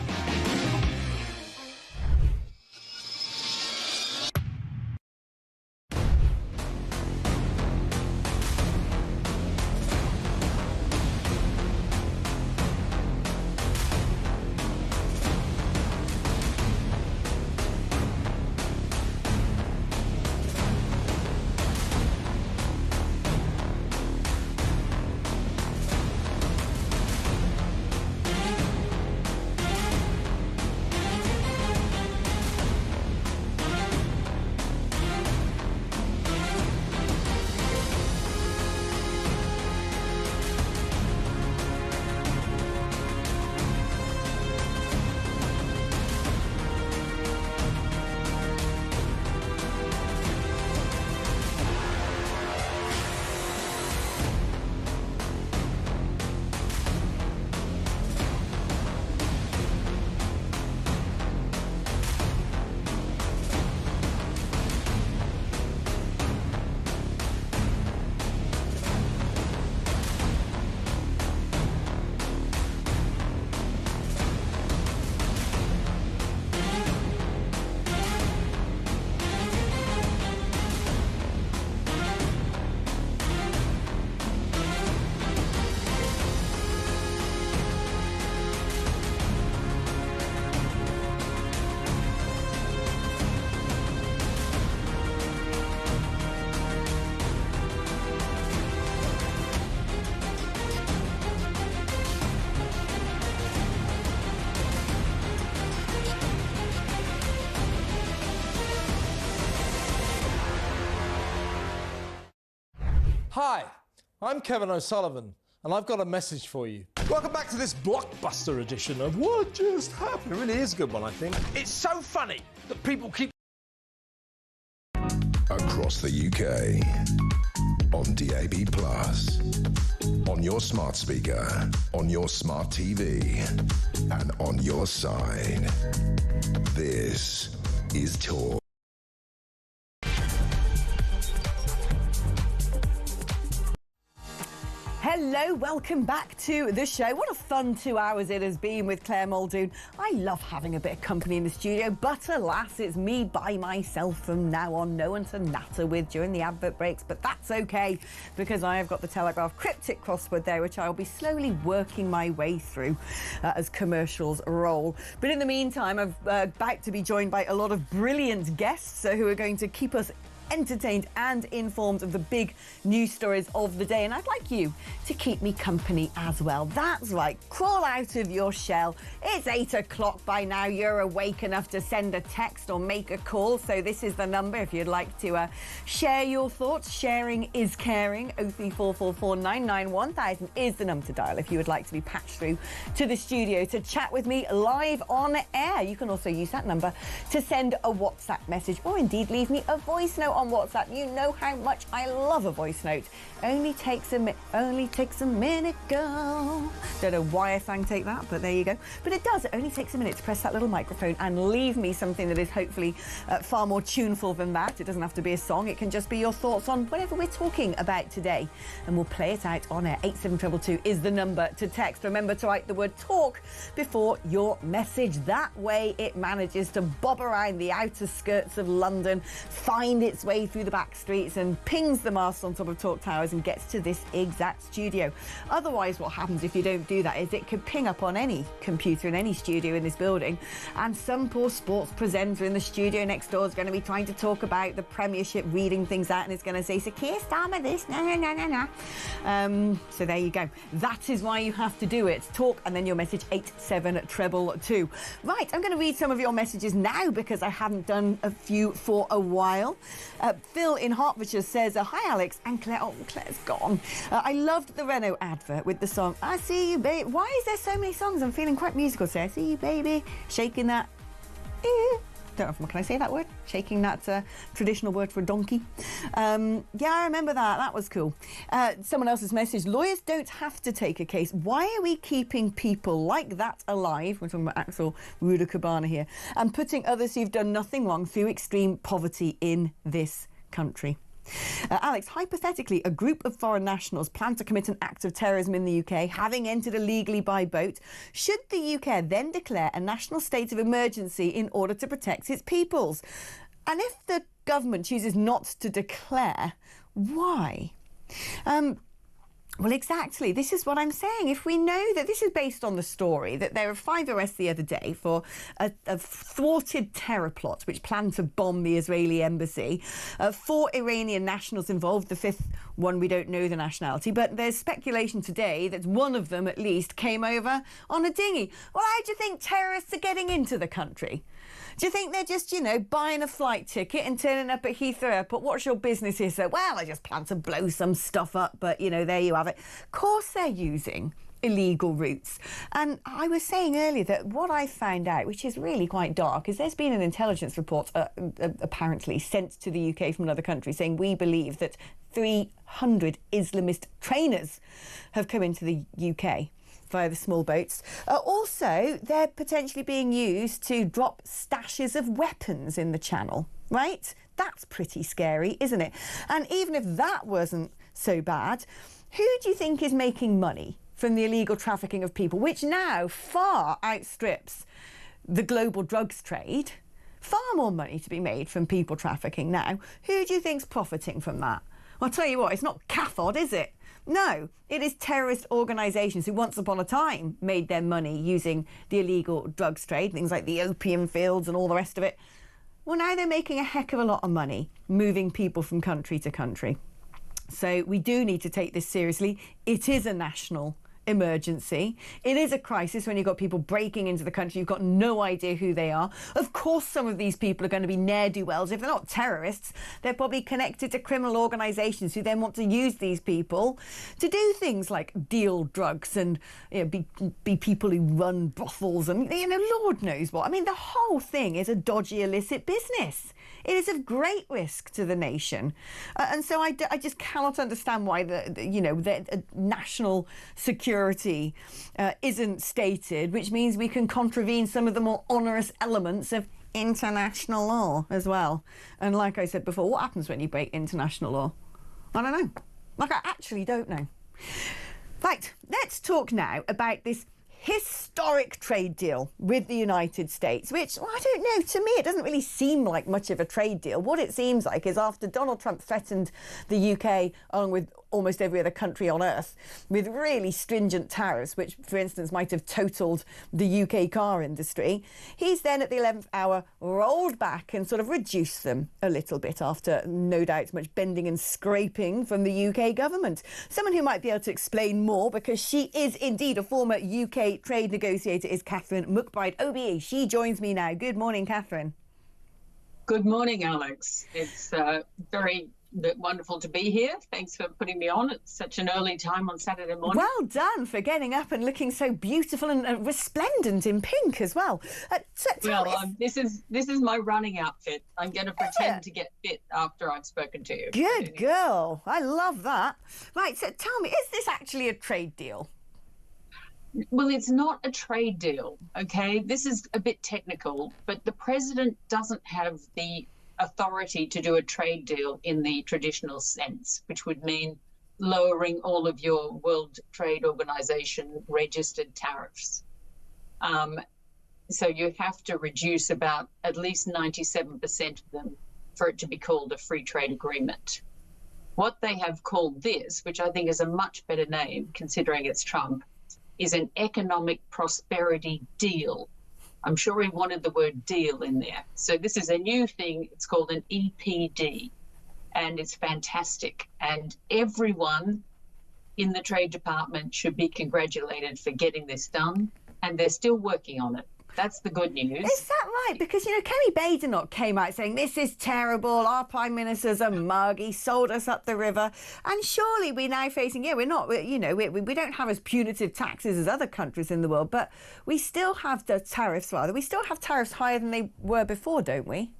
Hi, I'm Kevin O'Sullivan, and I've got a message for you. Welcome back to this blockbuster edition of What Just Happened. It really is a good one, I think. It's so funny that people keep... Across the UK, on DAB+, on your smart speaker, on your smart TV, and on your side. This is Talk. Hello, welcome back to the show. What a fun 2 hours it has been with Claire Muldoon. I love having a bit of company in the studio, but alas, it's me by myself from now on. No one to natter with during the advert breaks, but that's okay, because I have got the Telegraph cryptic crossword there, which I'll be slowly working my way through as commercials roll. But in the meantime, I'm about to be joined by a lot of brilliant guests who are going to keep us entertained and informed of the big news stories of the day, and I'd like you to keep me company as well. That's right, crawl out of your shell. It's 8 o'clock by now. You're awake enough to send a text or make a call, so this is the number if you'd like to share your thoughts. Sharing is caring. 03444 991 1000 is the number to dial if you would like to be patched through to the studio to chat with me live on air. You can also use that number to send a WhatsApp message, or indeed leave me a voice note on WhatsApp. You know how much I love a voice note. Only takes a minute, girl. Don't know why I sang Take That, but there you go. But it does. It only takes a minute to press that little microphone and leave me something that is hopefully far more tuneful than that. It doesn't have to be a song. It can just be your thoughts on whatever we're talking about today, and we'll play it out on air. 87222 is the number to text. Remember to write the word talk before your message. That way it manages to bob around the outer skirts of London, find its way through the back streets and pings the masts on top of Talk Towers and gets to this exact studio. Otherwise, what happens if you don't do that is it could ping up on any computer in any studio in this building, and some poor sports presenter in the studio next door is going to be trying to talk about the Premiership, reading things out, and it's going to say, "So Keir Starmer this, no. So there you go. That is why you have to do it. Talk and then your message 87222. Right, I'm going to read some of your messages now because I haven't done a few for a while. Phil in Hertfordshire says, hi Alex and Claire. Oh, Claire's gone. I loved the Renault advert with the song I See You Baby. Why is there so many songs? I'm feeling quite musical today. I see you baby, shaking that. Don't know, can I say that word? Shaking that traditional word for a donkey. Yeah, I remember that. That was cool. Someone else's message. Lawyers don't have to take a case. Why are we keeping people like that alive? We're talking about Axel Ruda-Cabana here. And putting others who've done nothing wrong through extreme poverty in this country. Alex, hypothetically, a group of foreign nationals plan to commit an act of terrorism in the UK, having entered illegally by boat. Should the UK then declare a national state of emergency in order to protect its peoples? And if the government chooses not to declare, why? Well, exactly. This is what I'm saying. If we know that this is based on the story that there were 5 arrests the other day for a thwarted terror plot which planned to bomb the Israeli embassy, 4 Iranian nationals involved, the 5th one we don't know the nationality, but there's speculation today that one of them at least came over on a dinghy. Well, how do you think terrorists are getting into the country? Do you think they're just, buying a flight ticket and turning up at Heathrow Airport? What's your business here? So, well, I just plan to blow some stuff up, but, there you have it. Of course they're using illegal routes. And I was saying earlier that what I found out, which is really quite dark, is there's been an intelligence report apparently sent to the UK from another country saying we believe that 300 Islamist trainers have come into the UK via the small boats. Also, they're potentially being used to drop stashes of weapons in the channel, right? That's pretty scary, isn't it? And even if that wasn't so bad, who do you think is making money from the illegal trafficking of people, which now far outstrips the global drugs trade? Far more money to be made from people trafficking now. Who do you think's profiting from that? Well, I'll tell you what, it's not CAFOD, is it? No, it is terrorist organisations who once upon a time made their money using the illegal drugs trade, things like the opium fields and all the rest of it. Well, now they're making a heck of a lot of money moving people from country to country. So we do need to take this seriously. It is a national emergency. It is a crisis when you've got people breaking into the country. You've got no idea who they are. Of course, some of these people are going to be ne'er-do-wells. If they're not terrorists, they're probably connected to criminal organisations who then want to use these people to do things like deal drugs and be people who run brothels and, Lord knows what. I mean, the whole thing is a dodgy, illicit business. It is of great risk to the nation. And so I just cannot understand why the national security isn't stated, which means we can contravene some of the more onerous elements of international law as well. And like I said before, what happens when you break international law? I don't know. I actually don't know. Right, let's talk now about this historic trade deal with the United States, which, well, I don't know, to me it doesn't really seem like much of a trade deal. What it seems like is after Donald Trump threatened the UK, along with almost every other country on earth, with really stringent tariffs, which, for instance, might have totaled the UK car industry, he's then at the 11th hour rolled back and sort of reduced them a little bit after, no doubt, much bending and scraping from the UK government. Someone who might be able to explain more, because she is indeed a former UK trade negotiator, is Catherine McBride, OBE. She joins me now. Good morning, Catherine. Good morning, Alex. It's very wonderful to be here. Thanks for putting me on at such an early time on Saturday morning. Well done for getting up and looking so beautiful and resplendent in pink as well. This is my running outfit. I'm going to pretend to get fit after I've spoken to you. Good girl. I love that. Right, so tell me, is this actually a trade deal? Well, it's not a trade deal, okay? This is a bit technical, but the president doesn't have the authority to do a trade deal in the traditional sense, which would mean lowering all of your World Trade Organization registered tariffs. So you have to reduce about at least 97% of them for it to be called a free trade agreement. What they have called this, which I think is a much better name considering it's Trump, is an economic prosperity deal. I'm sure he wanted the word deal in there. So this is a new thing. It's called an EPD, and it's fantastic. And everyone in the Trade Department should be congratulated for getting this done, and they're still working on it. That's the good news. Is that right? Because, you know, Kemi Badenoch came out saying, this is terrible, our Prime Minister's a mug, he sold us up the river. And surely we're now facing, we're not, you know, we don't have as punitive taxes as other countries in the world, but we still have the tariffs, we still have tariffs higher than they were before, don't we?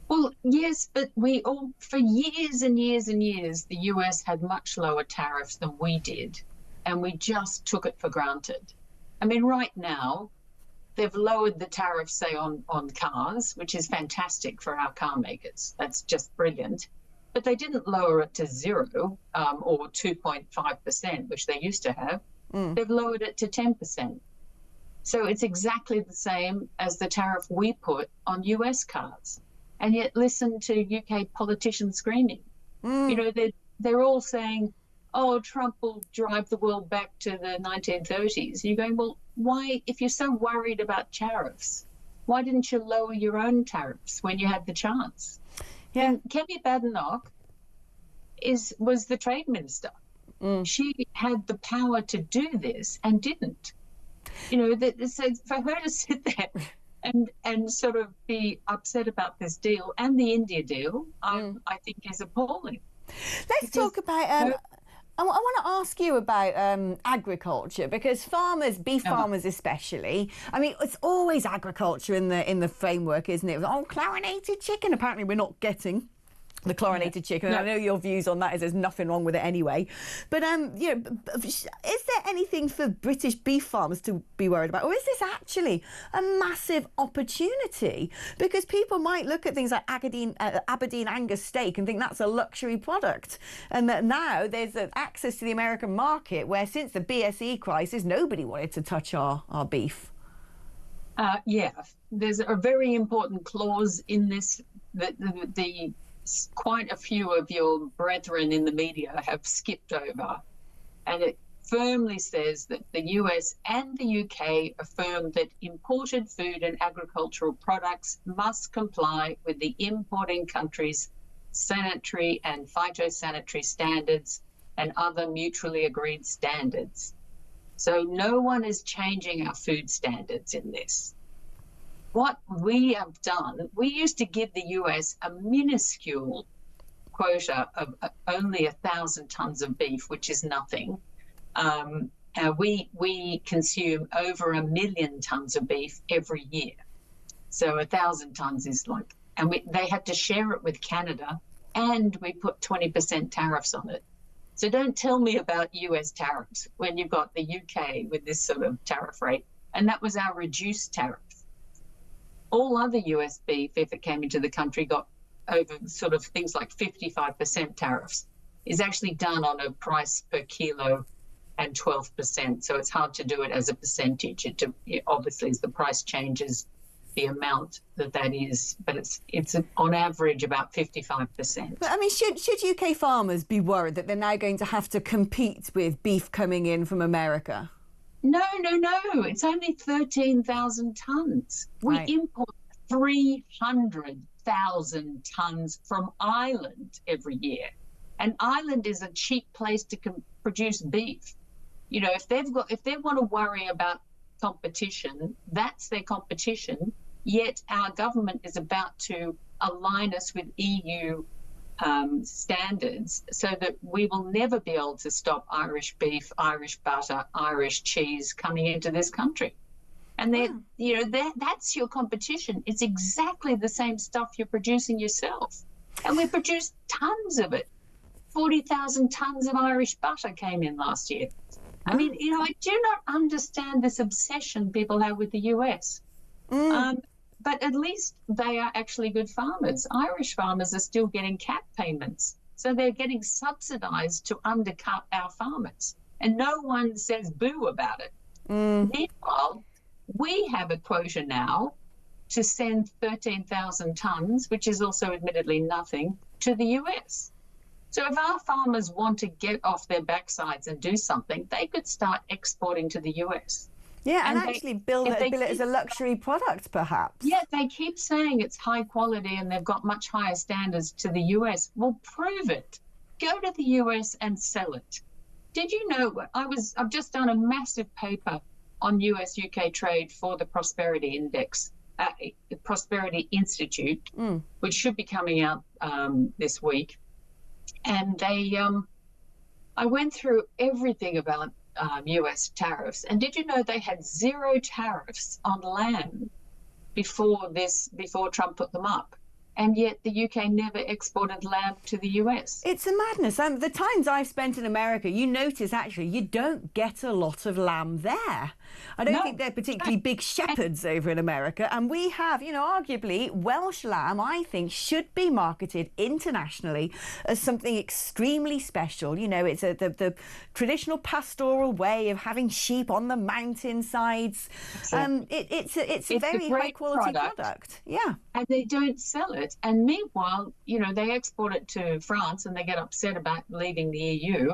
Well, yes, but for years and years and years, the US had much lower tariffs than we did, and we just took it for granted. I mean, right now, they've lowered the tariffs, say, on cars, which is fantastic for our car makers. That's just brilliant. But they didn't lower it to 0 or 2.5%, which they used to have. They've lowered it to 10%. So it's exactly the same as the tariff we put on US cars. And yet listen to UK politicians screaming. You know, they're all saying, oh, Trump will drive the world back to the 1930s. You're going, well, why, if you're so worried about tariffs, why didn't you lower your own tariffs when you had the chance? Yeah. And Kemi Badenoch was the trade minister. She had the power to do this and didn't. You know, so for her to sit there and sort of be upset about this deal and the India deal, I think is appalling. Let's talk about... I want to ask you about agriculture, because farmers, beef farmers especially, I mean, it's always agriculture in the framework, isn't it? Oh, chlorinated chicken. Apparently we're not getting the chlorinated chicken. No. I know your views on that is there's nothing wrong with it anyway. But, you know, is there anything for British beef farmers to be worried about? Or is this actually a massive opportunity? Because people might look at things like Aberdeen Angus steak and think that's a luxury product. And that now there's access to the American market where since the BSE crisis, nobody wanted to touch our beef. Yeah, there's a very important clause in this that the quite a few of your brethren in the media have skipped over, and it firmly says that the US and the UK affirm that imported food and agricultural products must comply with the importing country's sanitary and phytosanitary standards and other mutually agreed standards. So no one is changing our food standards in this. What we have done, we used to give the US a minuscule quota of only 1,000 tons of beef, which is nothing. We consume over 1 million tons of beef every year. So 1,000 tons is like, and they had to share it with Canada, and we put 20% tariffs on it. So don't tell me about US tariffs when you've got the UK with this sort of tariff rate. And that was our reduced tariff. All other US beef, if it came into the country, got over sort of things like 55% tariffs, is actually done on a price per kilo and 12%. So it's hard to do it as a percentage. It obviously, as the price changes, the amount that is, but it's on average about 55%. But I mean, should UK farmers be worried that they're now going to have to compete with beef coming in from America? No. It's only 13,000 tonnes. We import 300,000 tonnes from Ireland every year. And Ireland is a cheap place to produce beef. You know, if they want to worry about competition, that's their competition. Yet our government is about to align us with EU standards so that we will never be able to stop Irish beef, Irish butter, Irish cheese coming into this country. And that's your competition. It's exactly the same stuff you're producing yourself. And we produce tons of it. 40,000 tonnes of Irish butter came in last year. I mean, you know, I do not understand this obsession people have with the US. But at least they are actually good farmers. Irish farmers are still getting cap payments. So they're getting subsidised to undercut our farmers. And no one says boo about it. Meanwhile, we have a quota now to send 13,000 tonnes, which is also admittedly nothing, to the US. So if our farmers want to get off their backsides and do something, they could start exporting to the US. Yeah, and actually bill it as a luxury product, perhaps. Yeah, they keep saying it's high quality and they've got much higher standards to the US. Well, prove it. Go to the US and sell it. Did you know, I've just done a massive paper on US-UK trade for the Prosperity Index, the Prosperity Institute, which should be coming out this week. And I went through everything about US tariffs. And did you know they had 0 tariffs on lamb before Trump put them up? And yet the UK never exported lamb to the US. It's a madness. The times I've spent in America, you notice actually you don't get a lot of lamb there. I don't think they're particularly big shepherds over in America. And we have, you know, arguably Welsh lamb, I think, should be marketed internationally as something extremely special. You know, it's the traditional pastoral way of having sheep on the mountainsides. It's a very high quality product. Yeah. And they don't sell it. And meanwhile, you know, they export it to France and they get upset about leaving the EU.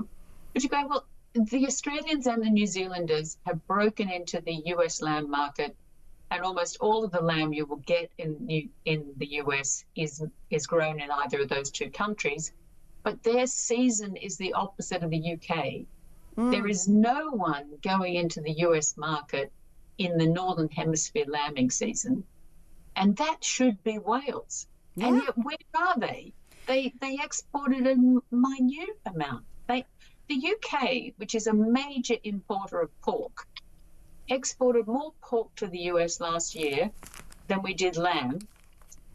But you go, well, the Australians and the New Zealanders have broken into the US lamb market, and almost all of the lamb you will get in the US is grown in either of those two countries. But their season is the opposite of the UK. There is no one going into the US market in the Northern Hemisphere lambing season. And that should be Wales. Yeah. And yet, where are they? They exported a minute amount. The UK, which is a major importer of pork, exported more pork to the US last year than we did lamb,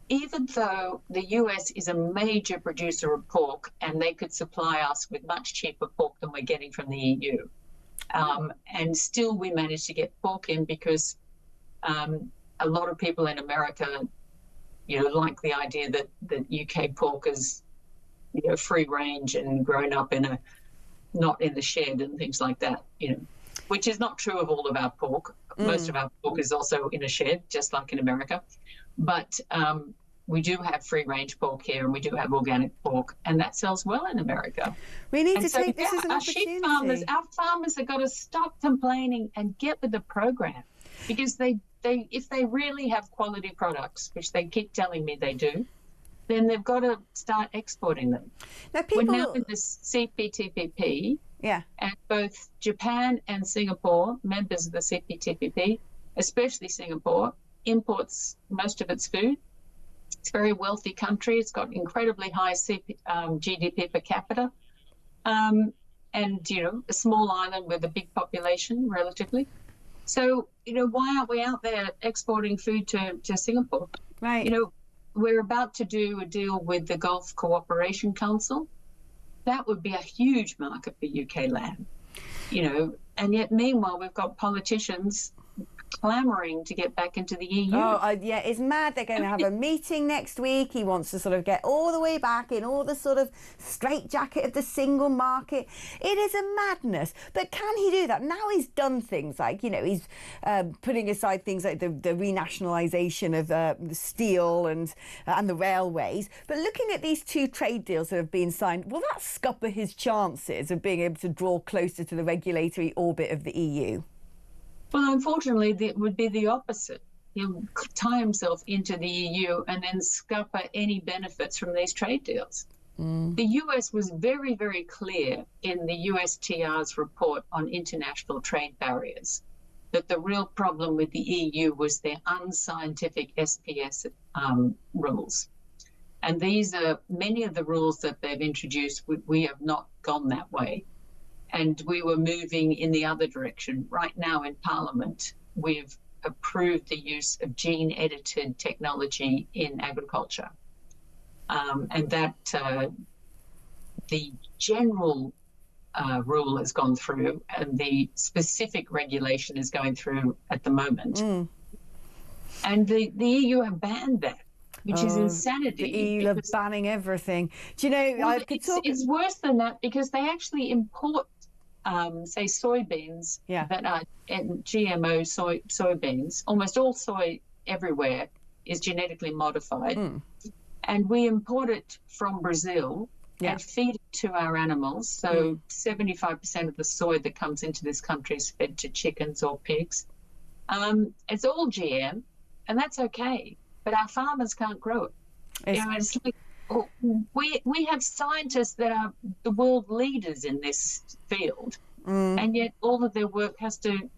even though the US is a major producer of pork and they could supply us with much cheaper pork than we're getting from the EU. And still we managed to get pork in because a lot of people in America, you know, like the idea that UK pork is, you know, free range and grown up not in the shed and things like that, you know, which is not true of all of our pork. Most of our pork is also in a shed, just like in America. But we do have free range pork here and we do have organic pork, and that sells well in America. We need to take this as an opportunity. Our farmers have got to stop complaining and get with the program, because if they really have quality products, which they keep telling me they do, then they've got to start exporting them. Now, we're now in the CPTPP, and both Japan and Singapore, members of the CPTPP, especially Singapore, imports most of its food. It's a very wealthy country. It's got incredibly high GDP per capita, and, you know, a small island with a big population, relatively. So, you know, why aren't we out there exporting food to Singapore? Right. You know, we're about to do a deal with the Gulf Cooperation Council. That would be a huge market for UK lamb, you know, and yet meanwhile we've got politicians clamouring to get back into the EU. Yeah, it's mad. They're going to have a meeting next week. He wants to sort of get all the way back in all the sort of straitjacket of the single market. It is a madness. But can he do that? Now he's done things like, he's putting aside things like the renationalisation of steel and the railways. But looking at these 2 trade deals that have been signed, will that scupper his chances of being able to draw closer to the regulatory orbit of the EU? Well, unfortunately, it would be the opposite. He'll tie himself into the EU and then scupper any benefits from these trade deals. The US was very, very clear in the USTR's report on international trade barriers that the real problem with the EU was their unscientific SPS rules. And these are many of the rules that they've introduced. We have not gone that way. And we were moving in the other direction. Right now in Parliament, we've approved the use of gene-edited technology in agriculture. And that the general rule has gone through and the specific regulation is going through at the moment. And the EU have banned that, which is insanity. The EU are banning everything. Do you know, it's worse than that because they actually import say soybeans that are GMO soybeans. Almost all soy everywhere is genetically modified, and we import it from Brazil and feed it to our animals. So 75% of the soy that comes into this country is fed to chickens or pigs. It's all GM, and that's okay, but our farmers can't grow it. It's like we have scientists that are the world leaders in this field, and yet all of their work goes to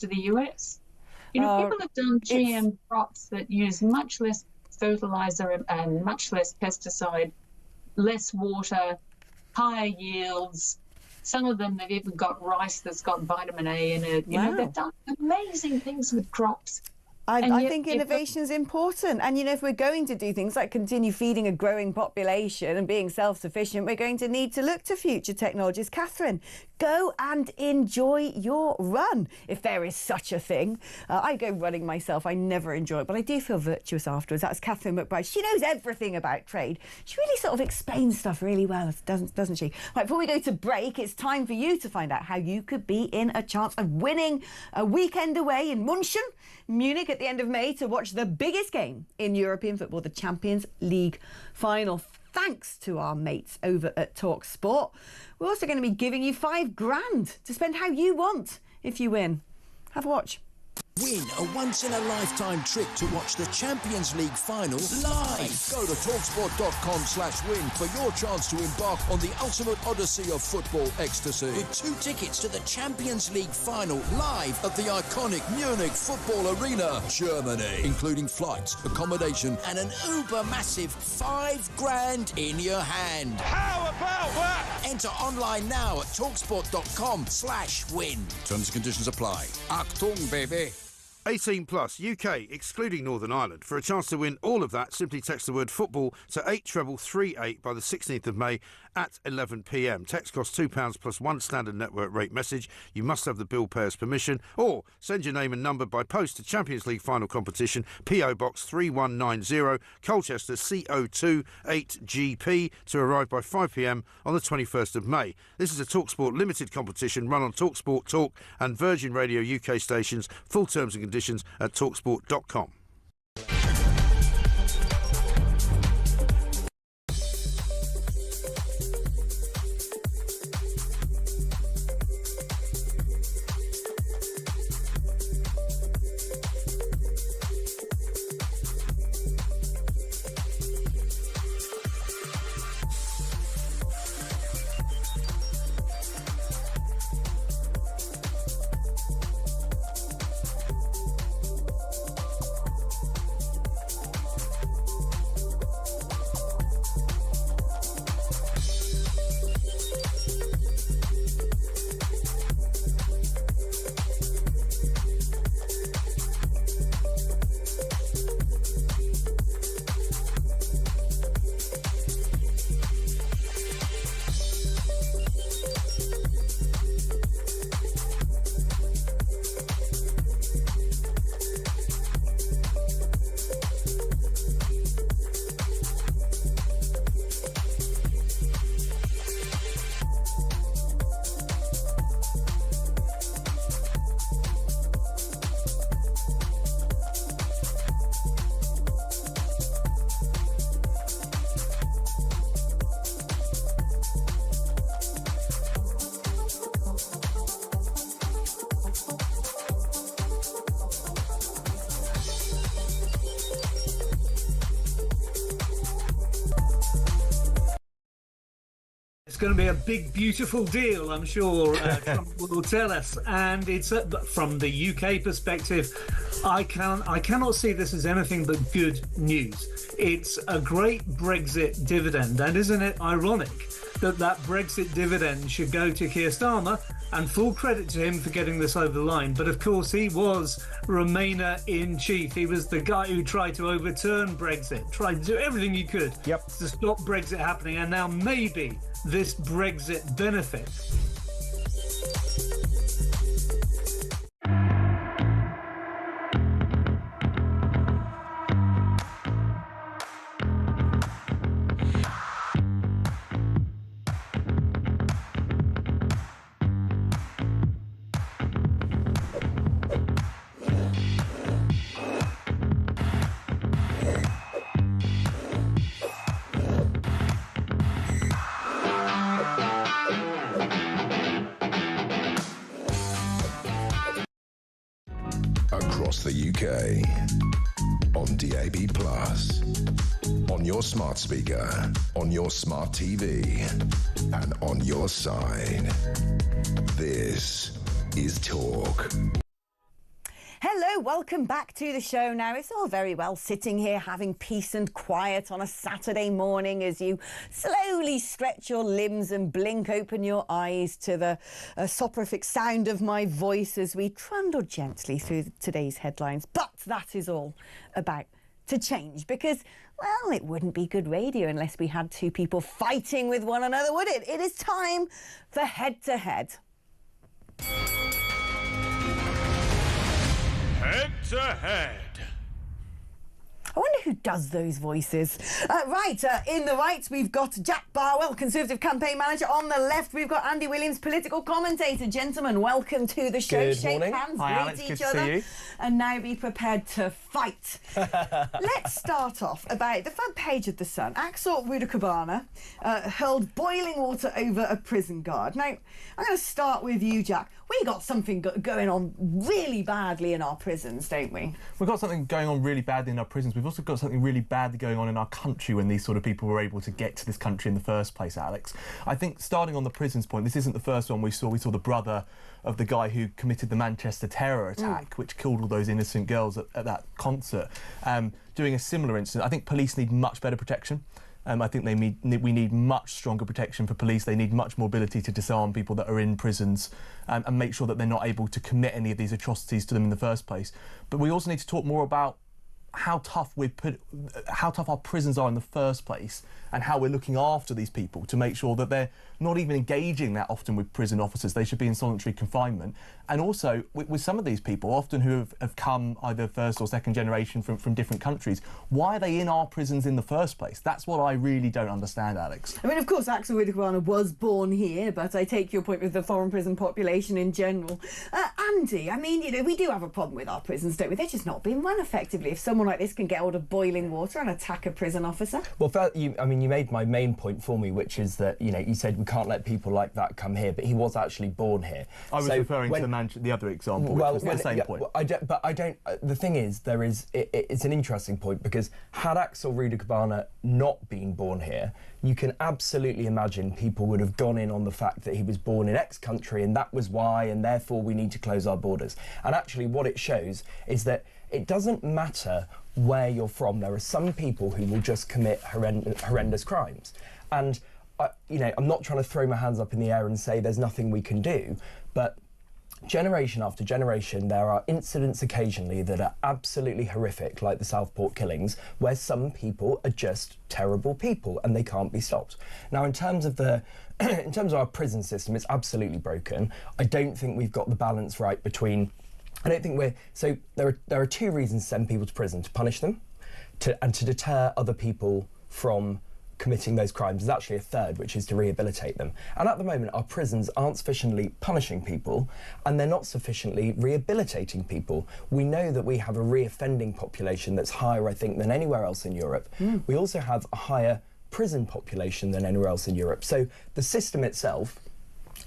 the US. People have done GM crops that use much less fertilizer and much less pesticide, less water, higher yields. Some of them, they've even got rice that's got vitamin A in it. They've done amazing things with crops. I think innovation is important. And, if we're going to do things like continue feeding a growing population and being self-sufficient, we're going to need to look to future technologies. Catherine, go and enjoy your run, if there is such a thing. I go running myself. I never enjoy it, but I do feel virtuous afterwards. That's Catherine McBride. She knows everything about trade. She really sort of explains stuff really well, doesn't she? Right, before we go to break, it's time for you to find out how you could be in a chance of winning a weekend away in Munich at the end of May to watch the biggest game in European football, the Champions League final. Thanks to our mates over at talkSPORT. We're also going to be giving you $5,000 to spend how you want if you win. Have a watch. Win a once-in-a-lifetime trip to watch the Champions League final live. Go to talksport.com/win for your chance to embark on the ultimate odyssey of football ecstasy. With 2 tickets to the Champions League final live at the iconic Munich Football Arena, Germany, including flights, accommodation, and an uber-massive $5,000 in your hand. How about that? Enter online now at talksport.com/win. Terms and conditions apply. Achtung, baby. 18 plus, UK, excluding Northern Ireland. For a chance to win all of that, simply text the word football to 83338 by the 16th of May at 11 p.m. Text costs £2 plus 1 standard network rate message. You must have the bill payer's permission, or send your name and number by post to Champions League final competition, PO Box 3190, Colchester CO2 8GP, to arrive by 5 p.m. on the 21st of May. This is a TalkSport limited competition run on TalkSport Talk and Virgin Radio UK stations. Full terms and conditions at talksport.com. It's going to be a big, beautiful deal, I'm sure Trump will tell us. And it's from the UK perspective, I cannot see this as anything but good news. It's a great Brexit dividend, and isn't it ironic that Brexit dividend should go to Keir Starmer, and full credit to him for getting this over the line. But of course, he was Remainer-in-Chief. He was the guy who tried to overturn Brexit, tried to do everything he could to stop Brexit happening, and now maybe this Brexit benefit. Across the UK, on DAB+, on your smart speaker, on your smart TV, and on your side. This is Talk. Hello, welcome back to the show. Now, it's all very well sitting here having peace and quiet on a Saturday morning as you slowly stretch your limbs and blink open your eyes to the soporific sound of my voice as we trundle gently through today's headlines. But that is all about to change because, well, it wouldn't be good radio unless we had two people fighting with one another, would it? It is time for Head-to-Head. Head-to-Head. I wonder who does those voices. In the right, we've got Jack Barwell, Conservative campaign manager. On the left, we've got Andy Williams, political commentator. Gentlemen, welcome to the show. Good Shake morning. hands, Hi, greet Alex, each good to other, see you. and now be prepared to fight. Let's start off about the front page of The Sun. Axel Rudakabana hurled boiling water over a prison guard. Now, I'm going to start with you, Jack. We got something going on really badly in our prisons, don't we? We've got something going on really badly in our prisons. We've also got something really badly going on in our country when these sort of people were able to get to this country in the first place, Alex. I think starting on the prisons point, this isn't the first one we saw. We saw the brother of the guy who committed the Manchester terror attack, which killed all those innocent girls at that concert, doing a similar incident. I think police need much better protection. I think we need much stronger protection for police. They need much more ability to disarm people that are in prisons and make sure that they're not able to commit any of these atrocities to them in the first place. But we also need to talk more about how tough our prisons are in the first place and how we're looking after these people to make sure that they're not even engaging that often with prison officers. They should be in solitary confinement. And also, with some of these people, often who have come either first or second generation from different countries, why are they in our prisons in the first place? That's what I really don't understand, Alex. I mean, of course, Axel Rudakabana was born here, but I take your point with the foreign prison population in general. Andy, I mean, you know, we do have a problem with our prisons, don't we? They're just not being run effectively. If someone like this can get hold of boiling water and attack a prison officer. Well, you made my main point for me, which is that, you know, you said we can't let people like that come here, but he was actually born here. I was referring to the other example, which was the same point. The thing is, it's an interesting point because had Axel Rudakabana not been born here, you can absolutely imagine people would have gone in on the fact that he was born in X country and that was why, and therefore we need to close our borders. And actually what it shows is that it doesn't matter where you're from. There are some people who will just commit horrendous crimes. And, I'm not trying to throw my hands up in the air and say there's nothing we can do, but generation after generation, there are incidents occasionally that are absolutely horrific, like the Southport killings, where some people are just terrible people and they can't be stopped. Now, in terms of our prison system, it's absolutely broken. I don't think we've got the balance right between. So there are two reasons to send people to prison: to punish them, and to deter other people from committing those crimes. There's actually a third, which is to rehabilitate them. And at the moment, our prisons aren't sufficiently punishing people, and they're not sufficiently rehabilitating people. We know that we have a reoffending population that's higher, I think, than anywhere else in Europe. We also have a higher prison population than anywhere else in Europe. So the system itself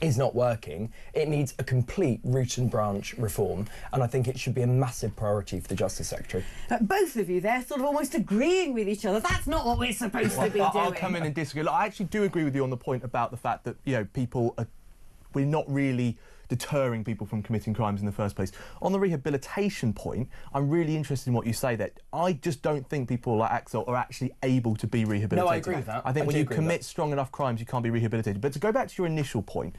is not working. It needs a complete root and branch reform, and I think it should be a massive priority for the Justice Secretary. Both of you there sort of almost agreeing with each other. That's not what we're supposed to be doing. I'll come in and disagree. Look, I actually do agree with you on the point about the fact that, you know, we're not really deterring people from committing crimes in the first place. On the rehabilitation point, I'm really interested in what you say, that I just don't think people like Axel are actually able to be rehabilitated. No, I agree with that. I think when you commit strong enough crimes, you can't be rehabilitated. But to go back to your initial point,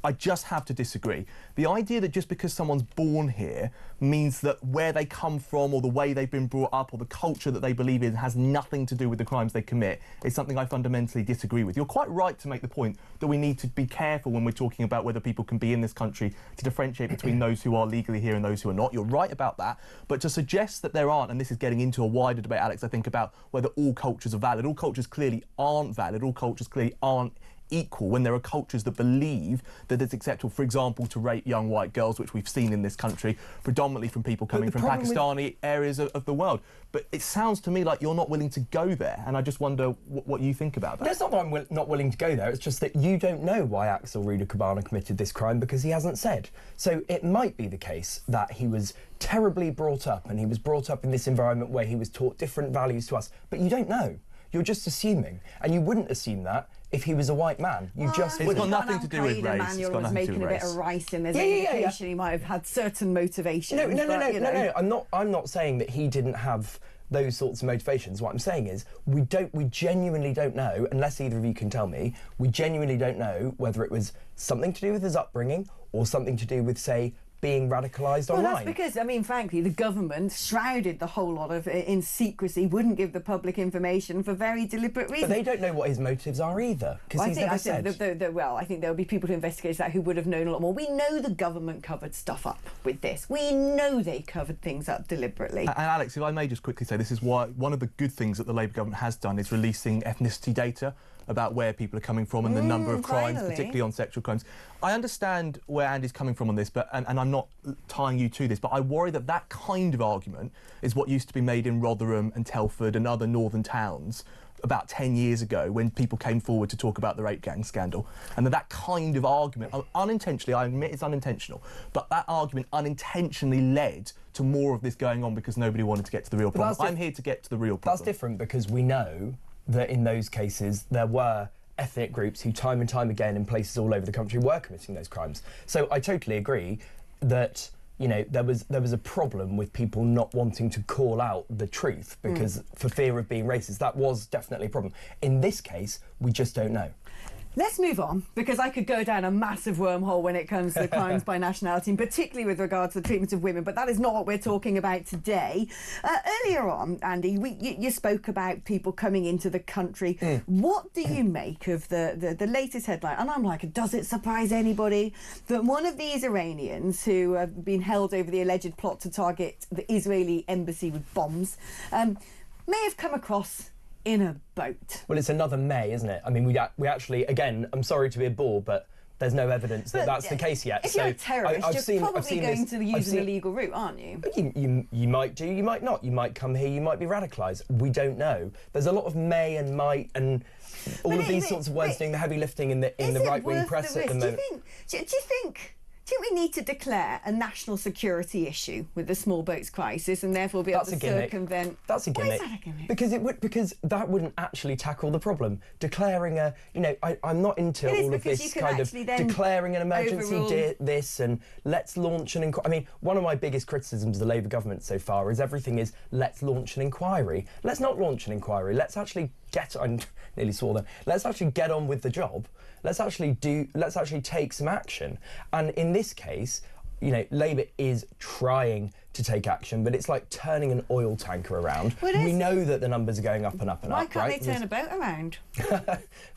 I just have to disagree. The idea that just because someone's born here means that where they come from or the way they've been brought up or the culture that they believe in has nothing to do with the crimes they commit is something I fundamentally disagree with. You're quite right to make the point that we need to be careful when we're talking about whether people can be in this country to differentiate between those who are legally here and those who are not. You're right about that. But to suggest that there aren't, and this is getting into a wider debate, Alex, I think, about whether all cultures are valid. All cultures clearly aren't valid. All cultures clearly aren't equal when there are cultures that believe that it's acceptable, for example, to rape young white girls, which we've seen in this country, predominantly from people coming from Pakistani areas of the world. But it sounds to me like you're not willing to go there, and I just wonder what you think about that. No, it's not that I'm not willing to go there, it's just that you don't know why Axel Ruda-Cabana committed this crime because he hasn't said. So it might be the case that he was terribly brought up, and he was brought up in this environment where he was taught different values to us, but you don't know. You're just assuming, and you wouldn't assume that if he was a white man. You just It's got nothing to do with race. Manual was making a bit of rice in. There's an indication he might have had certain motivations. No. I'm not saying that he didn't have those sorts of motivations. What I'm saying is we genuinely don't know, unless either of you can tell me, we genuinely don't know whether it was something to do with his upbringing or something to do with, say, being radicalised online. Well, that's because, I mean, frankly, the government shrouded the whole lot of it in secrecy, wouldn't give the public information for very deliberate reasons. But they don't know what his motives are either, because he's never said. I think there'll be people who investigate that who would have known a lot more. We know the government covered stuff up with this. We know they covered things up deliberately. And Alex, if I may just quickly say, this is why one of the good things that the Labour government has done is releasing ethnicity data about where people are coming from and the number of crimes, particularly on sexual crimes. I understand where Andy's coming from on this, but and I'm not tying you to this, but I worry that that kind of argument is what used to be made in Rotherham and Telford and other northern towns about 10 years ago when people came forward to talk about the rape gang scandal. And that kind of argument, unintentionally, I admit it's unintentional, but that argument unintentionally led to more of this going on because nobody wanted to get to the real problem. I'm here to get to the real problem. That's different because we know that in those cases there were ethnic groups who time and time again in places all over the country were committing those crimes. So I totally agree that, you know, there was a problem with people not wanting to call out the truth because for fear of being racist. That was definitely a problem. In this case, we just don't know. Let's move on, because I could go down a massive wormhole when it comes to crimes by nationality, and particularly with regards to the treatment of women, but that is not what we're talking about today. Earlier on, Andy, you spoke about people coming into the country. What do you make of the latest headline? And I'm like, does it surprise anybody that one of these Iranians who have been held over the alleged plot to target the Israeli embassy with bombs may have come across in a boat? Well, it's another May, isn't it? I mean, we actually, again, I'm sorry to be a bore, but there's no evidence that that's the case yet. If you're a terrorist, you're probably going to use an illegal route, aren't you? You might do, you might not. You might come here, you might be radicalised. We don't know. There's a lot of may and might and all of these sorts of words doing the heavy lifting in the right-wing press at the moment. Do you think we need to declare a national security issue with the small boats crisis and therefore be able to circumvent? That's a gimmick. Why is that a gimmick? Because that wouldn't actually tackle the problem. Declaring a, I'm not into all of this kind of declaring an emergency this and let's launch an inquiry. I mean, one of my biggest criticisms of the Labour government so far is everything is let's launch an inquiry. Let's not launch an inquiry. Let's actually I nearly swore then. Let's actually get on with the job. Let's actually take some action. And in this case, Labour is trying to take action, but it's like turning an oil tanker around. We know that the numbers are going up and up and up. Why can't they turn a boat around?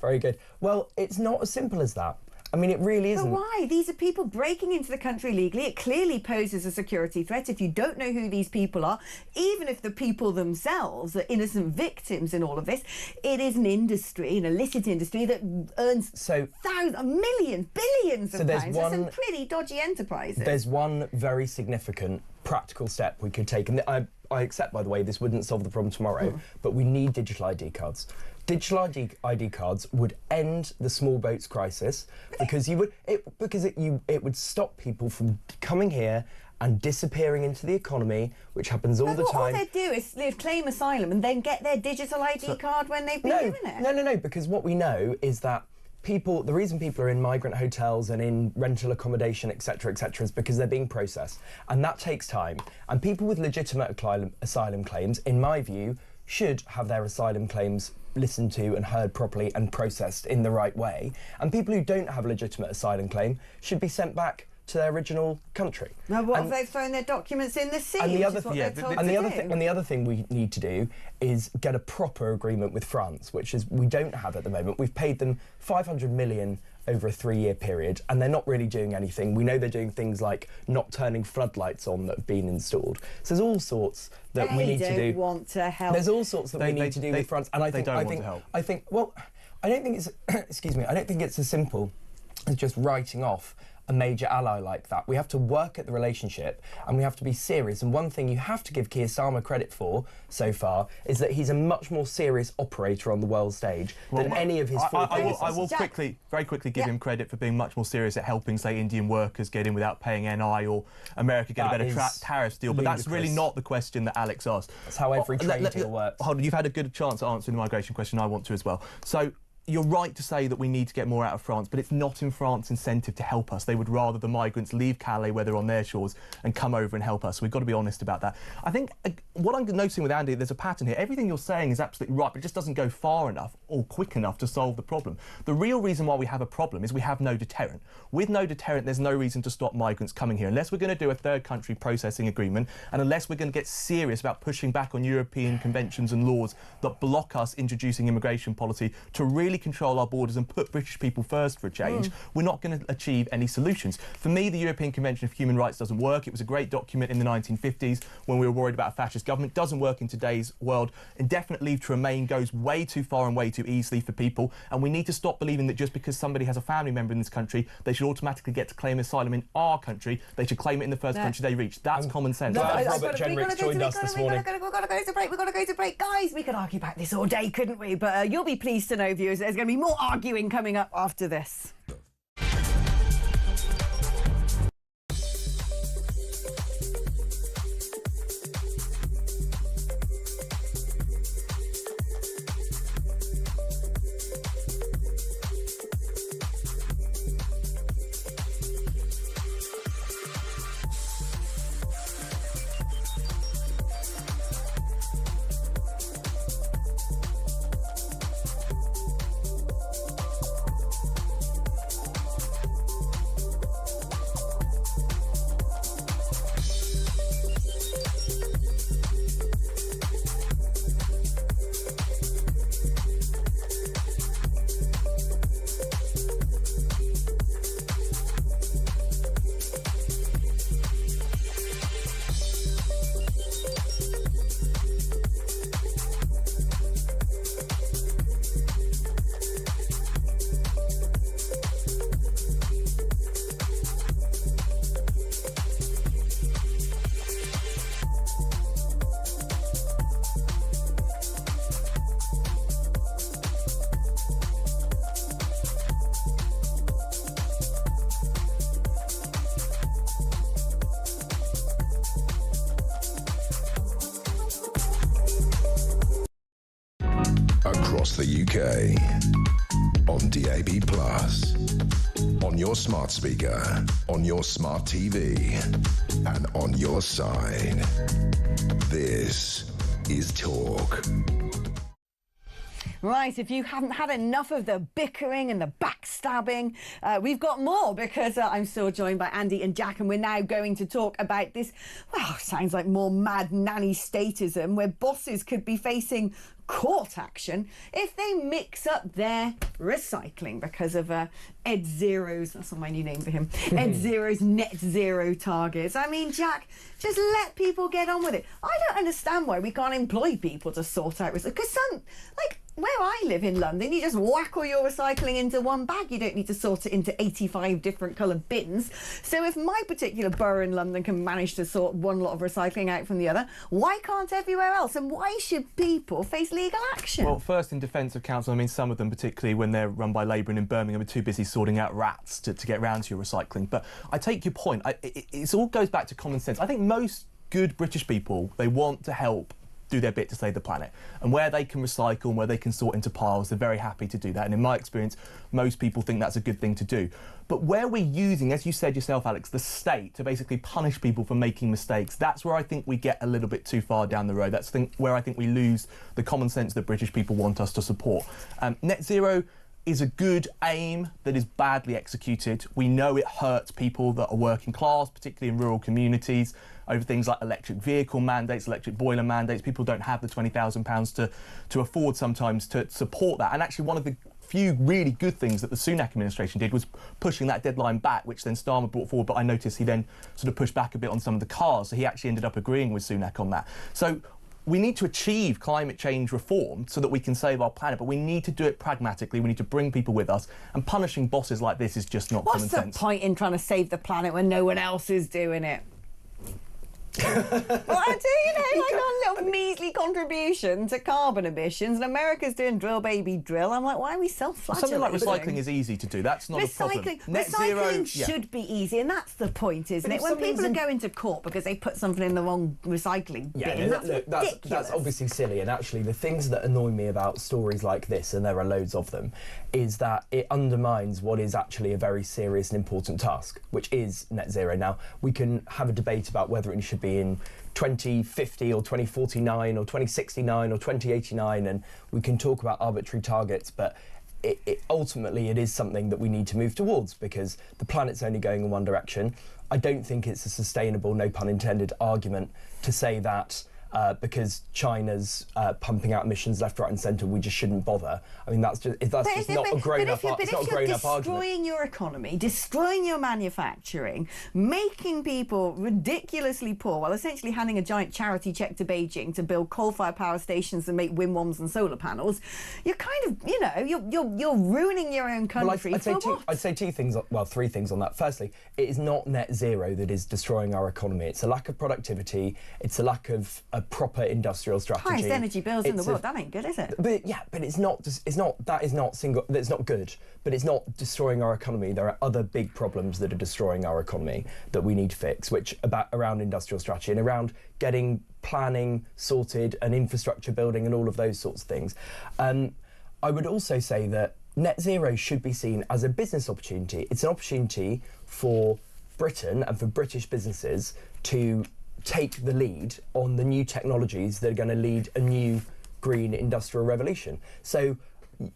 Very good. Well, it's not as simple as that. I mean, it really isn't. But why? These are people breaking into the country legally. It clearly poses a security threat. If you don't know who these people are, even if the people themselves are innocent victims in all of this, it is an industry, an illicit industry that earns thousands, millions, billions of pounds. There's some pretty dodgy enterprises. There's one very significant practical step we could take, and I accept, by the way, this wouldn't solve the problem tomorrow, but we need digital ID cards. digital ID cards would end the small boats crisis because it would stop people from coming here and disappearing into the economy, which happens all the time. All they do is claim asylum and then get their digital ID card when they've been doing it. No, because what we know is that the reason people are in migrant hotels and in rental accommodation, etc., is because they're being processed, and that takes time. And people with legitimate asylum claims, in my view, should have their asylum claims listened to and heard properly and processed in the right way. And people who don't have a legitimate asylum claim should be sent back to their original country. Now, what if they've thrown their documents in the sea? And the other thing we need to do is get a proper agreement with France, which is we don't have at the moment. We've paid them 500 million over a 3-year period, and they're not really doing anything. We know they're doing things like not turning floodlights on that have been installed. So there's all sorts that we need to do. They don't want to help. There's all sorts that we need to do with France, and I think want to help. I don't think it's excuse me. I don't think it's as simple as just writing off a major ally like that. We have to work at the relationship and we have to be serious. And one thing you have to give Keir Starmer credit for so far is that he's a much more serious operator on the world stage than any of his predecessors. I will very quickly give him credit for being much more serious at helping, say, Indian workers get in without paying NI, or America get a better tariff deal. But that's really not the question that Alex asked. That's how every trade deal works. Hold on, you've had a good chance at answering the migration question. I want to as well. So you're right to say that we need to get more out of France, but it's not in France's incentive to help us. They would rather the migrants leave Calais, where they're on their shores, and come over and help us. So we've got to be honest about that. I think what I'm noticing with Andy, there's a pattern here. Everything you're saying is absolutely right, but it just doesn't go far enough or quick enough to solve the problem. The real reason why we have a problem is we have no deterrent. With no deterrent, there's no reason to stop migrants coming here. Unless we're going to do a third country processing agreement, and unless we're going to get serious about pushing back on European conventions and laws that block us introducing immigration policy to really control our borders and put British people first for a change, we're not going to achieve any solutions. For me, the European Convention of Human Rights doesn't work. It was a great document in the 1950s when we were worried about a fascist government. It doesn't work in today's world. Indefinite leave to remain goes way too far and way too easily for people, and we need to stop believing that just because somebody has a family member in this country, they should automatically get to claim asylum in our country. They should claim it in the first country they reach. That's common sense. Robert Jenrick's joined us this morning. We've got to go to break. Guys, we could argue about this all day, couldn't we? But you'll be pleased to know, viewers, there's going to be more arguing coming up after this. Across the UK, on DAB+, on your smart speaker, on your smart TV, and on your side. This is Talk. Right, if you haven't had enough of the bickering and the backstabbing, we've got more, because I'm still joined by Andy and Jack, and we're now going to talk about this, well, sounds like more mad nanny statism, where bosses could be facing court action if they mix up their recycling because of Ed Zero's, that's not my new name for him, Ed Zero's net zero targets. I mean, Jack, just let people get on with it. I don't understand why we can't employ people to sort out recycling, because where I live in London, you just whack all your recycling into one bag. You don't need to sort it into 85 different coloured bins. So if my particular borough in London can manage to sort one lot of recycling out from the other, why can't everywhere else? And why should people face legal action? Well, first, in defence of council, I mean, some of them, particularly when they're run by Labour and in Birmingham, are too busy sorting out rats to get round to your recycling. But I take your point. It all goes back to common sense. I think most good British people, they want to help do their bit to save the planet, and where they can recycle and where they can sort into piles, they're very happy to do that, and in my experience most people think that's a good thing to do. But where we're using, as you said yourself, Alex, the state to basically punish people for making mistakes, that's where I think we get a little bit too far down the road. That's where I think we lose the common sense that British people want us to support. Net zero is a good aim that is badly executed. We know it hurts people that are working class, particularly in rural communities, over things like electric vehicle mandates, electric boiler mandates. People don't have the £20,000 to afford sometimes to support that. And actually one of the few really good things that the Sunak administration did was pushing that deadline back, which then Starmer brought forward, but I noticed he then sort of pushed back a bit on some of the cars, so he actually ended up agreeing with Sunak on that. So we need to achieve climate change reform so that we can save our planet, but we need to do it pragmatically. We need to bring people with us, and punishing bosses like this is just not common sense. What's the point in trying to save the planet when no one else is doing it? Well, I do, like a little measly contribution to carbon emissions, and America's doing drill baby drill. I'm like, why are we self-flagellating? Something like recycling is easy to do. That's not a problem. Recycling should be easy, and that's the point, isn't it? When people are going to court because they put something in the wrong recycling bin, that's ridiculous. That's obviously silly, and actually the things that annoy me about stories like this, and there are loads of them, is that it undermines what is actually a very serious and important task, which is net zero. Now, we can have a debate about whether it should be in 2050 or 2049 or 2069 or 2089, and we can talk about arbitrary targets, but ultimately it is something that we need to move towards because the planet's only going in one direction. I don't think it's a sustainable, no pun intended, argument to say that because China's pumping out emissions left, right and centre, we just shouldn't bother. I mean, that's just not a grown-up argument. But if you're destroying your economy, destroying your manufacturing, making people ridiculously poor while essentially handing a giant charity cheque to Beijing to build coal-fired power stations and make windfarms and solar panels, you're kind of, you're ruining your own country. Well, I'd say two things, well, three things on that. Firstly, it is not net zero that is destroying our economy. It's a lack of productivity. It's a lack of a proper industrial strategy. Highest energy bills in the world. That ain't good, is it? But it's not good. But it's not destroying our economy. There are other big problems that are destroying our economy that we need to fix, which around industrial strategy and around getting planning sorted and infrastructure building and all of those sorts of things. I would also say that net zero should be seen as a business opportunity. It's an opportunity for Britain and for British businesses to take the lead on the new technologies that are going to lead a new green industrial revolution. So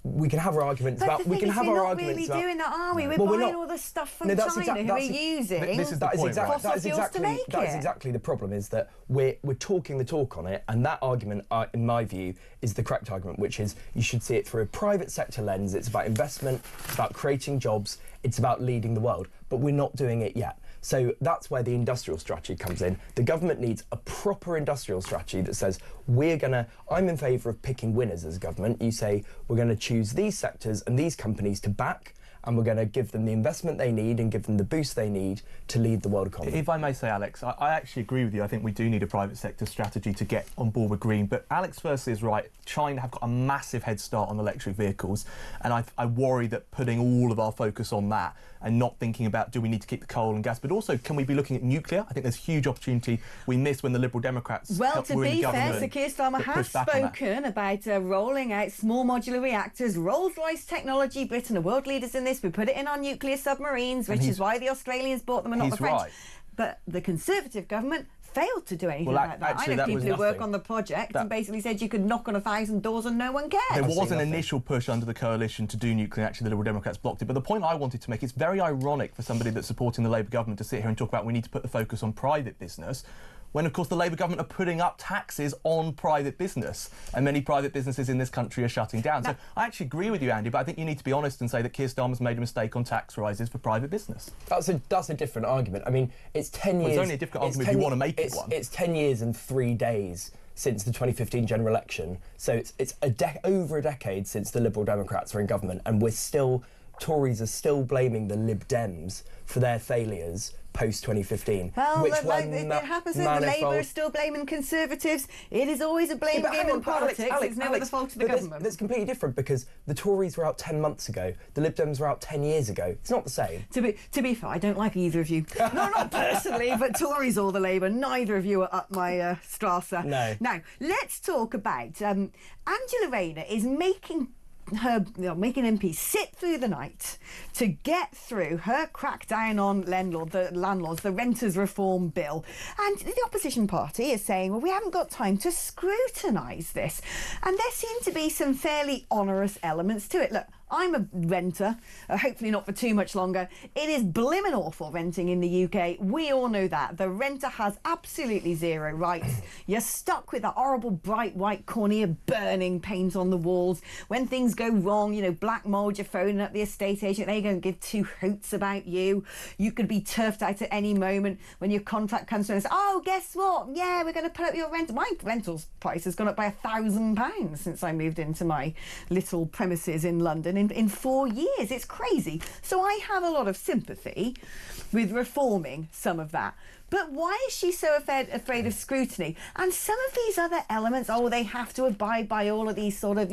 we can have our arguments about. We can have our arguments about. We're not really doing that, are we? We're buying all the stuff from China who are using fossil fuels to make it. That is exactly the problem. Is that we're talking the talk on it, and that argument, in my view, is the correct argument, which is you should see it through a private sector lens. It's about investment. It's about creating jobs. It's about leading the world. But we're not doing it yet. So that's where the industrial strategy comes in. The government needs a proper industrial strategy that says, I'm in favour of picking winners as a government. You say, we're going to choose these sectors and these companies to back, and we're going to give them the investment they need and give them the boost they need to lead the world economy. If I may say, Alex, I actually agree with you. I think we do need a private sector strategy to get on board with green. But Alex firstly is right. China have got a massive head start on electric vehicles. And I worry that putting all of our focus on that and not thinking about do we need to keep the coal and gas, but also can we be looking at nuclear? I think there's huge opportunity we missed when the Liberal Democrats were in the government. Well, to be fair, Sir Keir Starmer has spoken about rolling out small modular reactors. Rolls-Royce technology, Britain are world leaders in this. We put it in our nuclear submarines, which is why the Australians bought them and not the French. Right. But the Conservative government failed to do anything like that. I know people who work on the project and basically said you could knock on 1,000 doors and no one cared. There was an initial push under the coalition to do nuclear, actually the Liberal Democrats blocked it. But the point I wanted to make, it's very ironic for somebody that's supporting the Labour government to sit here and talk about we need to put the focus on private business, when of course the Labour government are putting up taxes on private business, and many private businesses in this country are shutting down. So I actually agree with you, Andy, but I think you need to be honest and say that Keir Starmer's made a mistake on tax rises for private business. That's a different argument. I mean, it's 10 years... Well, it's only a different argument if you want to make it one. It's 10 years and 3 days since the 2015 general election. So it's over a decade since the Liberal Democrats were in government, and Tories are still blaming the Lib Dems for their failures post-2015. Well, it happens that the Labour is still blaming Conservatives. It is always a blame game in politics. It's never the fault of the government. That's completely different, because the Tories were out 10 months ago, the Lib Dems were out 10 years ago. It's not the same. To be fair, I don't like either of you. No, not personally, but Tories or the Labour, neither of you are up my Strasser. No. Now, let's talk about Angela Rayner is making MPs sit through the night to get through her crackdown on landlords, the Renters Reform Bill. And the opposition party is saying, well, we haven't got time to scrutinise this. And there seem to be some fairly onerous elements to it. Look, I'm a renter, hopefully not for too much longer. It is blimmin' awful renting in the UK. We all know that. The renter has absolutely zero rights. You're stuck with that horrible bright white cornea burning paint on the walls. When things go wrong, you know, black mould, you're phoning up the estate agent, they don't give two hoots about you. You could be turfed out at any moment when your contract comes through and says, oh, guess what? Yeah, we're going to put up your rent. My rental's price has gone up by £1,000 since I moved into my little premises in London. In 4 years. It's crazy. So I have a lot of sympathy with reforming some of that. But why is she so afraid of scrutiny? And some of these other elements, they have to abide by all of these sort of,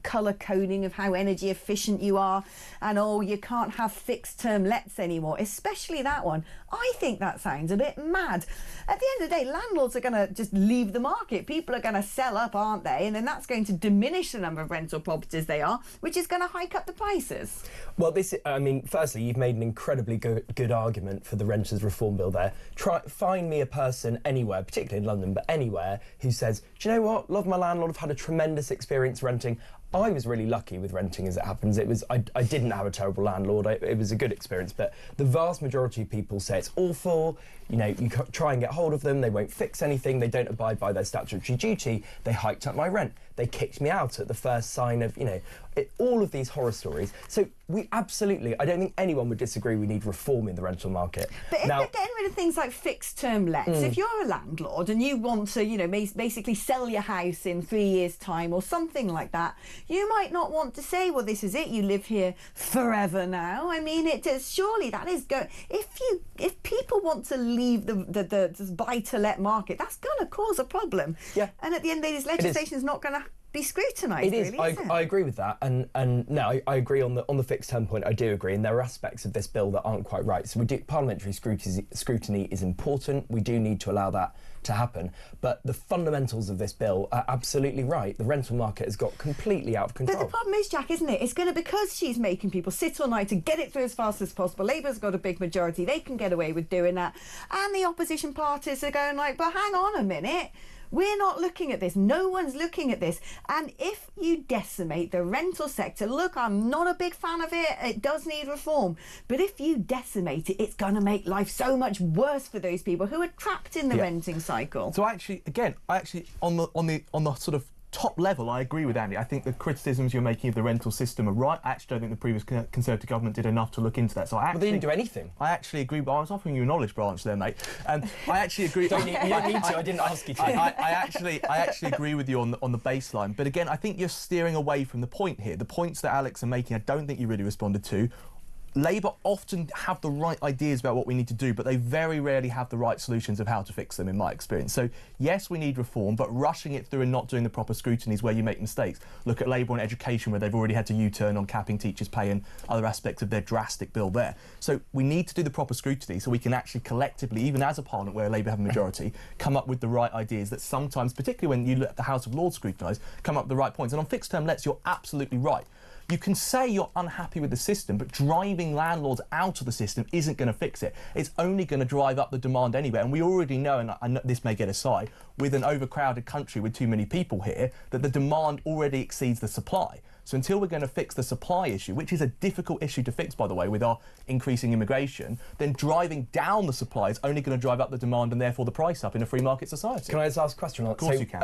colour coding of how energy efficient you are, and you can't have fixed term lets anymore, especially that one. I think that sounds a bit mad. At the end of the day, landlords are going to just leave the market. People are going to sell up, aren't they? And then that's going to diminish the number of rental properties they are, which is going to hike up the prices. Well, firstly, you've made an incredibly good argument for the Renters Reform Bill there. Find me a person anywhere, particularly in London, but anywhere, who says, do you know what? Love my landlord, I've had a tremendous experience renting. I was really lucky with renting, as it happens. I didn't have a terrible landlord. It was a good experience, but the vast majority of people say it's awful. You try and get hold of them, they won't fix anything, they don't abide by their statutory duty, they hiked up my rent, they kicked me out at the first sign of, all of these horror stories. So we absolutely, I don't think anyone would disagree we need reform in the rental market. But if they're getting rid of things like fixed term lets, if you're a landlord and you want to, basically sell your house in 3 years' time or something like that, you might not want to say, well, this is it, you live here forever now. I mean, surely that is going. If people want to leave the buy-to-let market, that's going to cause a problem. Yeah. And at the end of the day, this legislation is not going to be scrutinised. It is. I agree with that, and no, I agree on the fixed term point. I do agree, and there are aspects of this bill that aren't quite right. So parliamentary scrutiny is important. We do need to allow that to happen, but the fundamentals of this bill are absolutely right. The rental market has got completely out of control. But the problem is, Jack, isn't it? It's going to, because she's making people sit all night to get it through as fast as possible. Labour's got a big majority; they can get away with doing that, and the opposition parties are going like, but hang on a minute. We're not looking at this. No one's looking at this. And if you decimate the rental sector, look, I'm not a big fan of it. It does need reform. But if you decimate it, it's going to make life so much worse for those people who are trapped in the renting cycle. So actually, on the sort of top level, I agree with Andy. I think the criticisms you're making of the rental system are right. I actually don't think the previous Conservative government did enough to look into that. So they didn't do anything. I actually agree. But I was offering you a knowledge branch there, mate. I actually agree. You don't need to. I didn't ask you to. I actually agree with you on the baseline. But again, I think you're steering away from the point here. The points that Alex are making, I don't think you really responded to. Labour often have the right ideas about what we need to do, but they very rarely have the right solutions of how to fix them, in my experience. So, yes, we need reform, but rushing it through and not doing the proper scrutiny is where you make mistakes. Look at Labour on education, where they've already had to U-turn on capping teachers' pay and other aspects of their drastic bill there. So we need to do the proper scrutiny so we can actually collectively, even as a parliament where Labour have a majority, come up with the right ideas that sometimes, particularly when you let the House of Lords scrutinise, come up with the right points. And on fixed-term lets, you're absolutely right. You can say you're unhappy with the system, but driving landlords out of the system isn't going to fix it. It's only going to drive up the demand anyway. And we already know, and I know this may get aside, with an overcrowded country with too many people here, that the demand already exceeds the supply. So until we're going to fix the supply issue, which is a difficult issue to fix, by the way, with our increasing immigration, then driving down the supply is only going to drive up the demand and therefore the price up in a free market society. Can I just ask a question? Of course you can.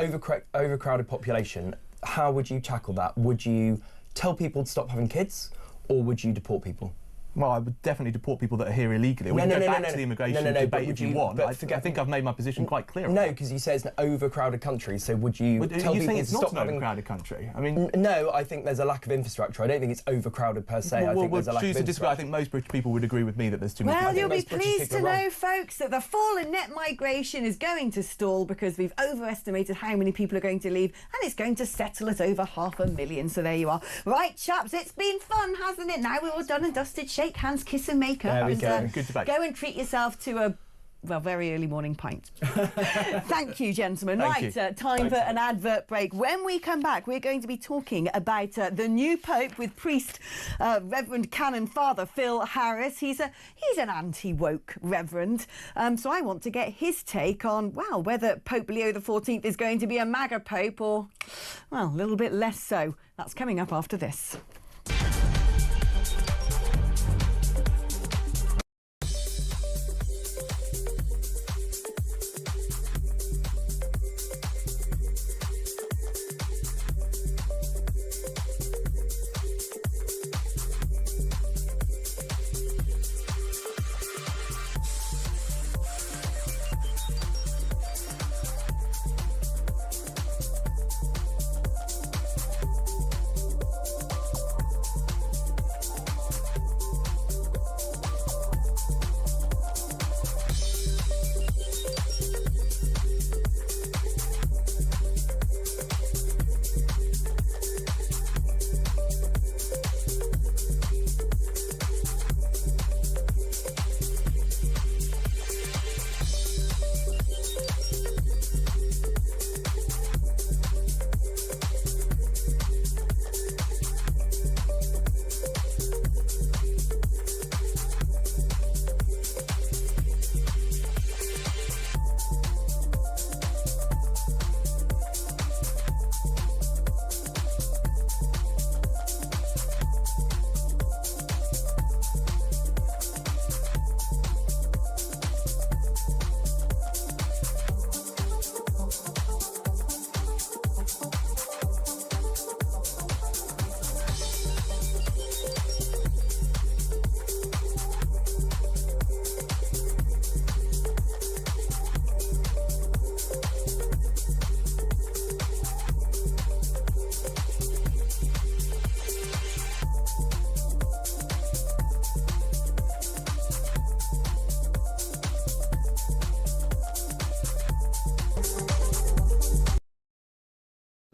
Overcrowded population, how would you tackle that? Would you tell people to stop having kids, or would you deport people? Well, I would definitely deport people that are here illegally. We can go back to the immigration debate if you want. I think I've made my position quite clear. No, because you say it's an overcrowded country, so would you tell people to stop having... It's not an overcrowded country? I mean... No, I think there's a lack of infrastructure. I don't think it's overcrowded per se. I think there's a lack of infrastructure. I think most British people would agree with me that there's too much... Well, you'll be pleased to know, folks, that the fall in net migration is going to stall because we've overestimated how many people are going to leave, and it's going to settle at over 500,000. So there you are. Right, chaps, it's been fun, hasn't it? Now we're all done and dusted. Shake hands, kiss and make up. There we go. Good debate. Go and treat yourself to a very early morning pint. Thank you, gentlemen. Time for an advert break. When we come back, we're going to be talking about the new Pope with priest Reverend Canon Father Phil Harris. He's an anti-woke reverend. So I want to get his take on, well, whether Pope Leo XIV is going to be a MAGA Pope or, well, a little bit less so. That's coming up after this.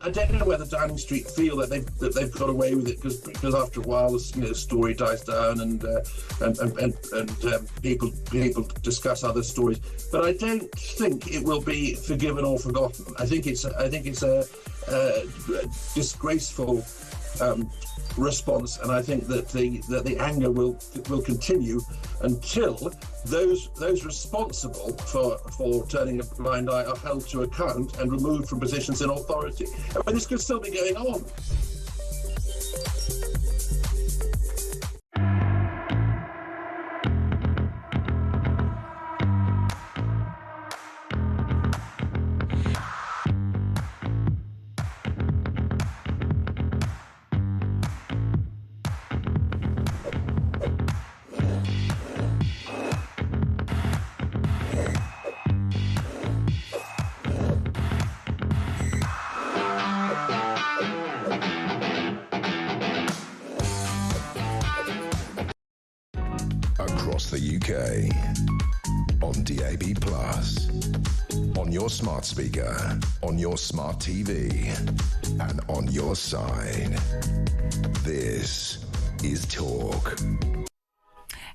I don't know whether Downing Street feel that they've got away with it because after a while the story dies down and people discuss other stories. But I don't think it will be forgiven or forgotten. I think it's a disgraceful response, and I think that the anger will continue until those responsible for turning a blind eye are held to account and removed from positions in authority. I mean, this could still be going on. Across the UK, on DAB+, on your smart speaker, on your smart TV, and on your side. This is Talk.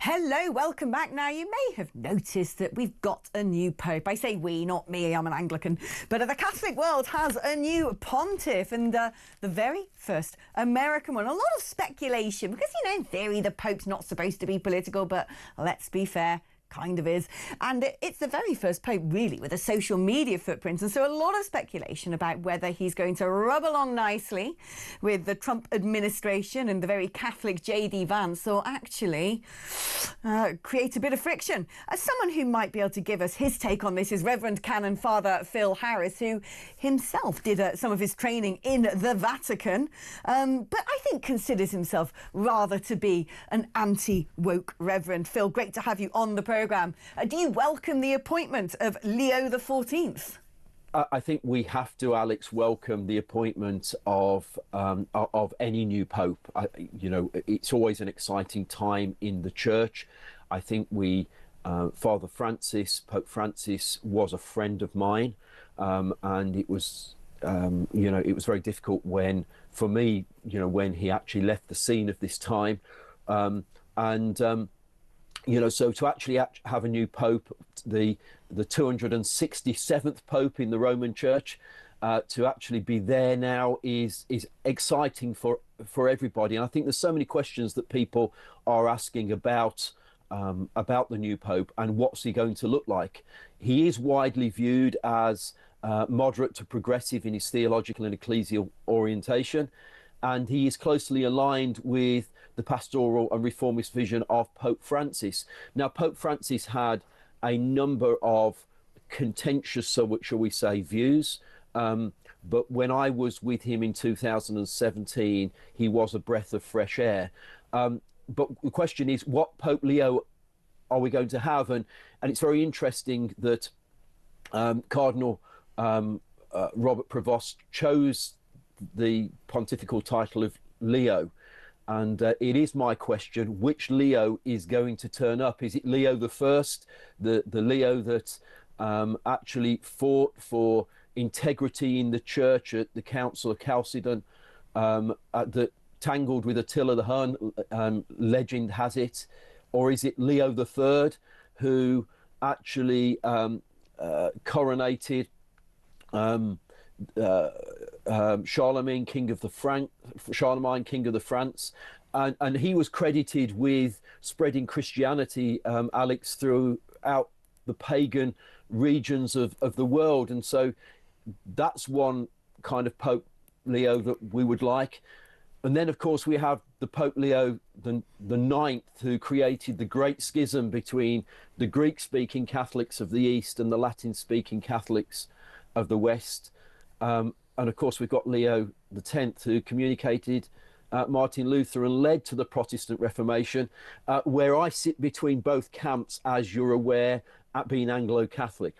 Hello, welcome back. Now, you may have noticed that we've got a new Pope. I say we, not me, I'm an Anglican. But the Catholic world has a new pontiff, and the very first American one. A lot of speculation, because, you know, in theory, the Pope's not supposed to be political, but let's be fair, kind of is. And it's the very first Pope, really, with a social media footprint. And so a lot of speculation about whether he's going to rub along nicely with the Trump administration and the very Catholic J.D. Vance, or actually create a bit of friction. As someone who might be able to give us his take on this is Reverend Canon Father Phil Harris, who himself did some of his training in the Vatican. But I think considers himself rather to be an anti-woke reverend. Phil, great to have you on the programme. Do you welcome the appointment of Leo XIV? I think we have to, Alex, welcome the appointment of any new pope. You know, it's always an exciting time in the church. I think Father Francis, Pope Francis, was a friend of mine, and it was, you know, it was very difficult for me, you know, when he actually left the scene of this time, you know, so to actually have a new pope, the 267th pope in the Roman Church, to actually be there now is exciting for everybody. And I think there's so many questions that people are asking about the new pope and what's he going to look like. He is widely viewed as moderate to progressive in his theological and ecclesial orientation, and he is closely aligned with the pastoral and reformist vision of Pope Francis. Now, Pope Francis had a number of contentious, so shall we say, views, but when I was with him in 2017, he was a breath of fresh air. But the question is, what Pope Leo are we going to have? And it's very interesting that Cardinal Robert Prevost chose the pontifical title of Leo. And it is my question, which Leo is going to turn up? Is it Leo the First, the Leo that actually fought for integrity in the church at the Council of Chalcedon, that tangled with Attila the Hun, legend has it? Or is it Leo the Third, who actually coronated Charlemagne, king of the Franks, and he was credited with spreading Christianity, Alex, throughout the pagan regions of the world. And so that's one kind of Pope Leo that we would like. And then, of course, we have the Pope Leo the Ninth, who created the great schism between the Greek-speaking Catholics of the East and the Latin-speaking Catholics of the West. And of course, we've got Leo X, who communicated Martin Luther and led to the Protestant Reformation, where I sit between both camps, as you're aware, at being Anglo-Catholic.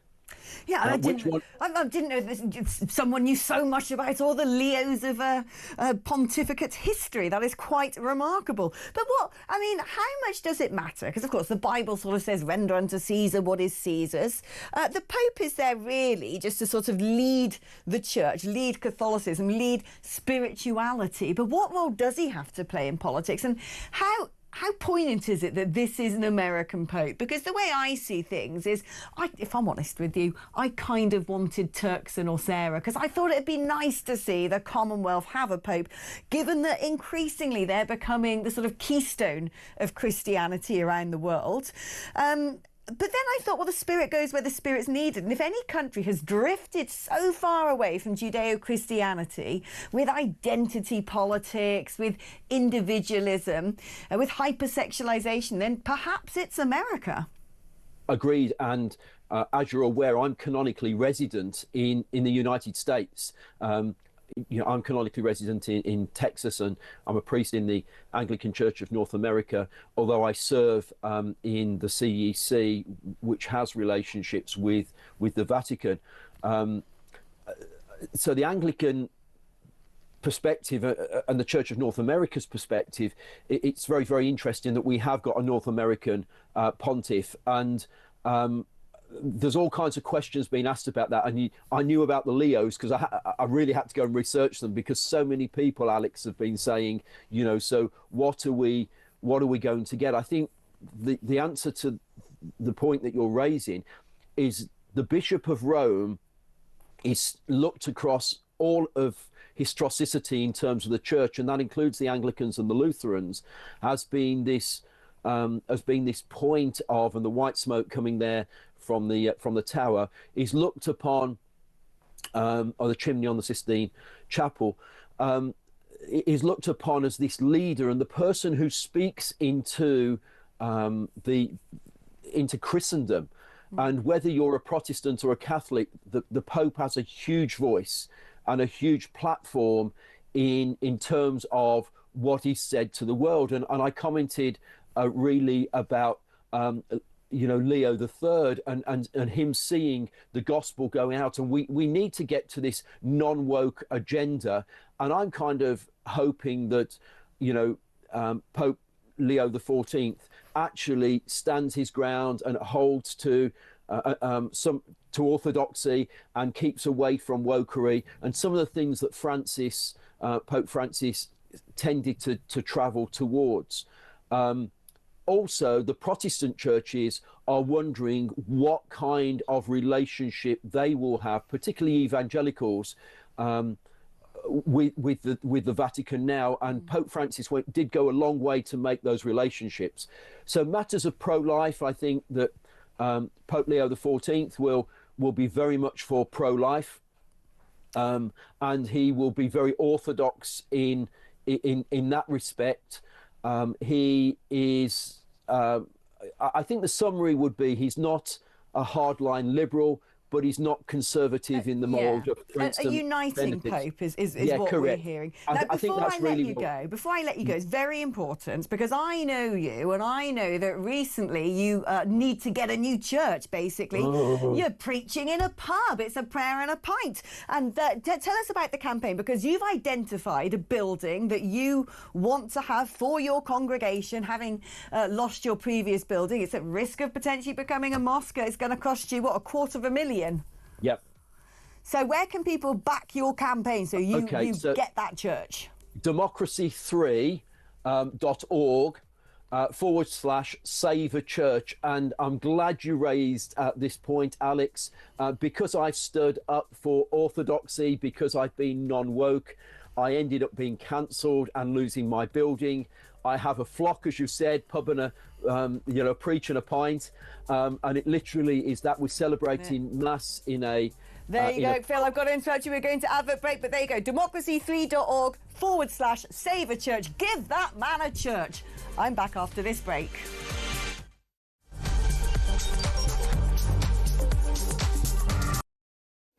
Yeah, I didn't know this, someone knew so much about all the Leos of pontificate history. That is quite remarkable. But how much does it matter? Because, of course, the Bible sort of says, render unto Caesar what is Caesar's. The Pope is there really just to sort of lead the church, lead Catholicism, lead spirituality. But what role does he have to play in politics? And how poignant is it that this is an American Pope? Because the way I see things is, if I'm honest with you, I kind of wanted Turkson or Sarah, because I thought it'd be nice to see the Commonwealth have a Pope, given that increasingly they're becoming the sort of keystone of Christianity around the world. But then I thought, well, the spirit goes where the spirit's needed. And if any country has drifted so far away from Judeo-Christianity, with identity politics, with individualism, with hypersexualization, then perhaps it's America. Agreed. And as you're aware, I'm canonically resident in the United States. I'm canonically resident in Texas, and I'm a priest in the Anglican Church of North America, although I serve in the CEC, which has relationships with the Vatican. So the Anglican perspective and the Church of North America's perspective, it's very, very interesting that we have got a North American pontiff, and there's all kinds of questions being asked about that. And I knew about the Leos because I really had to go and research them, because so many people, Alex, have been saying, so what are we going to get? I think the answer to the point that you're raising is the Bishop of Rome is looked across all of historicity in terms of the church, and that includes the Anglicans and the Lutherans, has been this point of, and the white smoke coming there from the tower is looked upon, or the chimney on the Sistine Chapel, is looked upon as this leader and the person who speaks into Christendom. And whether you're a Protestant or a Catholic, the Pope has a huge voice and a huge platform in terms of what he said to the world. And I commented really about Leo III and him seeing the gospel going out, and we need to get to this non-woke agenda. And I'm kind of hoping that Pope Leo XIV actually stands his ground and holds to orthodoxy and keeps away from wokery and some of the things that Pope Francis tended to travel towards. Also, the Protestant churches are wondering what kind of relationship they will have, particularly evangelicals, with the Vatican now. And Pope Francis did go a long way to make those relationships. So matters of pro-life, I think that Pope Leo XIV will be very much for pro-life, and he will be very orthodox in that respect. He is, I think the summary would be, he's not a hardline liberal, but he's not conservative in the moral. A uniting Pope is what we're hearing. Now, before I let you go, it's very important, because I know you, and I know that recently you need to get a new church, basically. Oh. You're preaching in a pub. It's a prayer and a pint. And tell us about the campaign, because you've identified a building that you want to have for your congregation, having lost your previous building. It's at risk of potentially becoming a mosque. It's going to cost you, what, $250,000? Yep. So where can people back your campaign so you get that church? democracy3.org /save a church. And I'm glad you raised this point, Alex, because I've stood up for orthodoxy, because I've been non-woke. I ended up being cancelled and losing my building. I have a flock, as you said, pub and a preach and a pint, and it literally is that we're celebrating mass in a. There you go, Phil. I've got to interrupt you. We're going to advert break, but there you go. democracy3.org /save a church. Give that man a church. I'm back after this break.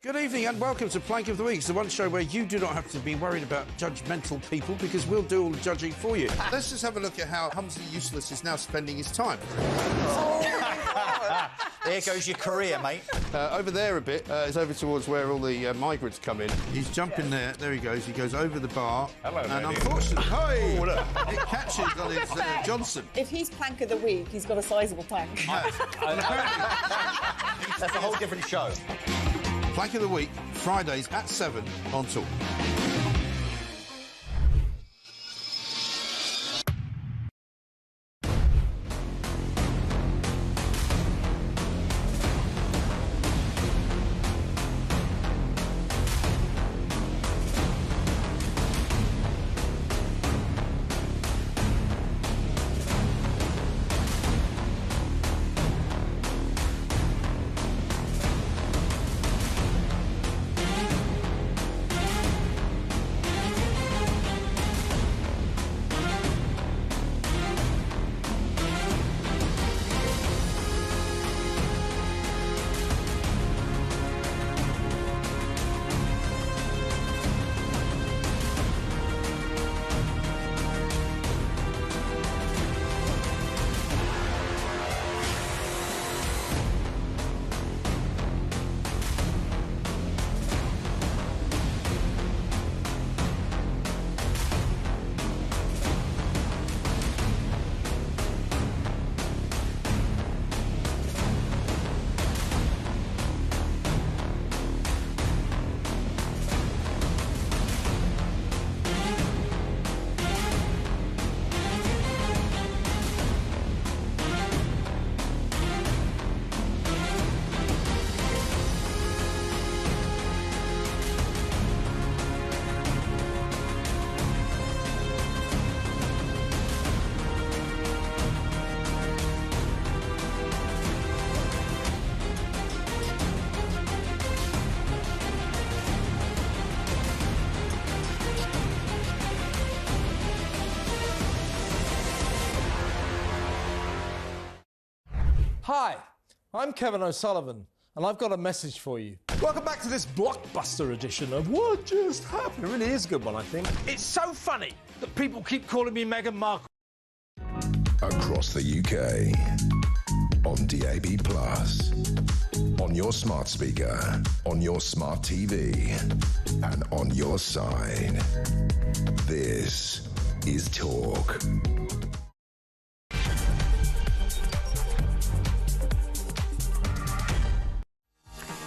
Good evening and welcome to Plank of the Week. It's the one show where you do not have to be worried about judgmental people, because we'll do all the judging for you. Let's just have a look at how Humphrey Useless is now spending his time. There goes your career, mate. Over there a bit is over towards where all the migrants come in. He's jumping there. There he goes. He goes over the bar. Hello, and unfortunately, it catches on his Johnson. If he's Plank of the Week, he's got a sizable plank. That's a whole different show. Plank of the Week, Fridays at 7 on Talk. Hi, I'm Kevin O'Sullivan, and I've got a message for you. Welcome back to this blockbuster edition of What Just Happened. It really is a good one, I think. It's so funny that people keep calling me Meghan Markle. Across the UK, on DAB+, on your smart speaker, on your smart TV, and on your side. This is Talk.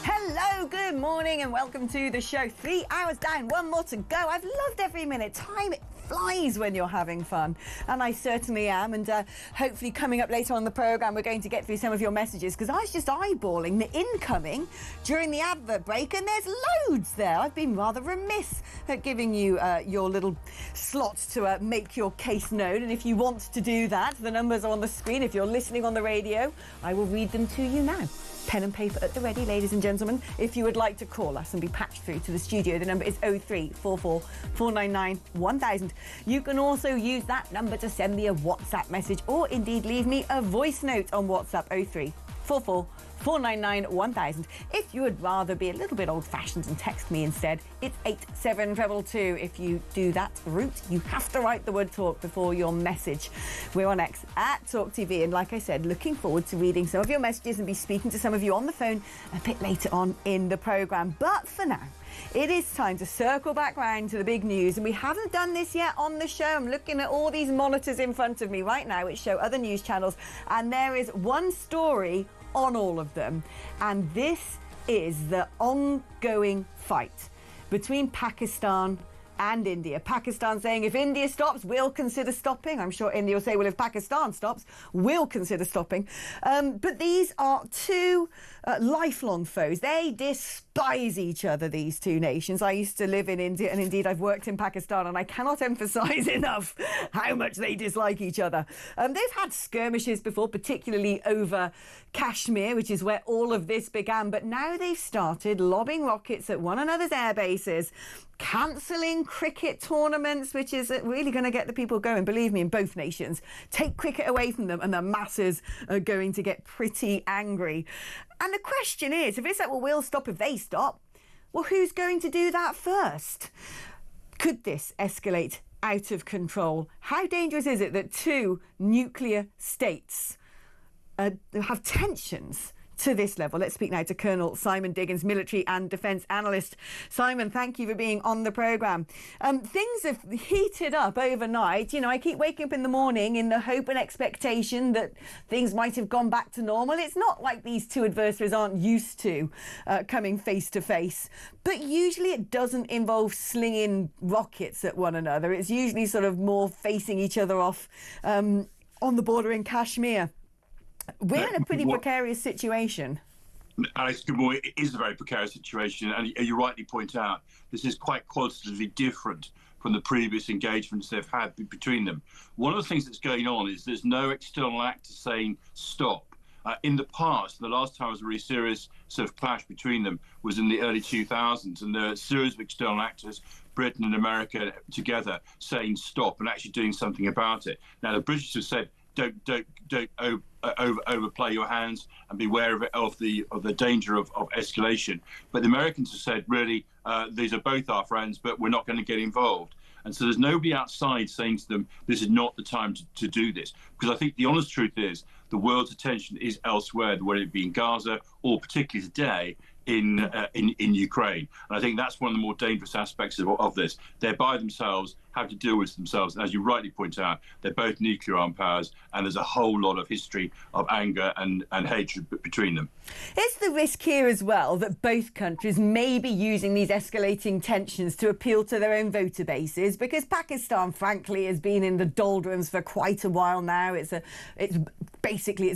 Hello, good morning and welcome to the show. 3 hours down, one more to go. I've loved every minute. Time flies when you're having fun, and I certainly am. And hopefully coming up later on the programme we're going to get through some of your messages, because I was just eyeballing the incoming during the advert break, and there's loads there. I've been rather remiss at giving you your little slots to make your case known, and if you want to do that, the numbers are on the screen. If you're listening on the radio, I will read them to you now. Pen and paper at the ready, ladies and gentlemen. If you would like to call us and be patched through to the studio, the number is 0344 499 1000. You can also use that number to send me a WhatsApp message, or indeed leave me a voice note on WhatsApp 0344 499 1000. If you would rather be a little bit old-fashioned and text me instead, it's 87222. If you do that route, you have to write the word talk before your message. We're on X at talkTV, and like I said, looking forward to reading some of your messages and be speaking to some of you on the phone a bit later on in the programme. But for now, it is time to circle back round to the big news, and we haven't done this yet on the show. I'm looking at all these monitors in front of me right now which show other news channels, and there is one story on all of them, and this is the ongoing fight between Pakistan and India. Pakistan saying if India stops, we'll consider stopping. I'm sure India will say, well, if Pakistan stops, we'll consider stopping. But these are two lifelong foes. They despise each other, these two nations. I used to live in India, and indeed I've worked in Pakistan, and I cannot emphasize enough how much they dislike each other. They've had skirmishes before, particularly over Kashmir, which is where all of this began, but now they've started lobbing rockets at one another's air bases, cancelling cricket tournaments, which is really going to get the people going, believe me, in both nations. Take cricket away from them and the masses are going to get pretty angry. And the question is, if it's like, well, we'll stop if they stop, well, who's going to do that first? Could this escalate out of control? How dangerous is it that two nuclear states have tensions to this level? Let's speak now to Colonel Simon Diggins, military and defence analyst. Simon, thank you for being on the programme. Things have heated up overnight. You know, I keep waking up in the morning in the hope and expectation that things might have gone back to normal. It's not like these two adversaries aren't used to coming face to face, but usually it doesn't involve slinging rockets at one another. It's usually sort of more facing each other off on the border in Kashmir. We're in a pretty precarious situation. Alex, good morning. It is a very precarious situation, and you rightly point out this is quite qualitatively different from the previous engagements they've had between them. One of the things that's going on is there's no external actor saying stop. In the past, the last time there was a really serious sort of clash between them was in the early 2000s, and there were a series of external actors, Britain and America together, saying stop and actually doing something about it. Now, the British have said, don't overplay your hands and beware of the danger of escalation. But the Americans have said, really, these are both our friends, but we're not going to get involved. And so there's nobody outside saying to them, this is not the time to do this. Because I think the honest truth is the world's attention is elsewhere, whether it be in Gaza or particularly today in Ukraine. And I think that's one of the more dangerous aspects of this. They're by themselves, have to deal with themselves. And as you rightly point out, they're both nuclear armed powers, and there's a whole lot of history of anger and hatred between them. Is the risk here as well that both countries may be using these escalating tensions to appeal to their own voter bases? Because Pakistan, frankly, has been in the doldrums for quite a while now. It's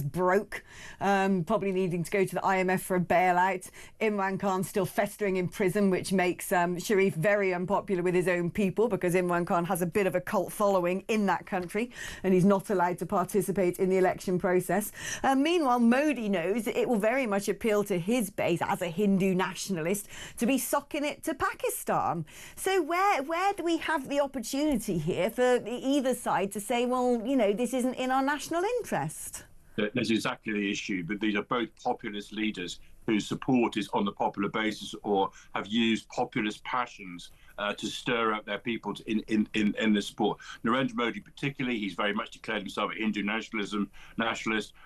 broke, probably needing to go to the IMF for a bailout. Imran Khan still festering in prison, which makes Sharif very unpopular with his own people, because Imran Khan has a bit of a cult following in that country and he's not allowed to participate in the election process. Meanwhile, Modi knows that it will very much appeal to his base as a Hindu nationalist to be socking it to Pakistan. So where do we have the opportunity here for either side to say, well, you know, this isn't in our national interest? That's exactly the issue, but these are both populist leaders whose support is on the popular basis or have used populist passions to stir up their people in the support. Narendra Modi particularly, he's very much declared himself a Hindu nationalist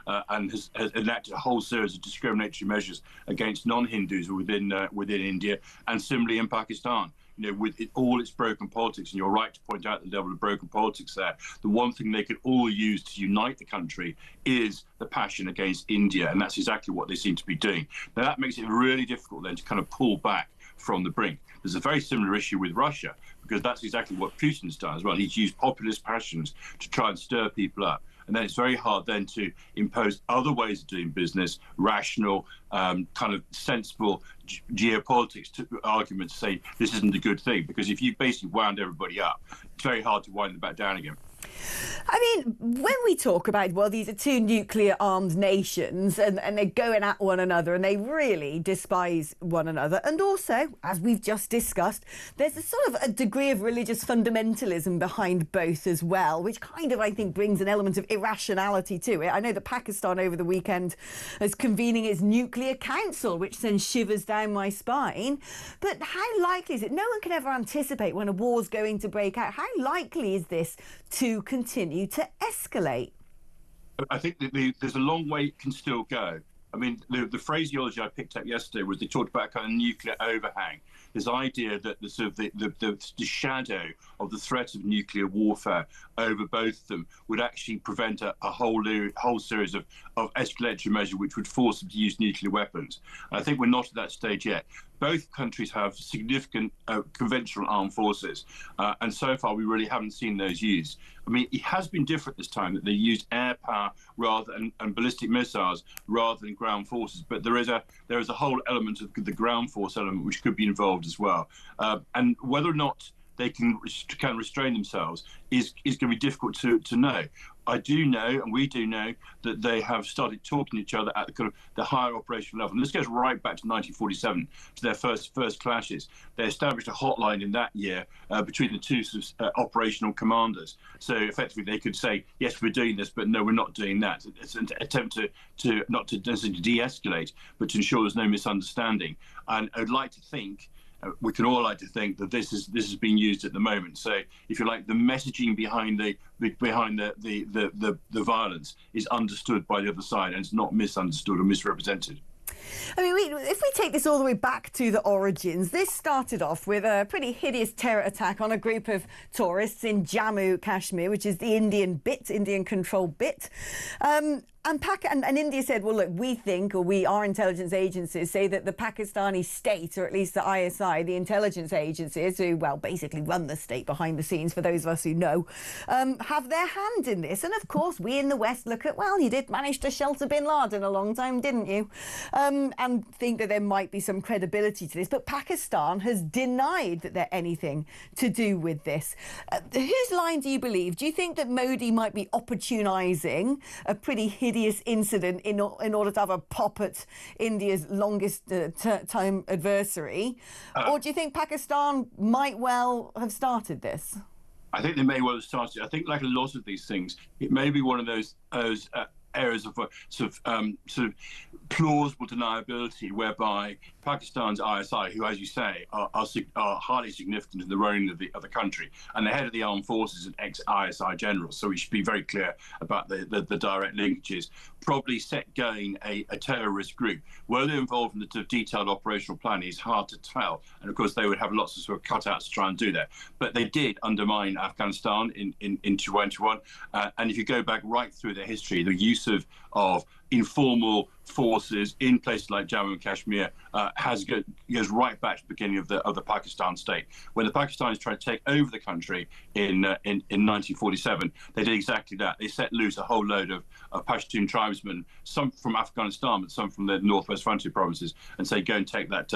and has enacted a whole series of discriminatory measures against non-Hindus within India, and similarly in Pakistan. With all its broken politics, and you're right to point out the level of broken politics there, the one thing they could all use to unite the country is the passion against India, and that's exactly what they seem to be doing. Now, that makes it really difficult then to kind of pull back from the brink. There's a very similar issue with Russia, because that's exactly what Putin's done as well. He's used populist passions to try and stir people up. And then it's very hard then to impose other ways of doing business, rational, kind of sensible geopolitics arguments to say this isn't a good thing, because if you basically wound everybody up, it's very hard to wind them back down again. I mean, when we talk about, well, these are two nuclear-armed nations and they're going at one another and they really despise one another. And also, as we've just discussed, there's a sort of a degree of religious fundamentalism behind both as well, which kind of, I think, brings an element of irrationality to it. I know that Pakistan over the weekend is convening its nuclear council, which sends shivers down my spine. But how likely is it? No one can ever anticipate when a war's going to break out. How likely is this to continue to escalate? I think that there's a long way it can still go. I mean, the phraseology I picked up yesterday was they talked about kind of nuclear overhang. This idea that the sort of the shadow of the threat of nuclear warfare over both of them would actually prevent a whole series of escalatory measures which would force them to use nuclear weapons. And I think we're not at that stage yet. Both countries have significant conventional armed forces, and so far we really haven't seen those used. I mean, it has been different this time that they used air power and ballistic missiles rather than ground forces. But there is a whole element of the ground force element which could be involved as well. And whether or not they can restrain themselves is going to be difficult to know. I do know, and we do know, that they have started talking to each other at the kind of the higher operational level. And this goes right back to 1947, to their first clashes. They established a hotline in that year between the two operational commanders. So effectively, they could say, "Yes, we're doing this, but no, we're not doing that." It's an attempt to not to necessarily de-escalate, but to ensure there's no misunderstanding. And I'd like to think. We can all like to think that this is being used at the moment. So, if you like, the messaging behind the violence is understood by the other side, and it's not misunderstood or misrepresented. I mean, if we take this all the way back to the origins, this started off with a pretty hideous terror attack on a group of tourists in Jammu, Kashmir, which is the Indian-controlled bit. And India said, well, look, we think, or our intelligence agencies say that the Pakistani state, or at least the ISI, the intelligence agencies, who, well, basically run the state behind the scenes, for those of us who know, have their hand in this. And of course, we in the West look at, well, you did manage to shelter bin Laden a long time, didn't you? And think that there might be some credibility to this. But Pakistan has denied that they're anything to do with this. Whose line do you believe? Do you think that Modi might be opportunising a pretty hideous incident in order to have a pop at India's longest time adversary? Or do you think Pakistan might well have started this? I think they may well have started. I think, like a lot of these things, it may be one of those areas of sort of plausible deniability, whereby Pakistan's ISI, who, as you say, are highly significant in the running of the country, and the head of the armed forces is an ex-ISI general, so we should be very clear about the direct linkages, probably set going a terrorist group. Were they involved in the detailed operational planning is hard to tell, and of course they would have lots of sort of cutouts to try and do that. But they did undermine Afghanistan in 2021, and if you go back right through their history, the use of informal forces in places like Jammu and Kashmir goes right back to the beginning of the Pakistan state. When the Pakistanis tried to take over the country in 1947, they did exactly that. They set loose a whole load of Pashtun tribesmen, some from Afghanistan, but some from the northwest frontier provinces, and say, go and take that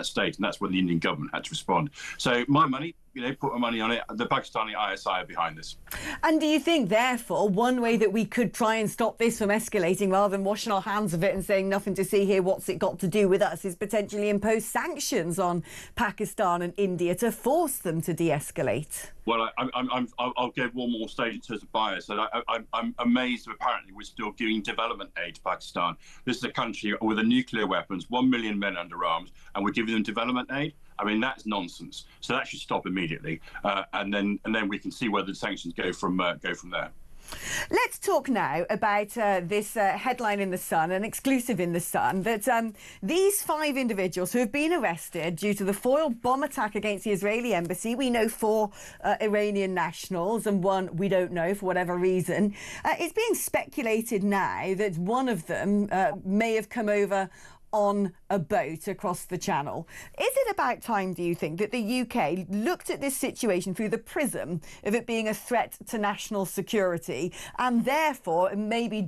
state. And that's when the Indian government had to respond. So my money, put my money on it. The Pakistani ISI are behind this. And do you think, therefore, one way that we could try and stop this from escalating, rather than washing our hands of it and saying nothing to see here, what's it got to do with us, is potentially impose sanctions on Pakistan and India to force them to de-escalate? Well, I'll give one more stage in terms of bias. And I'm amazed that apparently we're still giving development aid to Pakistan. This is a country with a nuclear weapons, 1 million men under arms, and we're giving them development aid. I mean, that's nonsense. So that should stop immediately, and then we can see where the sanctions go from there. Let's talk now about this headline in The Sun, an exclusive in The Sun, that these 5 individuals who have been arrested due to the foiled bomb attack against the Israeli embassy, we know 4 Iranian nationals and 1 we don't know for whatever reason. It's being speculated now that one of them may have come over on a boat across the channel. Is it about time, do you think, that the UK looked at this situation through the prism of it being a threat to national security, and therefore maybe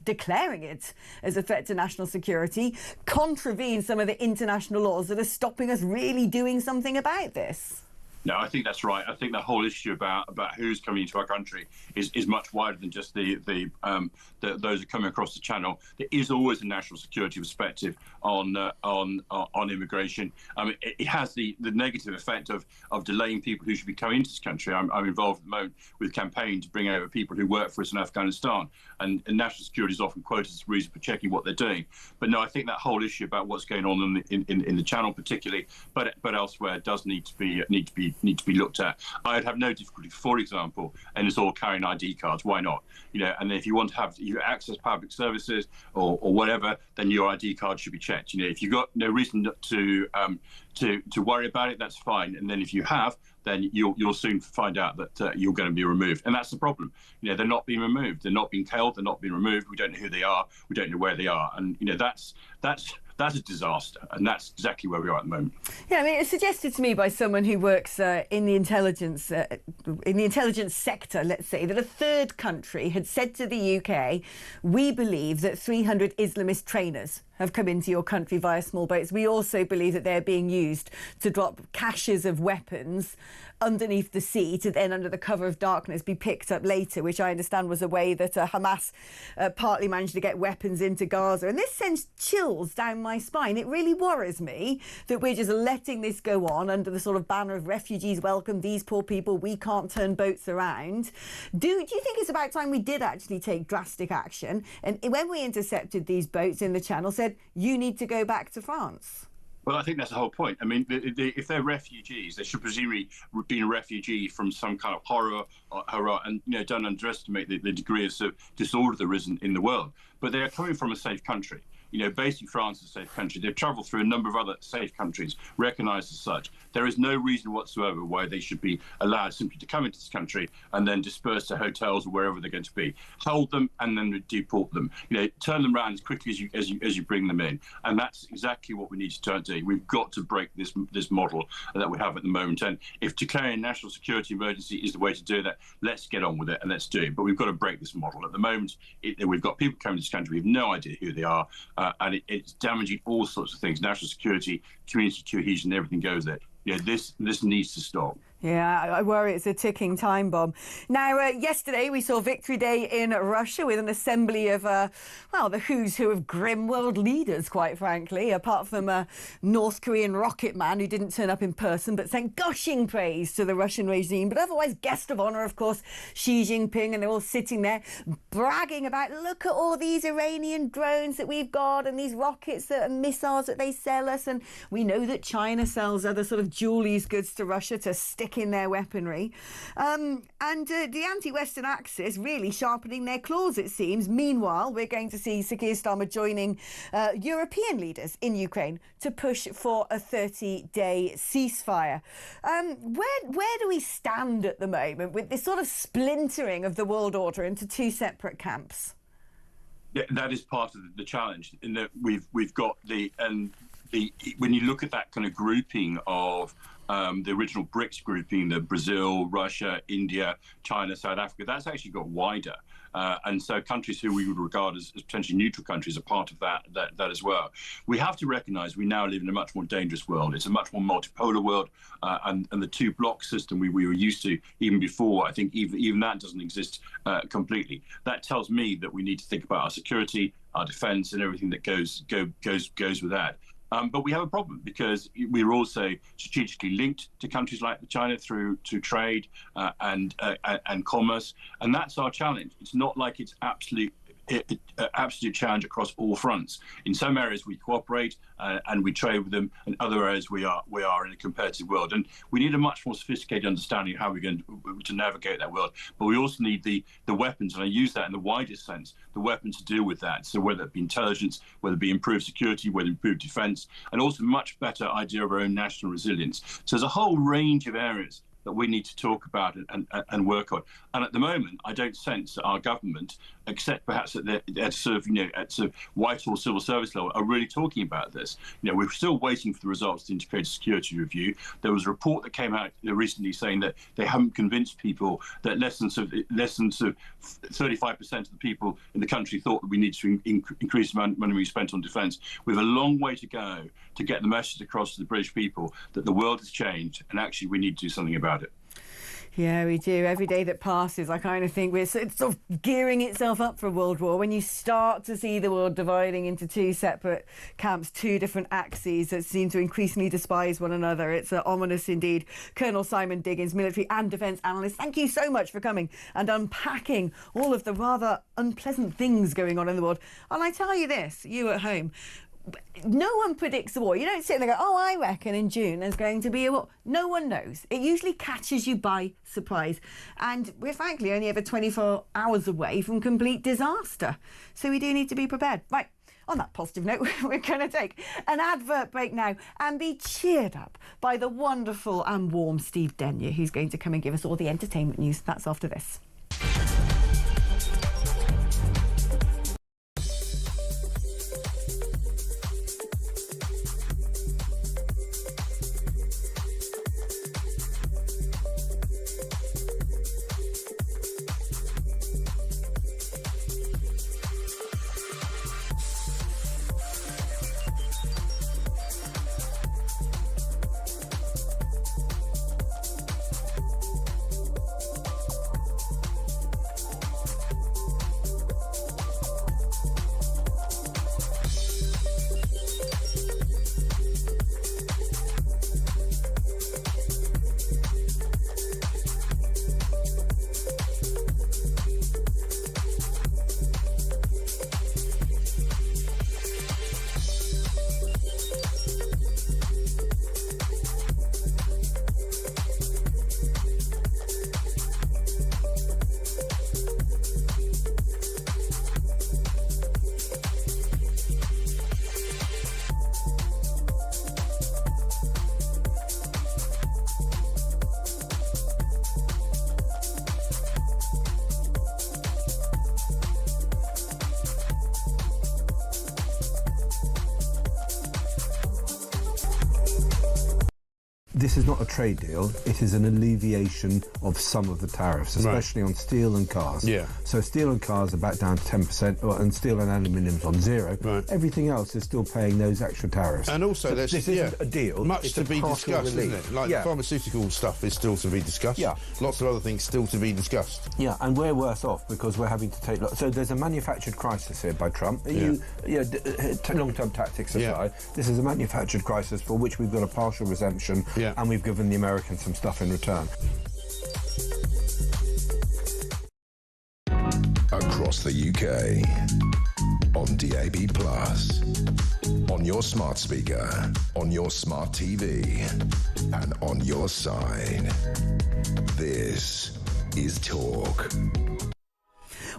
declaring it as a threat to national security contravene some of the international laws that are stopping us really doing something about this? No, I think that's right. I think the whole issue about who's coming into our country is much wider than just those who are coming across the channel. There is always a national security perspective on immigration. I mean, it has the negative effect of delaying people who should be coming into this country. I'm involved at the moment with a campaign to bring over people who work for us in Afghanistan, and national security is often quoted as a reason for checking what they're doing. But no, I think that whole issue about what's going on in the channel particularly, but elsewhere, does need to be looked at. I'd have no difficulty, for example, and it's all carrying ID cards. Why not? And if you want to have access public services or whatever, then your ID card should be checked. If you've got no reason to worry about it, that's fine. And then if you have, then you'll soon find out that you're going to be removed. And that's the problem. They're not being removed. They're not being held. They're not being removed. We don't know who they are. We don't know where they are. And that's a disaster, and that's exactly where we are at the moment. Yeah, I mean, it's suggested to me by someone who works in the intelligence sector, let's say, that a third country had said to the UK, we believe that 300 Islamist trainers have come into your country via small boats. We also believe that they're being used to drop caches of weapons underneath the sea to then, under the cover of darkness, be picked up later, which I understand was a way that Hamas partly managed to get weapons into Gaza. And this sends chills down my spine. It really worries me that we're just letting this go on under the sort of banner of refugees welcome, these poor people, we can't turn boats around. Do you think it's about time we did actually take drastic action? And when we intercepted these boats in the channel, said, you need to go back to France? Well, I think that's the whole point. I mean, if they're refugees, they should presumably have been a refugee from some kind of horror, and don't underestimate the degree of disorder there is in the world. But they are coming from a safe country. Basically France is a safe country. They've travelled through a number of other safe countries, recognised as such. There is no reason whatsoever why they should be allowed simply to come into this country and then disperse to hotels or wherever they're going to be. Hold them and then deport them. Turn them around as quickly as you bring them in. And that's exactly what we need to turn to. We've got to break this model that we have at the moment. And if declaring a national security emergency is the way to do that, let's get on with it and let's do it. But we've got to break this model. At the moment, we've got people coming to this country. We have no idea who they are. And it's damaging all sorts of things, national security, community cohesion, everything goes there. This needs to stop. Yeah, I worry it's a ticking time bomb. Now, yesterday we saw Victory Day in Russia with an assembly of, the who's who of grim world leaders, quite frankly, apart from a North Korean rocket man who didn't turn up in person but sent gushing praise to the Russian regime. But otherwise, guest of honour, of course, Xi Jinping, and they're all sitting there bragging about, look at all these Iranian drones that we've got and these rockets and missiles that they sell us. And we know that China sells other sort of dual-use goods to Russia to stick in their weaponry, and the anti-Western axis really sharpening their claws, it seems. Meanwhile, we're going to see Sir Keir Starmer joining European leaders in Ukraine to push for a 30-day ceasefire. Where do we stand at the moment with this sort of splintering of the world order into 2 separate camps? Yeah, that is part of the challenge, in that we've got when you look at that kind of grouping of the original BRICS grouping, the Brazil, Russia, India, China, South Africa, that's actually got wider. And so countries who we would regard as potentially neutral countries are part of that as well. We have to recognise we now live in a much more dangerous world. It's a much more multipolar world, and the two-block system we were used to even before, I think even that doesn't exist completely. That tells me that we need to think about our security, our defence, and everything that goes with that. But we have a problem because we're also strategically linked to countries like China through trade and commerce, and that's our challenge. It's not like it's absolute challenge across all fronts. In some areas we cooperate and we trade with them, and other areas we are in a competitive world. And we need a much more sophisticated understanding of how we're going to navigate that world. But we also need the weapons, and I use that in the widest sense, the weapons to deal with that. So whether it be intelligence, whether it be improved security, whether it be improved defence, and also much better idea of our own national resilience. So there's a whole range of areas that we need to talk about and work on. And at the moment, I don't sense that our government, except perhaps at sort of Whitehall civil service level, are really talking about this. We're still waiting for the results of the Integrated Security Review. There was a report that came out recently saying that they haven't convinced people that less than 35% of the people in the country thought that we need to increase the amount of money we spent on defence. We have a long way to go to get the message across to the British people that the world has changed and actually we need to do something about it. Yeah, we do. Every day that passes, I kind of think it's sort of gearing itself up for a world war. When you start to see the world dividing into two separate camps, two different axes that seem to increasingly despise one another, it's ominous indeed. Colonel Simon Diggins, military and defence analyst, thank you so much for coming and unpacking all of the rather unpleasant things going on in the world. And I tell you this, you at home, no one predicts the war. You don't sit there and go, oh, I reckon in June there's going to be a war. No one knows. It usually catches you by surprise. And we're frankly only ever 24 hours away from complete disaster. So we do need to be prepared. Right. On that positive note, we're going to take an advert break now and be cheered up by the wonderful and warm Steve Denyer, who's going to come and give us all the entertainment news. That's after this. This is not a trade deal, it is an alleviation of some of the tariffs, especially on steel and cars. Yeah. So steel and cars are back down to 10%, and steel and aluminium's on 0. Right. Everything else is still paying those extra tariffs. And also, so this isn't a deal. Much to be discussed, isn't it? Like the pharmaceutical stuff is still to be discussed. Yeah. Lots of other things still to be discussed. Yeah, and we're worse off because we're having to take... So there's a manufactured crisis here by Trump. Long-term tactics aside, this is a manufactured crisis for which we've got a partial resumption, and we've given the Americans some stuff in return. Across the UK, on DAB+, on your smart speaker, on your smart TV, and on your side. This is Talk.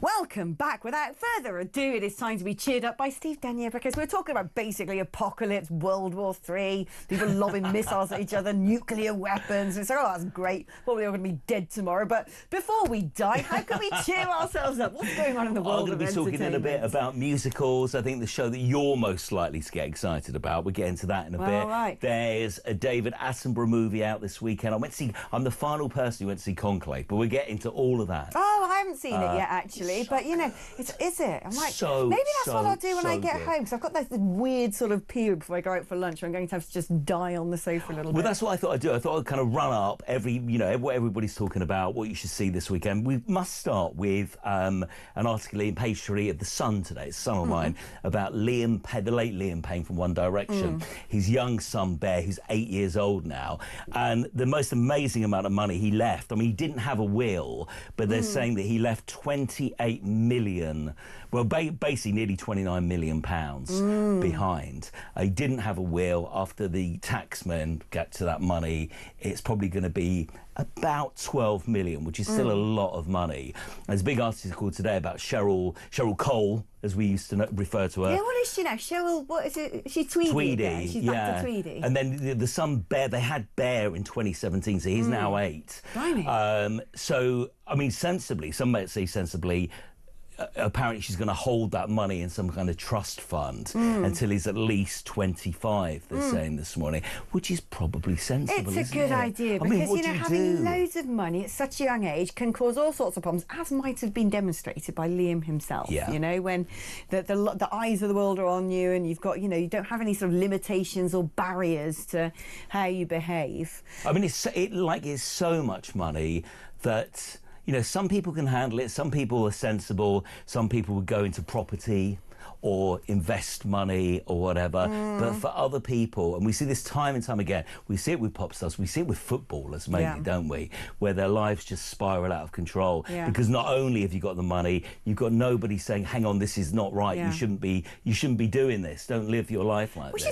Welcome back. Without further ado, it is time to be cheered up by Steve Denyer, because we're talking about basically apocalypse, World War III, people lobbing missiles at each other, nuclear weapons. And so, oh, that's great. Probably all going to be dead tomorrow. But before we die, how can we cheer ourselves up? What's going on in the world of entertainment? I'm going to be talking in a bit about musicals. I think the show that you're most likely to get excited about, we'll get into that in a bit. Right. There's a David Attenborough movie out this weekend. I'm the final person who went to see Conclave, but we'll get into all of that. Oh, I haven't seen it yet, actually. actually, but you know, is it? I'm like, So, maybe that's what I'll do when I so get good. home. So I've got this weird sort of period before I go out for lunch where I'm going to have to just die on the sofa a little bit. Well, that's what I thought I'd do. I thought I'd kind of run up what everybody's talking about, what you should see this weekend. We must start with an article in page 3 of The Sun today, it's Sun Online, about the late Liam Payne from One Direction. His young son, Bear, who's 8 years old now, and the most amazing amount of money he left. I mean, he didn't have a will, but they're saying that he left 28 million, well, basically nearly 29 million pounds behind. He didn't have a will. After the taxman get to that money, it's probably going to be about 12 million, which is still a lot of money. There's a big article today about Cheryl Cole, as we used to refer to her. Yeah, what is she now? Cheryl, what is it? She's Tweedy again. She's back to Tweedy. And then the son Bear, they had Bear in 2017, so he's now 8. Blimey. So, I mean, sensibly, some might say sensibly, apparently she's going to hold that money in some kind of trust fund until he's at least 25, they're saying this morning, which is probably sensible, It's a good idea, because, you know, having loads of money at such a young age can cause all sorts of problems, as might have been demonstrated by Liam himself. Yeah. You know, when the eyes of the world are on you and you've got, you know, you don't have any sort of limitations or barriers to how you behave. I mean, it's so much money that, you know, some people can handle it, some people are sensible, some people would go into property or invest money or whatever. But for other people, and we see this time and time again, we see it with pop stars, we see it with footballers mainly, don't we? Where their lives just spiral out of control. Because not only have you got the money, you've got nobody saying, hang on, this is not right, you shouldn't be doing this, don't live your life like this.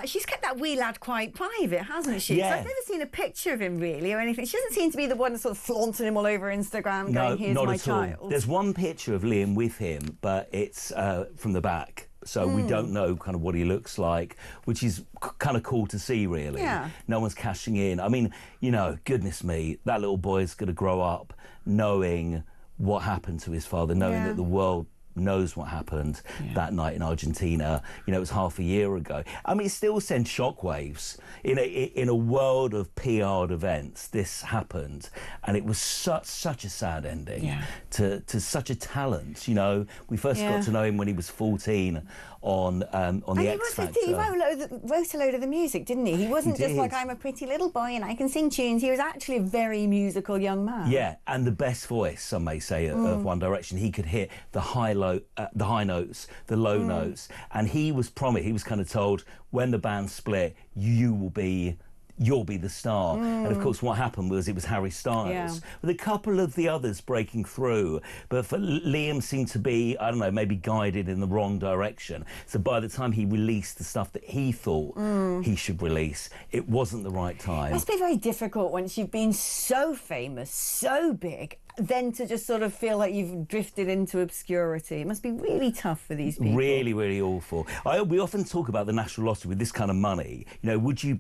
She's kept that wee lad quite private, hasn't she? Yeah. So I've never seen a picture of him really or anything. She doesn't seem to be the one that's sort of flaunting him all over Instagram going, here's not my at child. all. There's one picture of Liam with him, but it's from the back. So we don't know kind of what he looks like, which is kind of cool to see, really. Yeah. No one's cashing in. I mean, you know, goodness me, that little boy is going to grow up knowing what happened to his father, knowing that the world knows what happened that night in Argentina. You know, it was half a year ago. I mean, it still sends shockwaves. In a world of PR'd events, this happened, and it was such a sad ending to such a talent. You know, we first got to know him when he was 14 on the X Factor. He wrote a load of the music, didn't he? He wasn't just like, I'm a pretty little boy and I can sing tunes. He was actually a very musical young man. Yeah, and the best voice, some may say, of One Direction. He could hit the high notes, the low notes, and he was promised. He was kind of told, when the band split, you'll be the star. And of course what happened was it was Harry Styles with a couple of the others breaking through, but for Liam seemed to be, I don't know, maybe guided in the wrong direction. So by the time he released the stuff that he thought he should release, it wasn't the right time. It must be very difficult once you've been so famous, so big, then to just sort of feel like you've drifted into obscurity. It must be really tough for these people. Really, really awful. We often talk about the National Lottery with this kind of money. You know, would you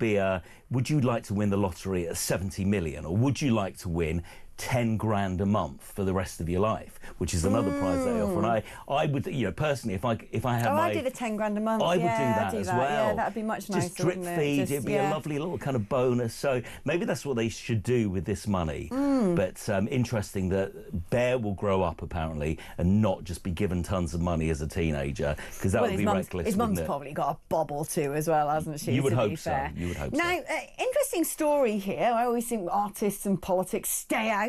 like to win the lottery at 70 million, or would you like to win 10 grand a month for the rest of your life, which is another prize they offer? And I would, you know, personally, if I had I do the 10 grand a month. I would do that as well. Yeah, that'd be much nicer. Just drip feed, it'd be a lovely little kind of bonus. So maybe that's what they should do with this money. But interesting that Bear will grow up apparently and not just be given tons of money as a teenager, because that would be reckless. His mum's probably got a bobble too as well, hasn't she? You would hope so. You would hope so. Now, interesting story here. I always think artists and politics stay out.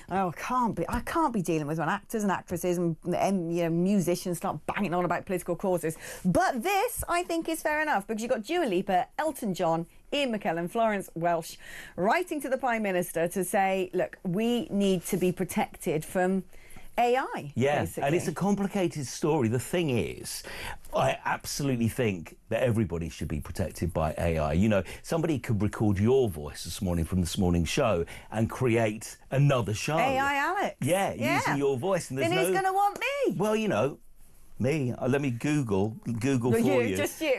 I can't be dealing with when actors and actresses and you know, musicians start banging on about political causes. But this, I think, is fair enough, because you've got Dua Lipa, Elton John, Ian McKellen, Florence Welsh writing to the Prime Minister to say, look, we need to be protected from AI. Yeah, basically. And it's a complicated story. The thing is, I absolutely think that everybody should be protected by AI. You know, somebody could record your voice this morning from this morning's show and create another show. AI Alex. Yeah, using your voice. And then who's going to want me? Well, you know, me. Let me Google for you. Just you.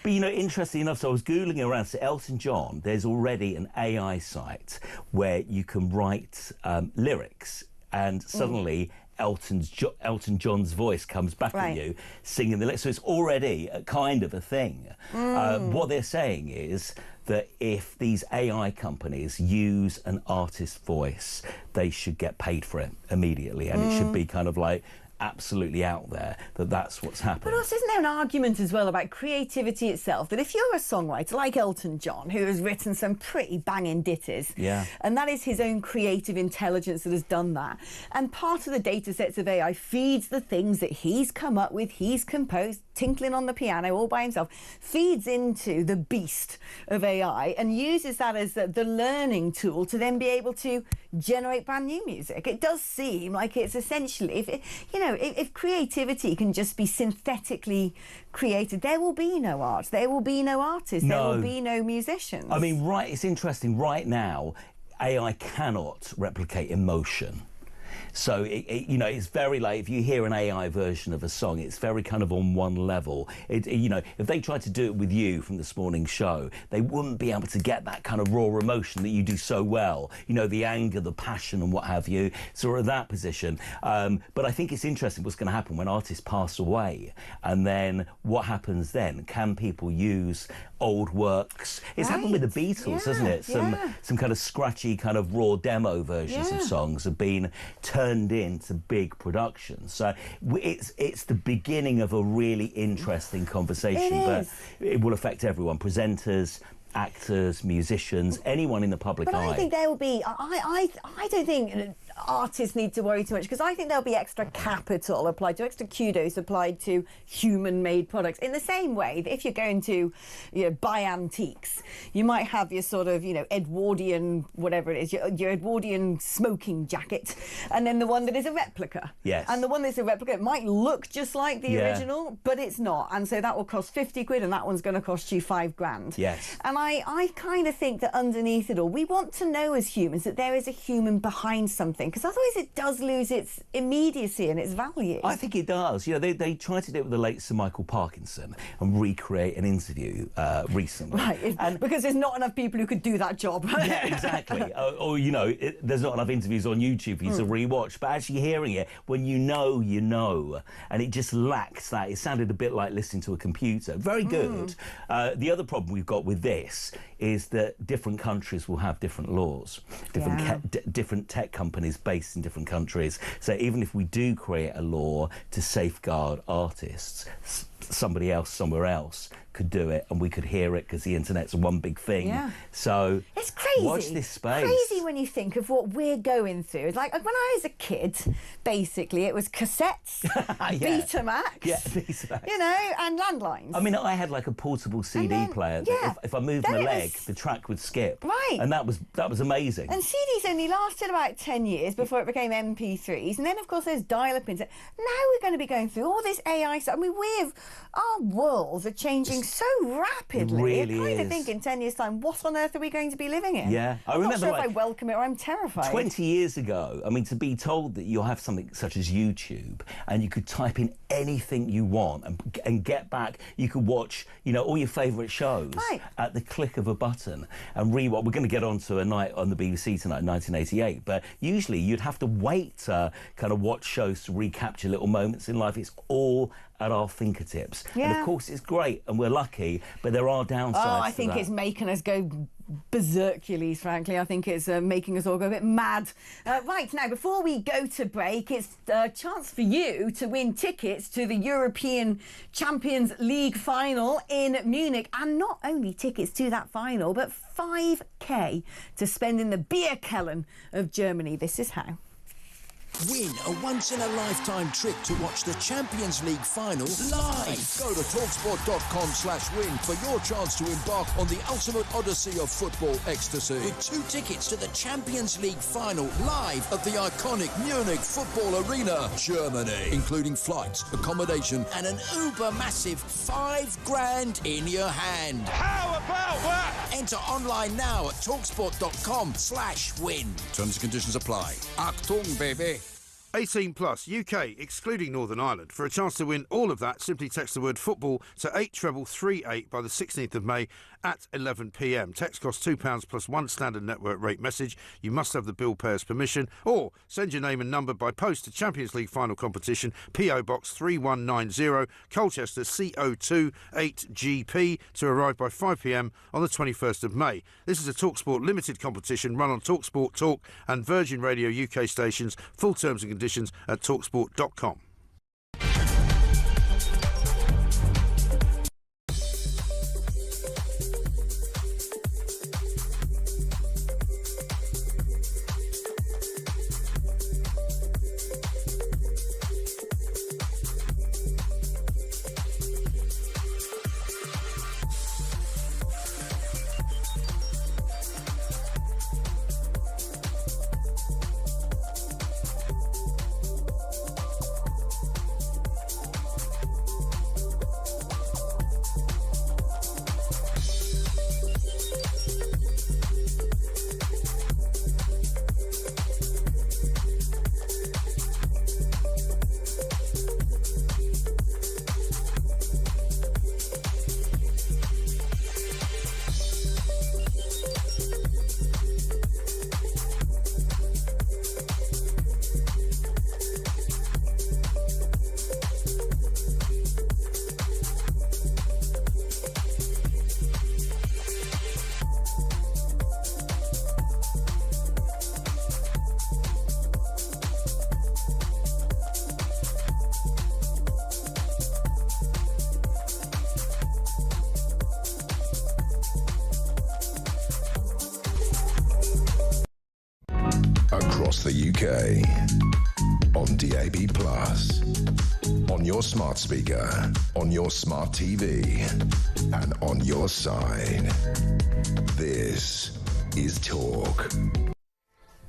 But, you know, interesting enough, so I was Googling around. So Elton John, there's already an AI site where you can write lyrics, and suddenly Elton John's voice comes back at you singing the lyrics. So it's already kind of a thing. What they're saying is that if these AI companies use an artist's voice, they should get paid for it immediately, and it should be kind of like absolutely out there that that's what's happening. But also, isn't there an argument as well about creativity itself, that if you're a songwriter like Elton John, who has written some pretty banging ditties, and that is his own creative intelligence that has done that, and part of the data sets of AI feeds the things that he's come up with, he's composed, tinkling on the piano all by himself, feeds into the beast of AI and uses that as the learning tool to then be able to generate brand new music. It does seem like it's essentially, if creativity can just be synthetically created, there will be no art, there will be no artists, there will be no musicians. I mean, it's interesting, right now, AI cannot replicate emotion. So, it's very like, if you hear an AI version of a song, it's very kind of on one level. If they tried to do it with you from this morning's show, they wouldn't be able to get that kind of raw emotion that you do so well. The anger, the passion and what have you. So we're at that position. But I think it's interesting what's going to happen when artists pass away. And then what happens then? Can people use old works? It's happened with the Beatles, hasn't it? Some kind of scratchy, kind of raw demo versions of songs have been turned into big productions. So it's the beginning of a really interesting conversation, but it will affect everyone: presenters, actors, musicians, anyone in the public eye. But I think there will be, I don't think artists need to worry too much, because I think there'll be extra capital applied to, extra kudos applied to human-made products, in the same way that if you're going to buy antiques, you might have your sort of Edwardian, whatever it is, your Edwardian smoking jacket, and then the one that is a replica. Yes. And the one that's a replica, it might look just like the original, but it's not, and so that will cost 50 quid and that one's going to cost you 5 grand. Yes. And I kind of think that underneath it all, we want to know as humans that there is a human behind something, because otherwise it does lose its immediacy and its value. I think it does. They tried to do it with the late Sir Michael Parkinson and recreate an interview recently. Right, because there's not enough people who could do that job. Yeah, exactly. Or there's not enough interviews on YouTube for you to rewatch, but actually hearing it, when you know, and it just lacks that. It sounded a bit like listening to a computer. Very good. The other problem we've got with this is that different countries will have different laws, different tech companies based in different countries. So even if we do create a law to safeguard artists, somebody else somewhere else could do it and we could hear it, because the internet's one big thing. So it's crazy. Watch this space. Crazy when you think of what we're going through. It's like when I was a kid, basically it was cassettes, Betamax, Betamax. And landlines. I mean, I had like a portable CD player that if I moved my leg, the track would skip. Right. And that was amazing. And CDs only lasted about 10 years before it became MP3s, and then of course there's dial-up internet. Now we're going to be going through all this AI stuff. I mean, our worlds are changing so rapidly. It really I kind of is. think in 10 years' time, what on earth are we going to be living in? Yeah, I'm not sure if I welcome it or I'm terrified. 20 years ago, I mean, to be told that you'll have something such as YouTube and you could type in anything you want and get back, you could watch, all your favourite shows at the click of a button and rewatch. We're going to get on to A Night on the BBC Tonight, 1988, but usually you'd have to wait to kind of watch shows to recapture little moments in life. It's all at our fingertips. And of course it's great and we're lucky, but there are downsides I think it's making us go berserkules, frankly. I think it's making us all go a bit mad. Right, now, before we go to break, it's a chance for you to win tickets to the European Champions League final in Munich. And not only tickets to that final, but 5k to spend in the Bierkellen of Germany. This is how. Win a once-in-a-lifetime trip to watch the Champions League final live. Go to talksport.com/win for your chance to embark on the ultimate odyssey of football ecstasy. With 2 tickets to the Champions League final live at the iconic Munich Football Arena, Germany, including flights, accommodation, and an uber-massive £5,000 in your hand. How about that? Enter online now at talksport.com/win. Terms and conditions apply. Achtung, baby. 18 plus, UK, excluding Northern Ireland. For a chance to win all of that, simply text the word football to 83338 by the 16th of May at 11 p.m. Text costs £2 plus one standard network rate message. You must have the bill payer's permission, or send your name and number by post to Champions League final competition, PO Box 3190, Colchester CO2 8GP, to arrive by 5 p.m. on the 21st of May. This is a TalkSport limited competition run on TalkSport Talk and Virgin Radio UK stations. Full terms and conditions at talksport.com. Across the UK, on DAB+, on your smart speaker, on your smart TV, and on your side. This is Talk.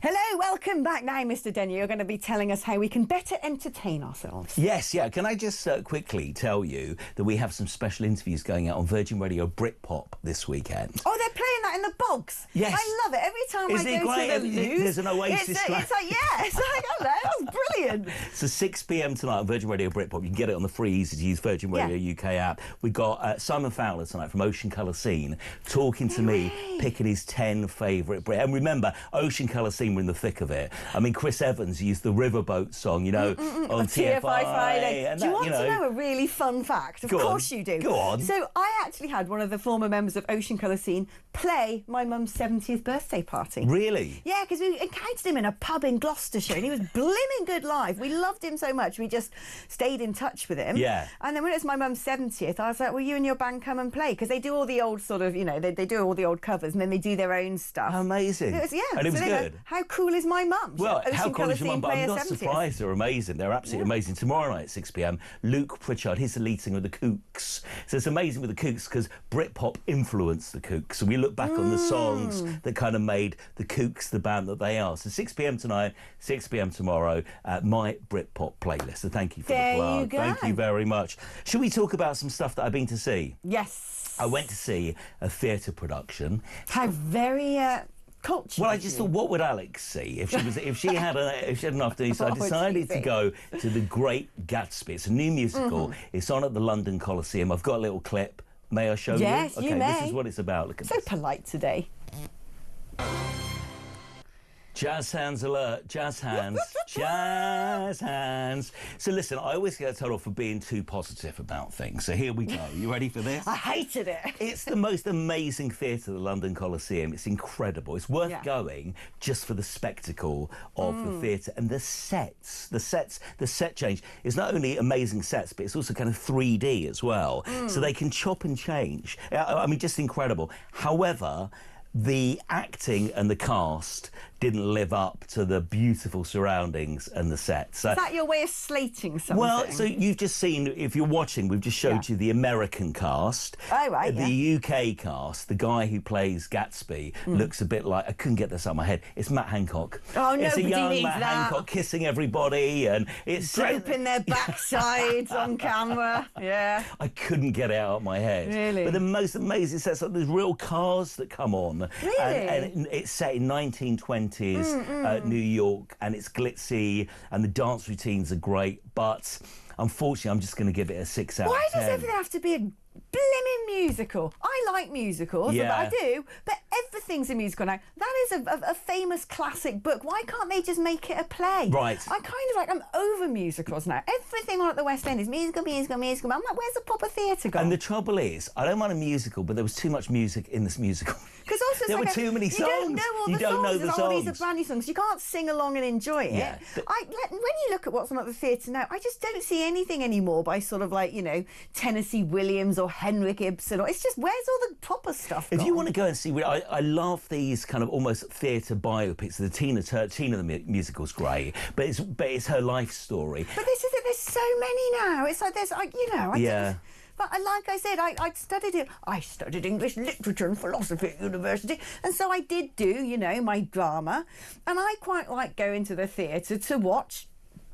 Hello, welcome back now, Mr. Denny. You're going to be telling us how we can better entertain ourselves. Yes, yeah. Can I just quickly tell you that we have some special interviews going out on Virgin Radio Britpop this weekend? Oh, they're playing that in the bogs. Yes. I love it. Every time Isn't I it go great? to the loo, There's an Oasis it's like, yeah, it's like, hello, that's brilliant. So 6 p.m. tonight on Virgin Radio Britpop. You can get it on the free, easy-to-use Virgin Radio UK app. We've got Simon Fowler tonight from Ocean Colour Scene talking to me, picking his 10 favourite Brit. And remember, Ocean Colour Scene were in the thick of it. I mean, Chris Evans used the Riverboat song, you know, on TFI Friday. And do you that, want to know a really fun fact? Of course you do. Go on. So I actually had one of the former members of Ocean Colour Scene play my mum's 70th birthday party. Really? Yeah, because we encountered him in a pub in Gloucestershire and he was blimming good live. We loved him so much, we just stayed in touch with him. Yeah. And then when it was my mum's 70th, I was like, will you and your band come and play? Because they do all the old sort of, you know, they do all the old covers and then they do their own stuff. Amazing. It was, yeah. And it was so good. How cool is my mum? Well, Ocean how cool Colour is your mum? Scene But I'm play not her 70th. surprised. They're amazing. They're absolutely amazing. Tomorrow night at 6 p.m, Luke Pritchard, he's the lead singer of the Kooks. So it's amazing with the Kooks because Britpop influenced the Kooks. So we look back on the songs that kind of made the Kooks the band that they are. So 6 p.m. tonight, 6 p.m. tomorrow, my Britpop playlist. So thank you for There the plug. you go. Thank you very much. Should we talk about some stuff that I've been to see? Yes. I went to see a theatre production. How very cultured. Well, I just thought, what would Alex see if she had an afternoon? So I What would she decided to see? go to The Great Gatsby. It's a new musical. It's on at the London Coliseum. I've got a little clip. May I show you? Yes, you Okay, may. this is what it's about. Look at So this. polite today. Jazz hands alert, jazz hands, jazz hands. So listen, I always get told off for being too positive about things. So here we go. You ready for this? I hated it. It's the most amazing theatre, the London Coliseum. It's incredible. It's worth going just for the spectacle of the theatre and the sets. The set change is not only amazing sets, but it's also kind of 3D as well. So they can chop and change. I mean, just incredible. However, the acting and the cast didn't live up to the beautiful surroundings and the sets. So, Is that your way of slating something? well, so you've just seen, if you're watching, we've just showed you the American cast. Oh, right, The UK cast, the guy who plays Gatsby looks a bit like, I couldn't get this out of my head, it's Matt Hancock. Oh, it's a nobody young needs Matt that. Hancock kissing everybody, and it's... Groping their backsides on camera. Yeah. I couldn't get it out of my head. Really? But the most amazing sets, like there's real cars that come on. Really? And it's set in 1920. 70s New York, and it's glitzy, and the dance routines are great, but unfortunately, I'm just going to give it a 6 out of 10. Why does everything have to be a blimmin' musical? I like musicals, Yeah. I do, but everything's a musical now. That is a famous classic book. Why can't they just make it a play? Right. I'm over musicals now. Everything on at the West End is musical. I'm like, where's the proper theatre gone? And the trouble is, I don't mind a musical, but there was too much music in this musical. Because also there were too many songs. You don't know all you the don't songs. know the There's songs. all these are brand new songs. You can't sing along and enjoy it. Yeah, when you look at what's on at the theatre now, I just don't see anything anymore by sort of like, Tennessee Williams or Henrik Ibsen. It's just, where's all the proper stuff If gone? you want to go and see, I love these kind of almost theatre biopics. The Tina the musical's great, but it's her life story. But this is it. There's so many now. It's like there's, But like I said, I studied it. I studied English literature and philosophy at university, and so I did do, my drama, and I quite like going to the theatre to watch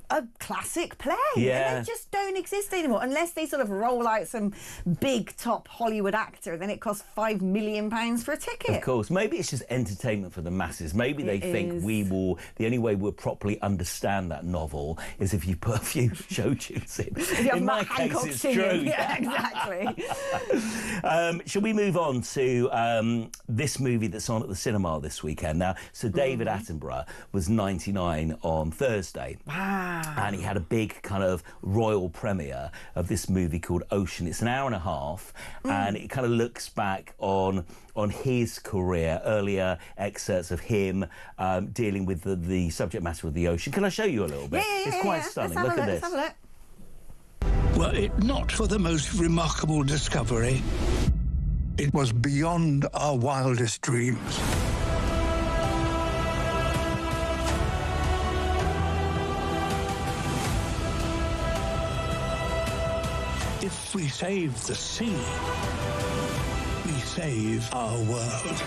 a classic play. Yeah. And they just don't exist anymore unless they sort of roll out some big top Hollywood actor. Then it costs £5 million for a ticket. Of course, maybe it's just entertainment for the masses. Maybe they think the only way we'll properly understand that novel is if you put a few show tunes in. In my case, it's true. Yeah, exactly. Shall we move on to this movie that's on at the cinema this weekend? Now, so David Attenborough was 99 on Thursday. Wow. And he had a big kind of royal premiere of this movie called Ocean. It's an hour and a half, and it kind of looks back on his career, earlier excerpts of him dealing with the subject matter of the ocean. Can I show you a little bit? It's quite stunning. Look at this. Let's have a look. Were it not for the most remarkable discovery, it was beyond our wildest dreams. If we save the sea, we save our world.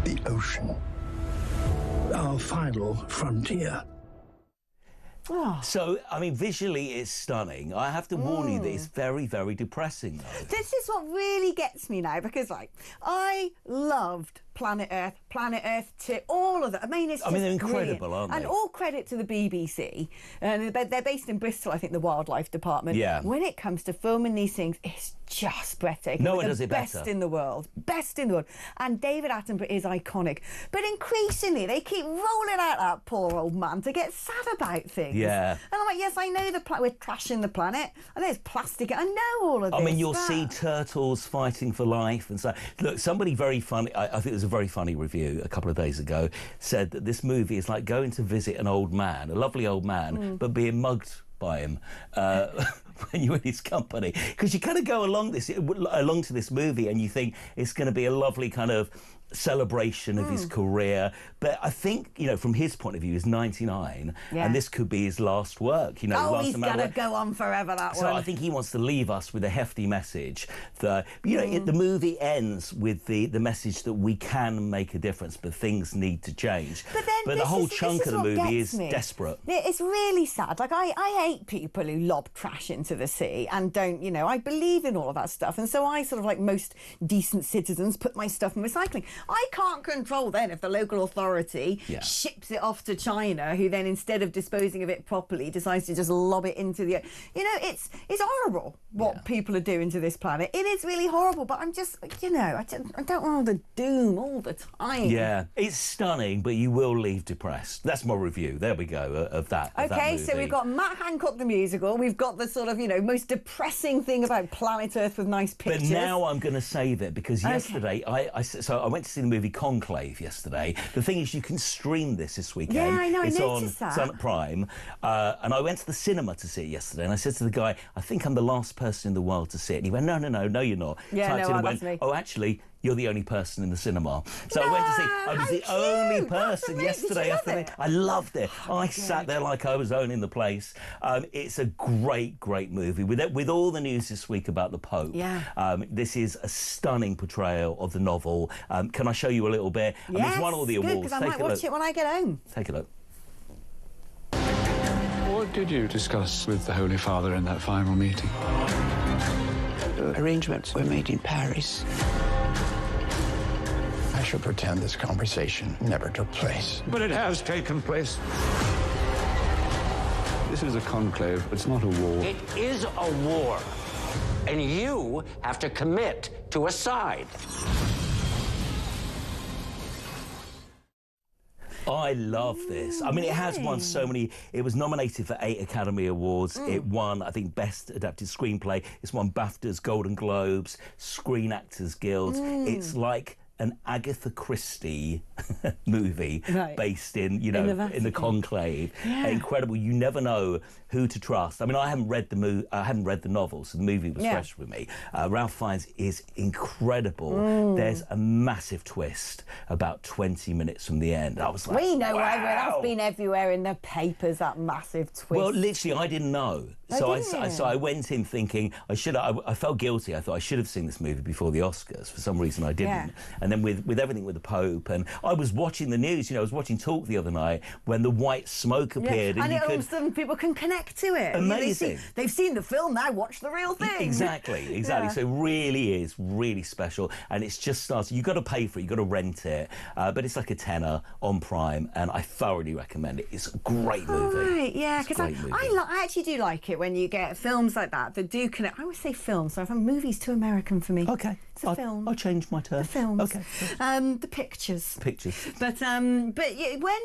The ocean. Our final frontier. So, I mean, visually it's stunning. I have to warn you that it's very, very depressing, though. This is what really gets me now, because, I loved Planet Earth 2, all of that. I mean, it's just they're incredible, brilliant. aren't they? And all credit to the BBC. And they're based in Bristol, I think, the Wildlife Department. Yeah. When it comes to filming these things, it's just breathtaking. No one does it better. Best in the world. Best in the world. And David Attenborough is iconic. But increasingly, they keep rolling out that poor old man to get sad about things. Yeah. And I'm like, yes, I know we're trashing the planet. I know it's plastic. I know all of this. I mean, you'll see turtles fighting for life and so. Look, somebody very funny, I think it was a very funny review a couple of days ago, said that this movie is like going to visit an old man, a lovely old man, but being mugged by him when you're in his company. Because you kind of go along to this movie and you think it's going to be a lovely kind of celebration of his career, but I think from his point of view, he's 99, and this could be his last work. He's gonna go on forever. So I think he wants to leave us with a hefty message that the movie ends with the message that we can make a difference, but things need to change. But the whole chunk of the movie is desperate. It's really sad. Like I hate people who lob trash into the sea and don't. I believe in all of that stuff, and so I sort of, like most decent citizens, put my stuff in recycling. I can't control then if the local authority ships it off to China, who then, instead of disposing of it properly, decides to just lob it into the... it's horrible what people are doing to this planet. It is really horrible, but I'm just, I don't want all the doom all the time. Yeah, it's stunning, but you will leave depressed. That's my review. There we go, of that. Okay, so we've got Matt Hancock the musical. We've got the sort of, most depressing thing about Planet Earth with nice pictures. But now I'm going to save it, because yesterday, I went to see the movie Conclave yesterday. The thing is, you can stream this weekend. Yeah, I know, it's I on noticed that. Sun Prime. And I went to the cinema to see it yesterday, and I said to the guy, I think I'm the last person in the world to see it. And he went, no, you're not. Yeah, Typed in and that's went, me. oh, actually, you're the only person in the cinema. So I went to see. I was the only person yesterday afternoon. I loved it. I sat there like I was owning the place. It's a great, great movie. With all the news this week about the Pope, this is a stunning portrayal of the novel. Can I show you a little bit? Yes, it's won all the awards. because I might watch it when I get home. Take a look. What did you discuss with the Holy Father in that final meeting? Arrangements were made in Paris. shall pretend this conversation never took place. But it has taken place. This is a conclave. It's not a war. It is a war, and you have to commit to a side. I love this. I mean, it has won so many. It was nominated for 8 Academy Awards. It won, I think, Best Adapted Screenplay. It's won BAFTAs, Golden Globes, Screen Actors Guild. It's like an Agatha Christie movie based in, you know, in the conclave. Yeah. Incredible. You never know who to trust. I mean, I hadn't read the novel, so the movie was fresh with me. Ralph Fiennes is incredible. There's a massive twist about 20 minutes from the end. I was like, we know wow. that's been everywhere in the papers, that massive twist. Well, literally, I didn't know. So I went in thinking I felt guilty. I thought I should have seen this movie before the Oscars. For some reason, I didn't. Yeah. And then with everything with the Pope, and I was watching the news. You know, I was watching Talk the other night when the white smoke appeared, and you all could. of a sudden people can connect to it. Amazing. They've seen the film now. Watch the real thing. Exactly. Yeah. So it really is really special, and it's just started. You've got to pay for it. You've got to rent it, but it's like a tenner on Prime, and I thoroughly recommend it. It's a great movie. Right, yeah, because I actually do like it when you get films like that do connect. I always say films, so movies too American for me. Okay, it's a film. I'll change my term. The films. Okay. The pictures. But yeah, when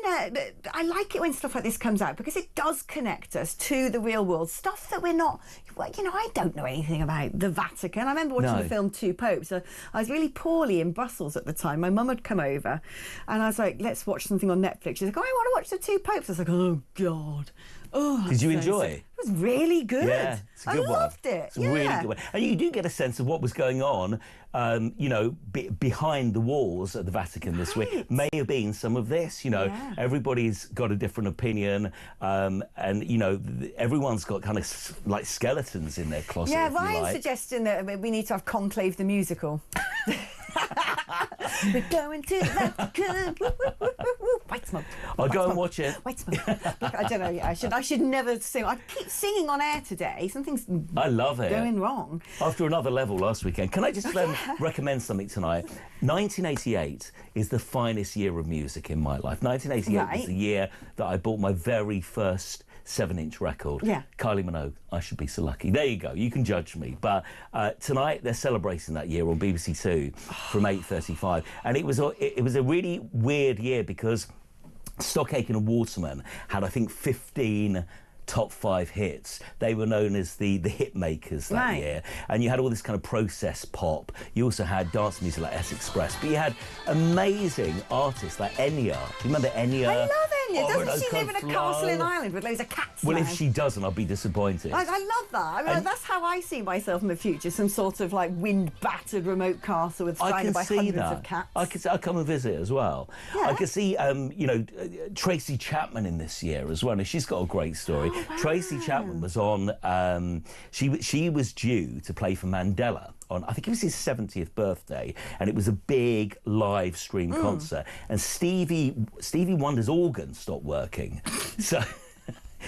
I like it when stuff like this comes out because it does connect us to the real world. Stuff that we're not. Well, you know, I don't know anything about the Vatican. I remember watching the film Two Popes. I was really poorly in Brussels at the time. My mum had come over, and I was like, "Let's watch something on Netflix." She's like, "Oh, I want to watch the Two Popes." I was like, "Oh God." Oh, did you enjoy it? It was really good. Yeah, it's a good one. I loved it. It's a really good one. And you do get a sense of what was going on, you know, behind the walls at the Vatican this week. May have been some of this, you know. Everybody's got a different opinion, and, you know, everyone's got kind of like skeletons in their closet. Yeah, Ryan's suggesting that we need to have Conclave the musical. We're going to the Vatican. White smoke. I'll go and watch it. White smoke. Look, I don't know. I should never sing. I keep singing on air today. Something's I love it. Going wrong. After another level last weekend. Can I just recommend something tonight? 1988 is the finest year of music in my life. 1988 was the year that I bought my very first 7-inch record. Yeah. Kylie Minogue, I Should Be So Lucky. There you go. You can judge me. But tonight they're celebrating that year on BBC Two from 8:35, and it was a really weird year because Stockacre and Waterman had, I think, 15 top 5 hits. They were known as the hit makers that year, and you had all this kind of process pop. You also had dance music like S Express, but you had amazing artists like Enya. Do you remember Enya? I love Enya. Doesn't Orinoco she live in a castle in Ireland with loads of cats? Well, now? if she doesn't, I'll be disappointed. I love that. I mean, that's how I see myself in the future. Some sort of like wind-battered remote castle with surrounded by hundreds of cats. I can see. I'll come and visit as well. Yeah. I can see, you know, Tracy Chapman in this year as well. And she's got a great story. Oh, wow. Tracy Chapman was on. She was due to play for Mandela on, I think it was his 70th birthday, and it was a big live stream concert. And Stevie Wonder's organ stopped working, so.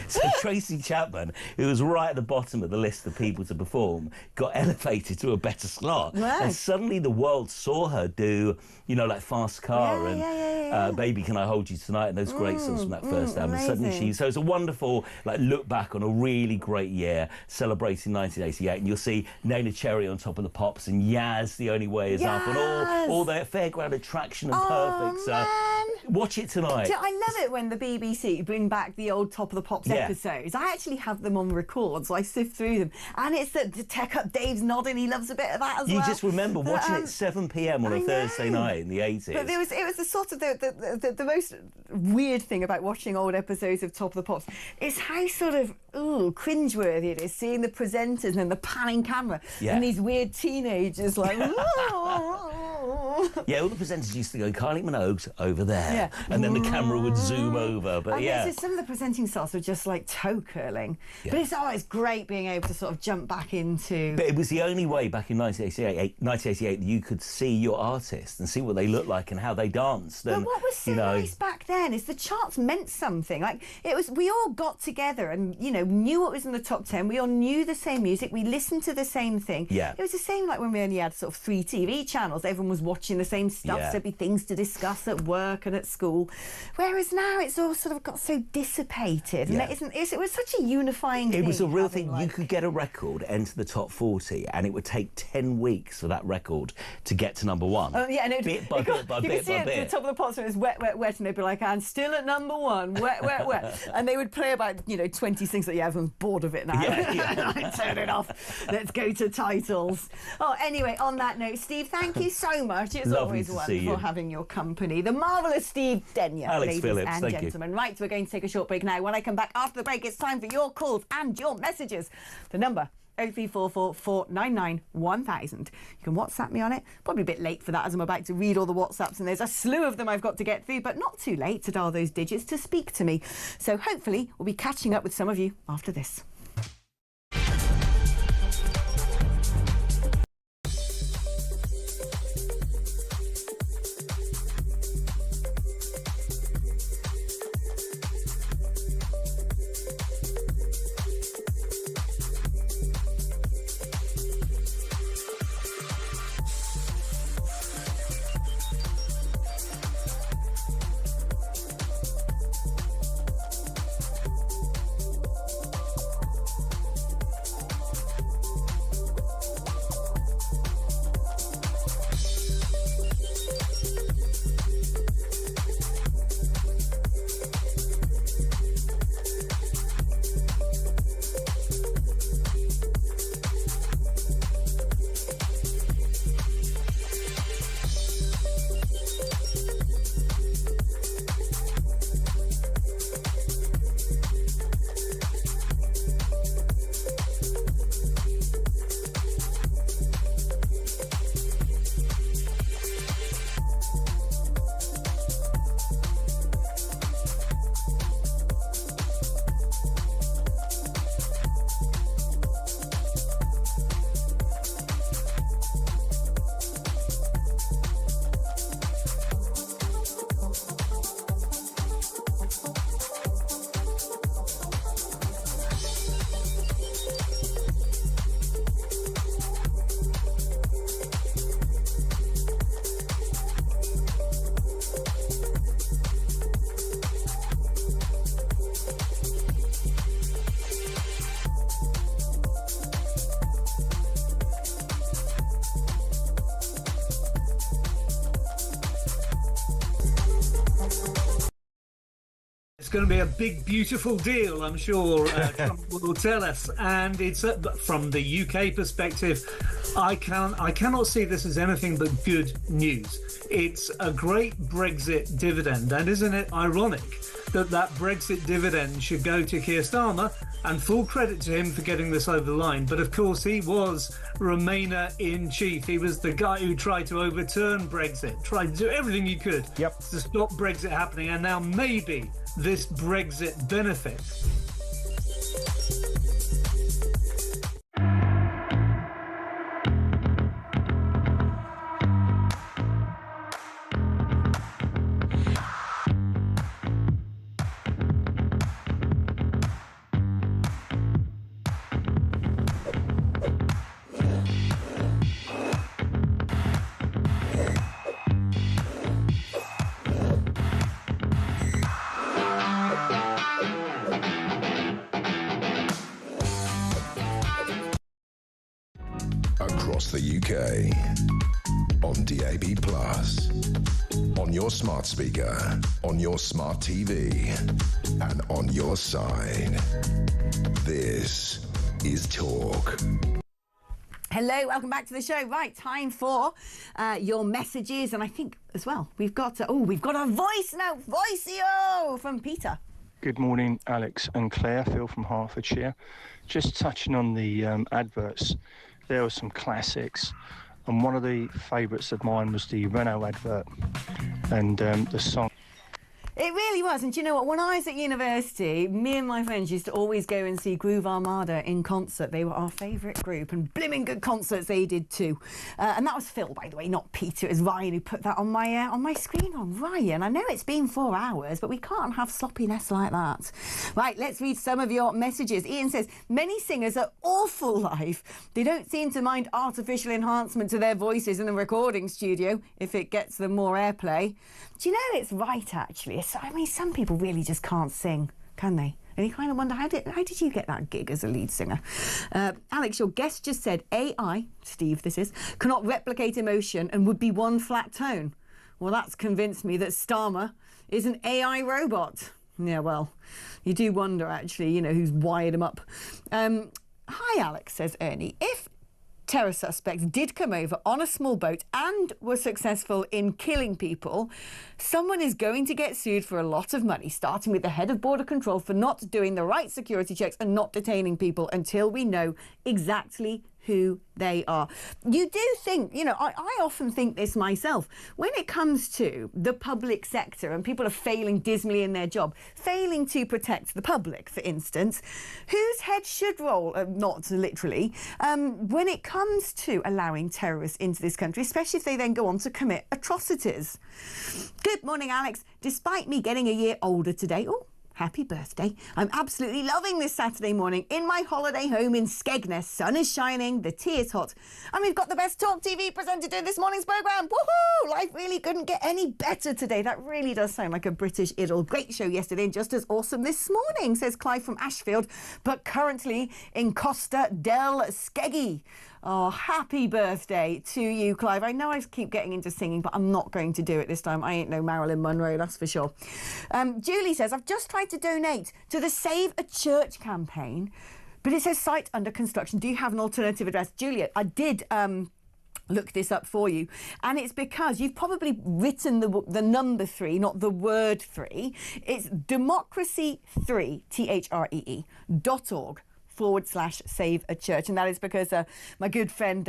So Tracy Chapman, who was right at the bottom of the list of people to perform, got elevated to a better slot. Wow. And suddenly the world saw her do, you know, like Fast Car and Baby Can I Hold You Tonight and those great songs from that first album. And suddenly so it's a wonderful like look back on a really great year celebrating 1988. And you'll see Nena Cherry on Top of the Pops and Yaz, The Only Way Is Up, and all their Fairground Attraction and Perfect. So watch it tonight. I love it when the BBC bring back the old Top of the Pops episodes. I actually have them on record, so I sift through them. And it's the Tech Up Dave's nodding. He loves a bit of that as well. You just remember watching it 7 p.m. on a Thursday night in the 80s. But it was the sort of the most weird thing about watching old episodes of Top of the Pops is how sort of cringeworthy it is seeing the presenters and then the panning camera and these weird teenagers like. Yeah, all the presenters used to go, Kylie Minogue's over there, and then the camera would zoom over. But some of the presenting styles were just like toe curling. But it's always great being able to sort of jump back into. But it was the only way back in 1988 that you could see your artist and see what they looked like and how they danced. But what was so nice back then is the charts meant something. Like we all got together and knew what was in the top 10. We all knew the same music. We listened to the same thing. Yeah. It was the same like when we only had sort of 3 TV channels. Everyone was watching the same stuff. So there'd be things to discuss at work and at school. Whereas now it's all sort of got so dissipated. And it was such a unifying thing. It was a real thing. You could get a record, enter the top 40, and it would take 10 weeks for that record to get to number one. Yeah, and bit by bit by bit by bit. You could see at the top of the pops when it was wet, wet, wet, and they'd be like, and still at number one, wet, wet, wet. And they would play about, 20 things that everyone's bored of it now. Turn it off. Let's go to titles. Oh, anyway, on that note, Steve, thank you so much. It's always wonderful having your company. The marvellous Steve Denyer, Alex ladies Phillips, and gentlemen. Right, we're going to take a short break now. When I come back after the break, it's time for your calls and your messages. The number 0344 499 1000. You can WhatsApp me on it. Probably a bit late for that as I'm about to read all the WhatsApps, and there's a slew of them I've got to get through, but not too late to dial those digits to speak to me. So hopefully we'll be catching up with some of you after this. It's going to be a big, beautiful deal, I'm sure Trump will tell us. And it's from the UK perspective, I cannot see this as anything but good news. It's a great Brexit dividend, and isn't it ironic that Brexit dividend should go to Keir Starmer, and full credit to him for getting this over the line. But of course, he was Remainer-in-Chief. He was the guy who tried to overturn Brexit, tried to do everything he could to stop Brexit happening, and now maybe this Brexit benefit. Across the UK, on DAB+, on your smart speaker, on your smart TV, and on your side. This is Talk. Hello, welcome back to the show. Right, time for your messages, and I think as well we've got a voice now, Voicio from Peter. Good morning, Alex and Claire. Phil from Hertfordshire. Just touching on the adverts, there were some classics, and one of the favourites of mine was the Renault advert, and the song. It really was. And do you know what? When I was at university, me and my friends used to always go and see Groove Armada in concert. They were our favourite group, and blimmin' good concerts they did too. And that was Phil, by the way, not Peter. It was Ryan who put that on my screen. On Ryan. I know it's been 4 hours, but we can't have sloppiness like that. Right, let's read some of your messages. Ian says, many singers are awful live. They don't seem to mind artificial enhancement to their voices in the recording studio if it gets them more airplay. Do you know, it's right, actually. I mean, some people really just can't sing, can they? And you kind of wonder, how did you get that gig as a lead singer? Alex, your guest just said AI, Steve this is, cannot replicate emotion and would be one flat tone. Well, that's convinced me that Starmer is an AI robot. Yeah, well, you do wonder, actually, you know, who's wired him up. Hi, Alex, says Ernie. If terror suspects did come over on a small boat and were successful in killing people, someone is going to get sued for a lot of money, starting with the head of border control for not doing the right security checks and not detaining people until we know exactly who they are. You do think, you know, I often think this myself, when it comes to the public sector and people are failing dismally in their job, failing to protect the public, for instance, whose head should roll, not literally, when it comes to allowing terrorists into this country, especially if they then go on to commit atrocities. Good morning, Alex. Despite me getting a year older today, happy birthday. I'm absolutely loving this Saturday morning in my holiday home in Skegness. Sun is shining, the tea is hot, and we've got the best talkTV presenter doing this morning's programme. Woohoo! Life really couldn't get any better today. That really does sound like a British idyll. Great show yesterday and just as awesome this morning, says Clive from Ashfield, but currently in Costa del Skeggy. Oh, happy birthday to you, Clive. I know I keep getting into singing, but I'm not going to do it this time. I ain't no Marilyn Monroe, that's for sure. Julie says, I've just tried to donate to the Save a Church campaign, but it says site under construction. Do you have an alternative address? Juliet, I did look this up for you, and it's because you've probably written the number 3, not the word 3. It's democracy3, THREE.org/Save a Church, and that is because my good friend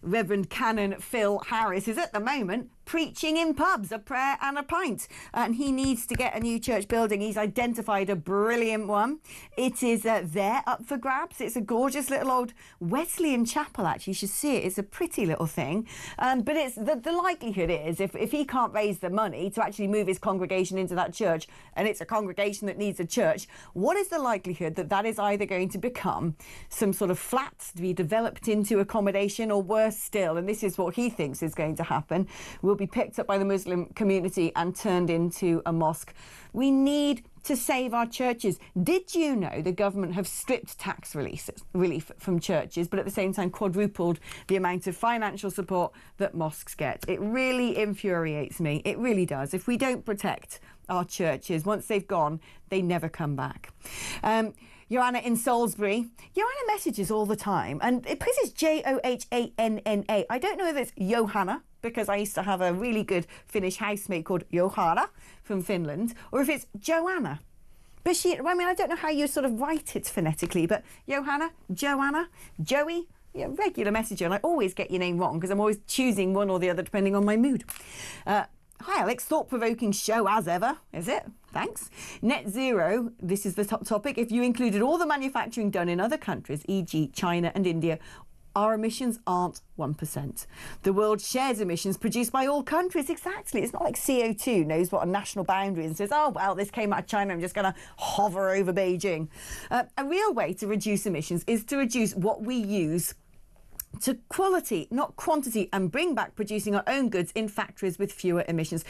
Reverend Canon Phil Harris is at the moment preaching in pubs, a prayer and a pint, and he needs to get a new church building. He's identified a brilliant one. It is there up for grabs. It's a gorgeous little old Wesleyan chapel, actually. You should see it. It's a pretty little thing, but it's the likelihood is if he can't raise the money to actually move his congregation into that church, and it's a congregation that needs a church, what is the likelihood that that is either going to become some sort of flats to be developed into accommodation, or worse still, and this is what he thinks is going to happen, will be picked up by the Muslim community and turned into a mosque. We need to save our churches. Did you know the government have stripped tax relief from churches, but at the same time quadrupled the amount of financial support that mosques get? It really infuriates me. It really does. If we don't protect our churches, once they've gone, they never come back. Joanna in Salisbury. Joanna messages all the time, and it is Johanna. I don't know if it's Johanna, because I used to have a really good Finnish housemate called Johanna from Finland, or if it's Joanna. But I don't know how you sort of write it phonetically, but Johanna, Joanna, Joey, regular messenger, and I always get your name wrong because I'm always choosing one or the other depending on my mood. Hi, Alex. Thought-provoking show as ever, is it? Thanks. Net zero, this is the top topic. If you included all the manufacturing done in other countries, e.g. China and India, our emissions aren't 1%. The world shares emissions produced by all countries. Exactly. It's not like CO2 knows what a national boundary is and says, oh, well, this came out of China, I'm just going to hover over Beijing. A real way to reduce emissions is to reduce what we use to quality, not quantity, and bring back producing our own goods in factories with fewer emissions.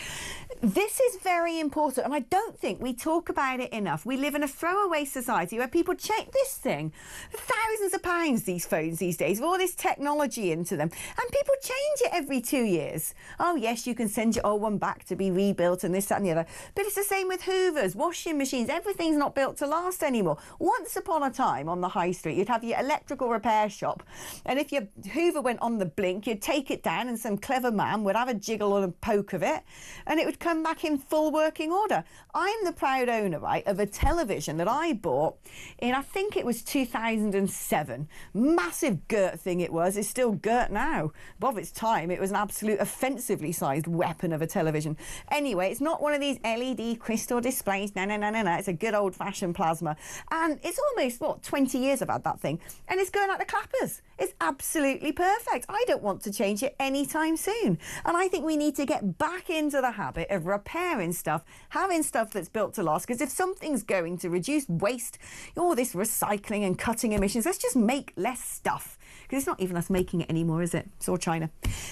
This is very important, and I don't think we talk about it enough. We live in a throwaway society where people change this thing, thousands of pounds, these phones these days, with all this technology into them, and people change it every 2 years. Oh yes, you can send your old one back to be rebuilt and this, that and the other, but it's the same with hoovers, washing machines. Everything's not built to last anymore. Once upon a time on the high street, you'd have your electrical repair shop, and if your hoover went on the blink, you'd take it down and some clever man would have a jiggle or a poke of it, and it would come come back in full working order. I'm the proud owner, right, of a television that I bought in, I think it was 2007. Massive girt thing it was. It's still girt now. Above its time, it was an absolute offensively sized weapon of a television. Anyway, it's not one of these LED crystal displays. No. It's a good old-fashioned plasma. And it's almost, 20 years I've had that thing. And it's going out the clappers. It's absolutely perfect. I don't want to change it anytime soon. And I think we need to get back into the habit of repairing stuff, having stuff that's built to last, because if something's going to reduce waste, all this recycling and cutting emissions, let's just make less stuff. Because it's not even us making it anymore, is it? It's all China.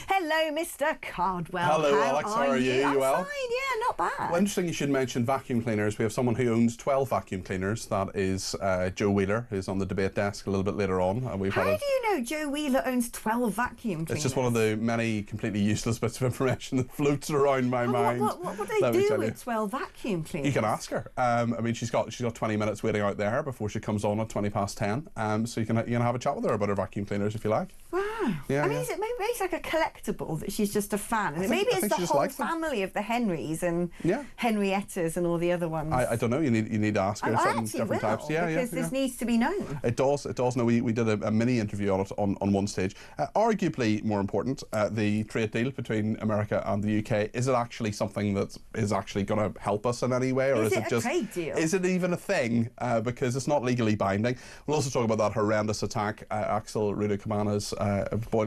Hello, Mr. Cardwell. Hello, Alex. How are you? I'm well? Fine, yeah, not bad. Well, interesting you should mention vacuum cleaners. We have someone who owns 12 vacuum cleaners. That is Joe Wheeler, who's on the debate desk a little bit later on. How do you know Joe Wheeler owns 12 vacuum cleaners? It's just one of the many completely useless bits of information that floats around my mind. What would they do with 12 vacuum cleaners? You can ask her. I mean, she's got 20 minutes waiting out there before she comes on at 10:20. So you can have a chat with her about her vacuum cleaners if you like. Wow. Yeah, I mean, maybe it's like a collectible that she's just a fan. Maybe it's the whole family of the Henrys and Henriettas and all the other ones. I don't know. You need to ask her. I actually will, types. because this needs to be known. It does. No, we did a mini interview on it on one stage. Arguably more important, the trade deal between America and the UK. Is it actually something that is actually going to help us in any way, or is it just a trade deal? Is it even a thing? Because it's not legally binding. We'll also talk about that horrendous attack, Axel Ruda-Cabana's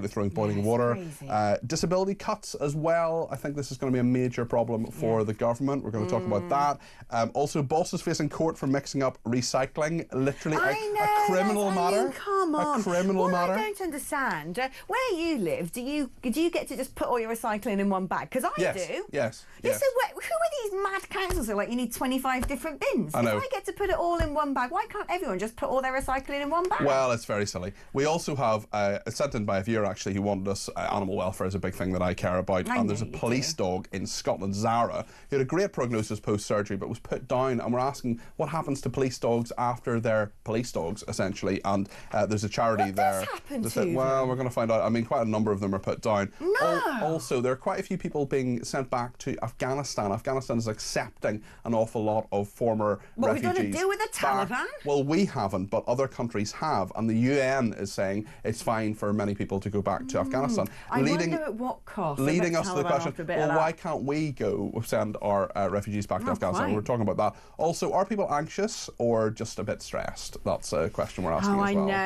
throwing boiling water, disability cuts as well. I think this is going to be a major problem for the government. We're going to talk about that. Also, bosses facing court for mixing up recycling, literally a criminal matter. Come on, a criminal matter. I don't understand. Where you live, do you get to just put all your recycling in one bag? Because I do. Yes. So who are these mad councils that you need 25 different bins? I know. If I get to put it all in one bag, why can't everyone just put all their recycling in one bag? Well, it's very silly. We also have sent in by a viewer actually who wanted us. Animal welfare is a big thing that I care about, and there's a police dog in Scotland, Zara, who had a great prognosis post-surgery but was put down, and we're asking what happens to police dogs after they're police dogs, essentially. And there's a charity there that said, well, we're going to find out. I mean, quite a number of them are put down. Also, there are quite a few people being sent back to Afghanistan. Afghanistan is accepting an awful lot of former refugees. We're going to deal with the Taliban? Well, we haven't, but other countries have, and the UN is saying it's fine for many people to go back to Afghanistan. I wonder at what cost. Leading us to the question, well, why can't we send our refugees back to Afghanistan? We're talking about that. Also, are people anxious or just a bit stressed? That's a question we're asking as well. I know.